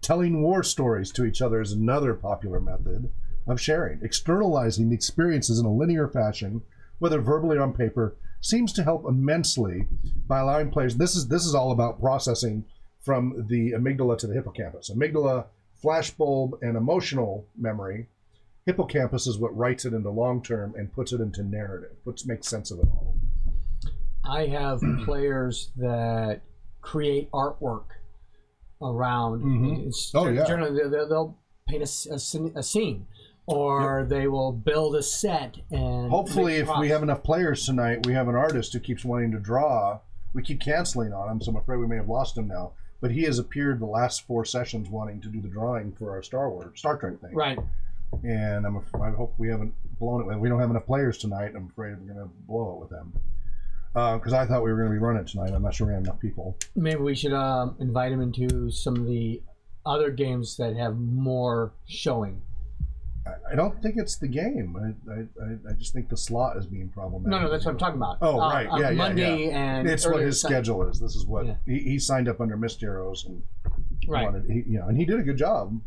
Telling war stories to each other is another popular method of sharing. Externalizing the experiences in a linear fashion, whether verbally or on paper, seems to help immensely by allowing players. This is all about processing from the amygdala to the hippocampus. Amygdala, flashbulb, and emotional memory. Hippocampus is what writes it into long term and puts it into narrative, which makes sense of it all. I have players that create artwork around. Generally, they'll paint a scene, or they will build a set. And hopefully, if we have enough players tonight, we have an artist who keeps wanting to draw. We keep canceling on him, so I'm afraid we may have lost him now. But he has appeared the last 4 sessions wanting to do the drawing for our Star Trek thing. Right. And I hope we haven't blown it. We don't have enough players tonight. I'm afraid we're going to blow it with them. Because I thought we were going to be running tonight. I'm not sure we have enough people. Maybe we should invite him into some of the other games that have more showing. I don't think it's the game. I just think the slot is being problematic. No, that's what I'm talking about. Oh, right. Monday and it's what his schedule is. This is what he signed up under Mist Heroes and wanted. And he did a good job.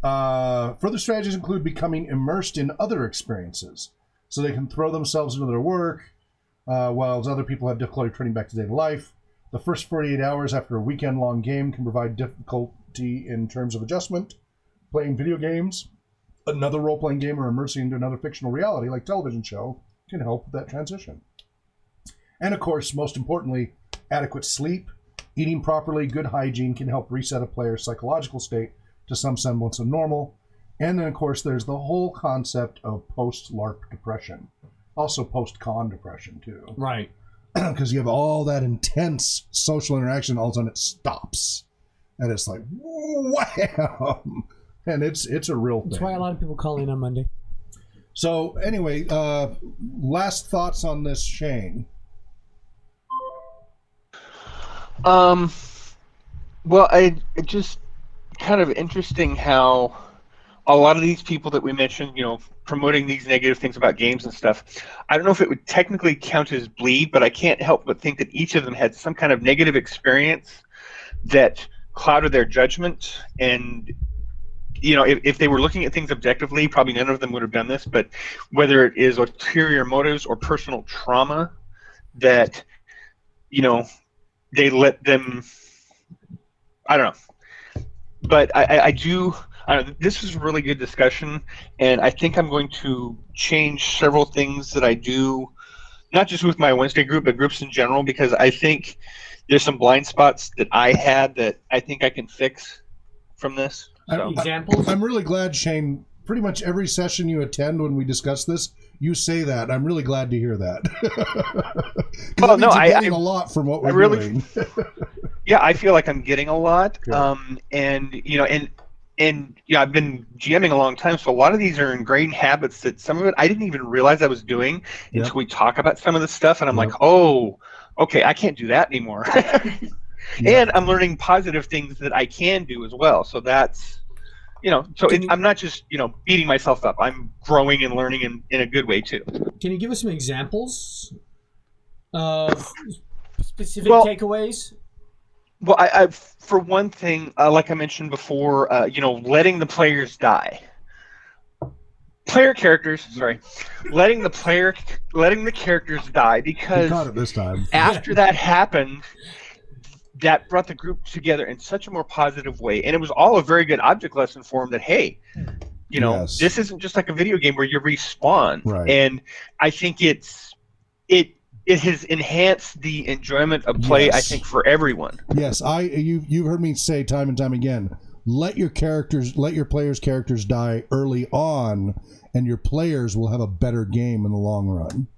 Further strategies include becoming immersed in other experiences, so they can throw themselves into their work, while other people have difficulty turning back to daily life. The first 48 hours after a weekend-long game can provide difficulty in terms of adjustment. Playing video games, another role-playing game, or immersing into another fictional reality like television show can help with that transition. And of course, most importantly, adequate sleep, eating properly, good hygiene can help reset a player's psychological state to some semblance of normal. And then, of course, there's the whole concept of post-LARP depression. Also post-con depression, too. Right. Because you have all that intense social interaction, all of a sudden it stops. And it's like, wham! And it's a real thing. That's why a lot of people call in on Monday. So, anyway, last thoughts on this, Shane? Well, it just kind of interesting how a lot of these people that we mentioned, promoting these negative things about games and stuff, I don't know if it would technically count as bleed, but I can't help but think that each of them had some kind of negative experience that clouded their judgment. And, if they were looking at things objectively, probably none of them would have done this, but whether it is ulterior motives or personal trauma that, they let them I don't know, but I do. I don't know, this was a really good discussion, and I think I'm going to change several things that I do, not just with my Wednesday group, but groups in general, because I think there's some blind spots that I had that I think I can fix from this. So. Examples? I'm really glad, Shane. Pretty much every session you attend when we discuss this, you say that. I'm really glad to hear that. Well, no, you're getting a lot from what we're doing. Yeah, I feel like I'm getting a lot. Good. And I've been GMing a long time, so a lot of these are ingrained habits that some of it I didn't even realize I was doing until we talk about some of this stuff, and I'm like, oh, okay, I can't do that anymore. And I'm learning positive things that I can do as well. So that's, I'm not just, beating myself up. I'm growing and learning in a good way too. Can you give us some examples of specific takeaways? Well, I for one thing, like I mentioned before, letting the players die. Letting the characters die, because you caught it this time. After that happened, that brought the group together in such a more positive way, and it was all a very good object lesson for them that, hey, this isn't just like a video game where you respawn. Right. And I think it has enhanced the enjoyment of play, I think, for everyone. Yes, you've heard me say time and time again, let your players' characters die early on, and your players will have a better game in the long run.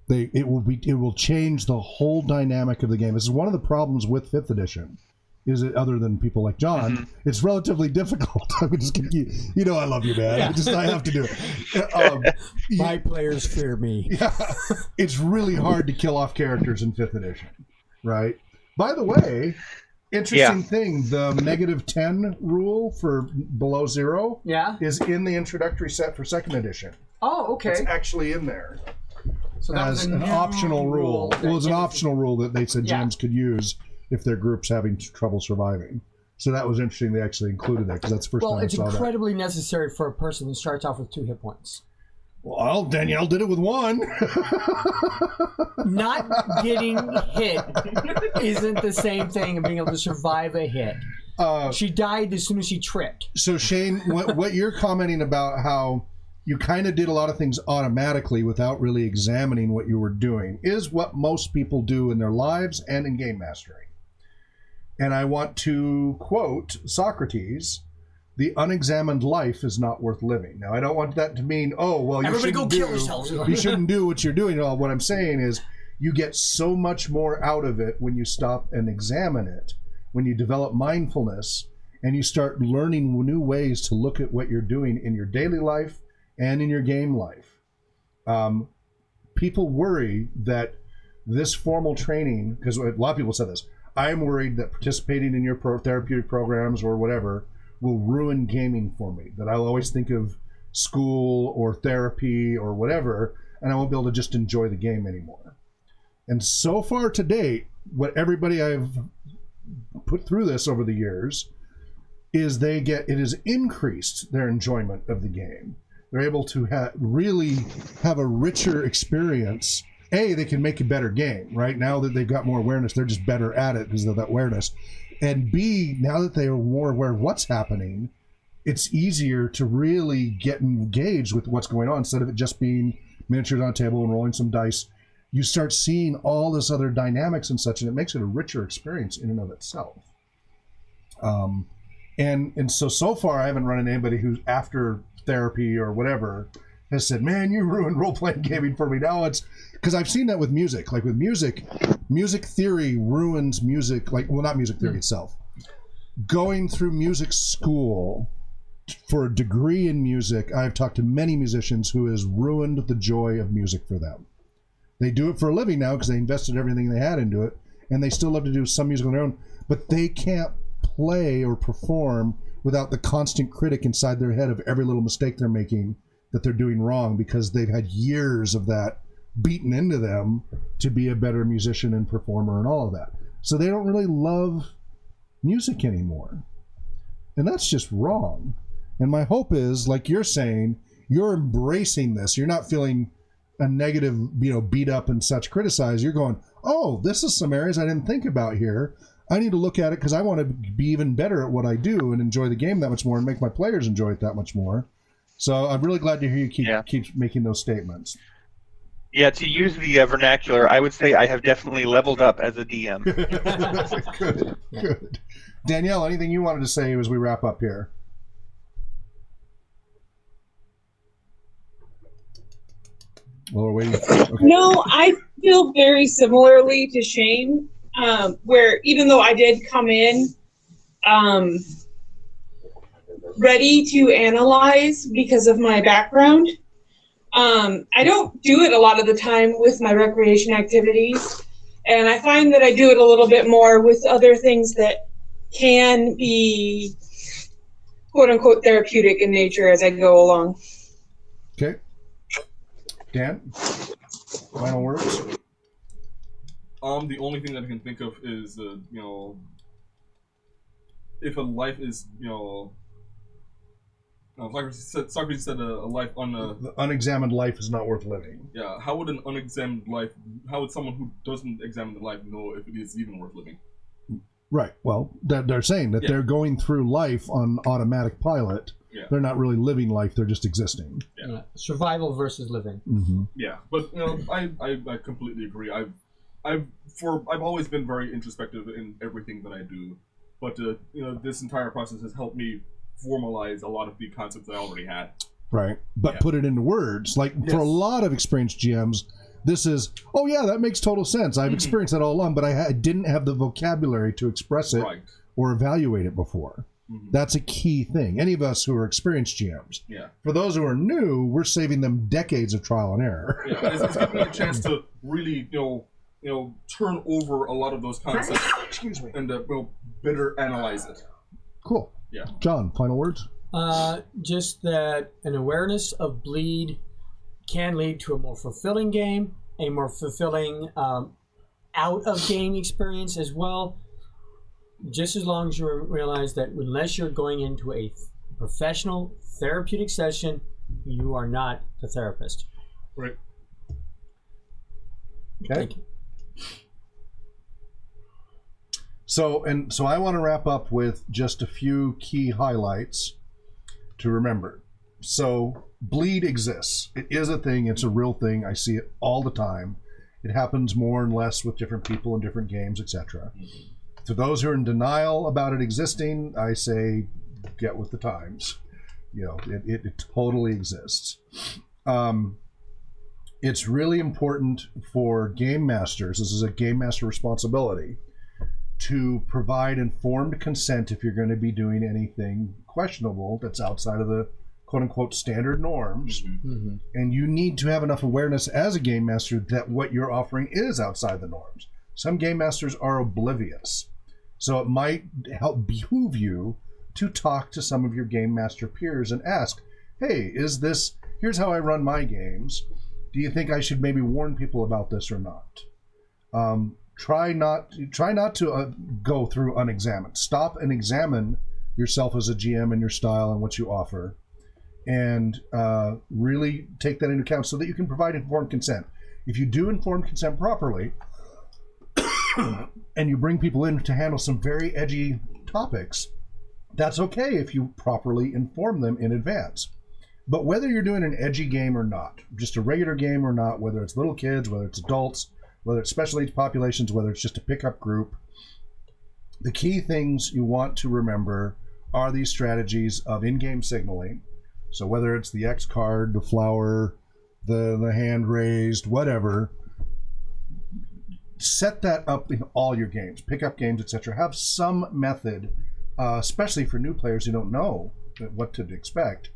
It will change the whole dynamic of the game. This is one of the problems with 5th edition. Is it, other than people like John, it's relatively difficult. I mean, I love you, man. I have to do it. My players fear me. Yeah, it's really hard to kill off characters in 5th edition, right? By the way, interesting thing, the -10 rule for below 0 is in the introductory set for 2nd edition. Oh, okay. It's actually in there. So that as an optional rule. Well, it's an optional rule that they said GMs could use if their group's having trouble surviving. So that was interesting. They actually included that because that's the first time I saw that. Well, it's incredibly necessary for a person who starts off with 2 hit points. Well, Danielle did it with 1. Not getting hit isn't the same thing as being able to survive a hit. She died as soon as she tripped. So, Shane, what you're commenting about how you kind of did a lot of things automatically without really examining what you were doing is what most people do in their lives and in game mastery. And I want to quote Socrates, "The unexamined life is not worth living." Now, I don't want that to mean, everybody go kill yourselves. You shouldn't do what you're doing. All what I'm saying is you get so much more out of it when you stop and examine it, when you develop mindfulness, and you start learning new ways to look at what you're doing in your daily life and in your game life. People worry that this formal training, because a lot of people said this, I'm worried that participating in your therapeutic programs or whatever will ruin gaming for me, that I'll always think of school or therapy or whatever, and I won't be able to just enjoy the game anymore. And so far to date, what everybody I've put through this over the years is it has increased their enjoyment of the game. They're able to really have a richer experience. A, they can make a better game, right? Now that they've got more awareness, they're just better at it because of that awareness. And B, now that they are more aware of what's happening, it's easier to really get engaged with what's going on instead of it just being miniatures on a table and rolling some dice. You start seeing all this other dynamics and such, and it makes it a richer experience in and of itself. And so far, I haven't run into anybody who's after therapy or whatever has said, "Man, you ruined role-playing gaming for me." Now it's because I've seen that with music. Like with music theory ruins music. Not music theory itself. Going through music school for a degree in music, I've talked to many musicians who has ruined the joy of music for them. They do it for a living now because they invested everything they had into it, and they still love to do some music on their own, but they can't play or perform without the constant critic inside their head of every little mistake they're making that they're doing wrong because they've had years of that beaten into them to be a better musician and performer and all of that. So they don't really love music anymore. And that's just wrong. And my hope is, like you're saying, you're embracing this. You're not feeling a negative, beat up and such, criticize. You're going, oh, this is some areas I didn't think about here. I need to look at it because I want to be even better at what I do and enjoy the game that much more and make my players enjoy it that much more. So I'm really glad to hear you keep making those statements. Yeah, to use the vernacular, I would say I have definitely leveled up as a DM. Good. Danielle, anything you wanted to say as we wrap up here? Well, we're waiting. Okay. No, I feel very similarly to Shane, where even though I did come in ready to analyze because of my background, I don't do it a lot of the time with my recreation activities, and I find that I do it a little bit more with other things that can be quote-unquote therapeutic in nature as I go along. Okay. Dan, final words? The only thing that I can think of is, if a life is, Socrates said a life The unexamined life is not worth living. Yeah, how would someone who doesn't examine the life know if it is even worth living? Right. Well, they're saying that they're going through life on automatic pilot. Yeah. They're not really living life; they're just existing. Yeah. Survival versus living. Mm-hmm. Yeah, but I completely agree. I've always been very introspective in everything that I do, but this entire process has helped me formalize a lot of the concepts I already had. Right, but put it into words. Like for a lot of experienced GMs, this is, oh yeah, that makes total sense. I've experienced that all along, but I didn't have the vocabulary to express it or evaluate it before. Mm-hmm. That's a key thing. Any of us who are experienced GMs. Yeah. For those who are new, we're saving them decades of trial and error. Yeah, it's giving me a chance to really, turn over a lot of those concepts. Excuse me. And better analyze it. Cool. Yeah. John, final words? Just that an awareness of bleed can lead to a more fulfilling game, a more fulfilling out-of-game experience as well. Just as long as you realize that unless you're going into a professional therapeutic session, you are not the therapist. Right. Okay. Thank you. So I want to wrap up with just a few key highlights to remember. So bleed exists. It is a thing. It's a real thing. I see it all the time. It happens more and less with different people in different games, etc. To those who are in denial about it existing, I say get with the times. It totally exists. It's really important for game masters, this is a game master responsibility, to provide informed consent if you're going to be doing anything questionable that's outside of the quote-unquote standard norms. Mm-hmm. And you need to have enough awareness as a game master that what you're offering is outside the norms. Some game masters are oblivious. So it might help behoove you to talk to some of your game master peers and ask, hey, here's how I run my games. Do you think I should maybe warn people about this or not? Try not to go through unexamined. Stop and examine yourself as a GM and your style and what you offer, and really take that into account so that you can provide informed consent. If you do informed consent properly, and you bring people in to handle some very edgy topics, that's okay if you properly inform them in advance. But whether you're doing an edgy game or not, just a regular game or not, whether it's little kids, whether it's adults, whether it's special needs populations, whether it's just a pickup group, the key things you want to remember are these strategies of in-game signaling. So whether it's the X card, the flower, the hand raised, whatever, set that up in all your games, pickup games, etc. Have some method, especially for new players who don't know what to expect,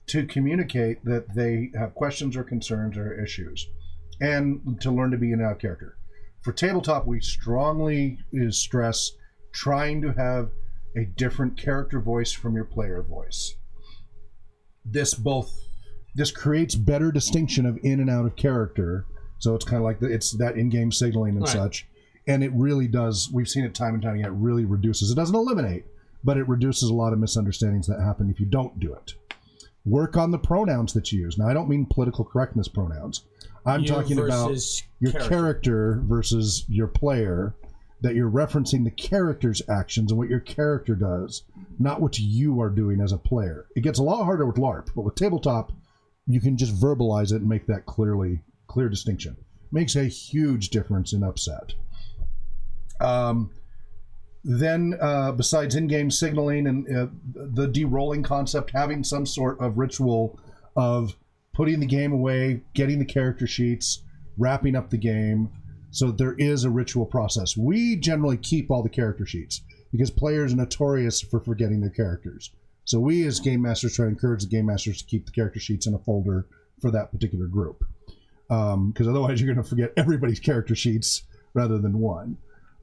to communicate that they have questions or concerns or issues, and to learn to be an out character. For tabletop, we strongly stress trying to have a different character voice from your player voice. This creates better distinction of in and out of character. So it's kind of like it's that in-game signaling and such. And it really does, we've seen it time and time again, it really reduces. It doesn't eliminate, but it reduces a lot of misunderstandings that happen if you don't do it. Work on the pronouns that you use. Now, I don't mean political correctness pronouns. I'm talking about your character versus your player. that you're referencing the character's actions and what your character does, not what you are doing as a player. It gets a lot harder with LARP, but with tabletop, you can just verbalize it and make that clear distinction. Makes a huge difference in upset. Then, besides in-game signaling and the de-rolling concept, having some sort of ritual of putting the game away, getting the character sheets, wrapping up the game, so there is a ritual process. We generally keep all the character sheets because players are notorious for forgetting their characters. So we as game masters try to encourage the game masters to keep the character sheets in a folder for that particular group. Because otherwise you're going to forget everybody's character sheets rather than one.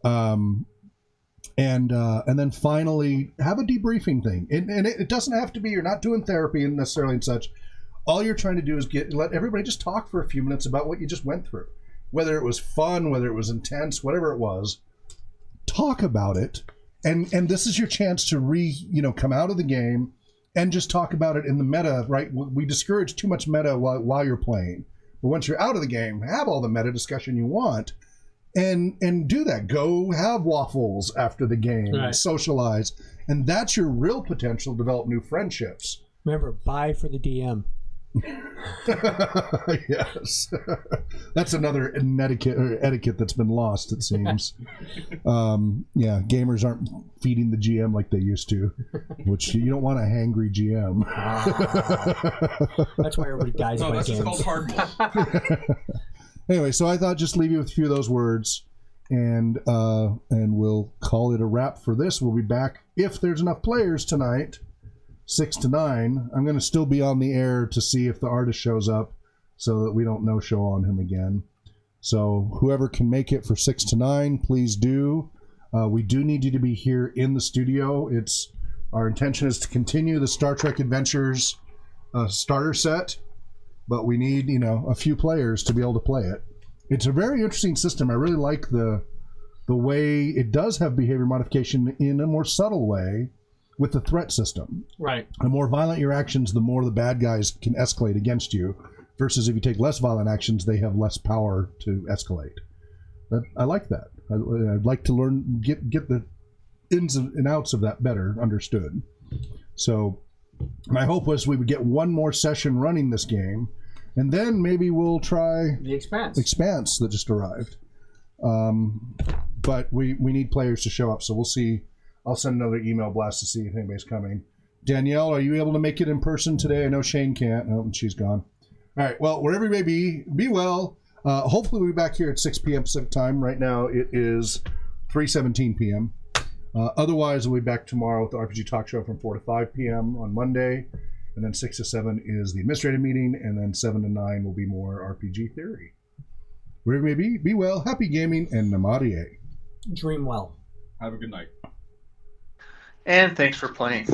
And then finally have a debriefing thing. And it doesn't have to be, you're not doing therapy and necessarily and such. All you're trying to do is let everybody just talk for a few minutes about what you just went through. Whether it was fun, whether it was intense, whatever it was, talk about it. And this is your chance to come out of the game and just talk about it in the meta, right? We discourage too much meta while you're playing. But once you're out of the game, have all the meta discussion you want and do that. Go have waffles after the game, right. Socialize. And that's your real potential to develop new friendships. Remember, buy for the DM. Yes. That's another etiquette that's been lost, it seems. Yeah, gamers aren't feeding the GM like they used to, which you don't want a hangry GM. That's why everybody dies by games. Just called hard mode. Anyway, so I thought just leave you with a few of those words, and we'll call it a wrap for this. We'll be back if there's enough players tonight. 6 to 9. I'm going to still be on the air to see if the artist shows up so that we don't no-show on him again. So whoever can make it for 6 to 9, please do. We do need you to be here in the studio. Our intention is to continue the Star Trek Adventures starter set, but we need, a few players to be able to play it. It's a very interesting system. I really like the way it does have behavior modification in a more subtle way, with the threat system. Right. The more violent your actions, the more the bad guys can escalate against you, versus if you take less violent actions, they have less power to escalate. I like that. I'd like to get the ins and outs of that better understood. So my hope was we would get one more session running this game, and then maybe we'll try the Expanse that just arrived. But we need players to show up, so we'll see. I'll send another email blast to see if anybody's coming. Danielle, are you able to make it in person today? I know Shane can't. Oh, she's gone. All right. Well, wherever you may be well. Hopefully we'll be back here at 6 p.m. Pacific time. Right now it is 3:17 p.m. Otherwise, we'll be back tomorrow with the RPG Talk Show from 4 to 5 p.m. on Monday. And then 6 to 7 is the administrative meeting. And then 7 to 9 will be more RPG theory. Wherever you may be well, happy gaming, and Namarie. Dream well. Have a good night. And thanks for playing.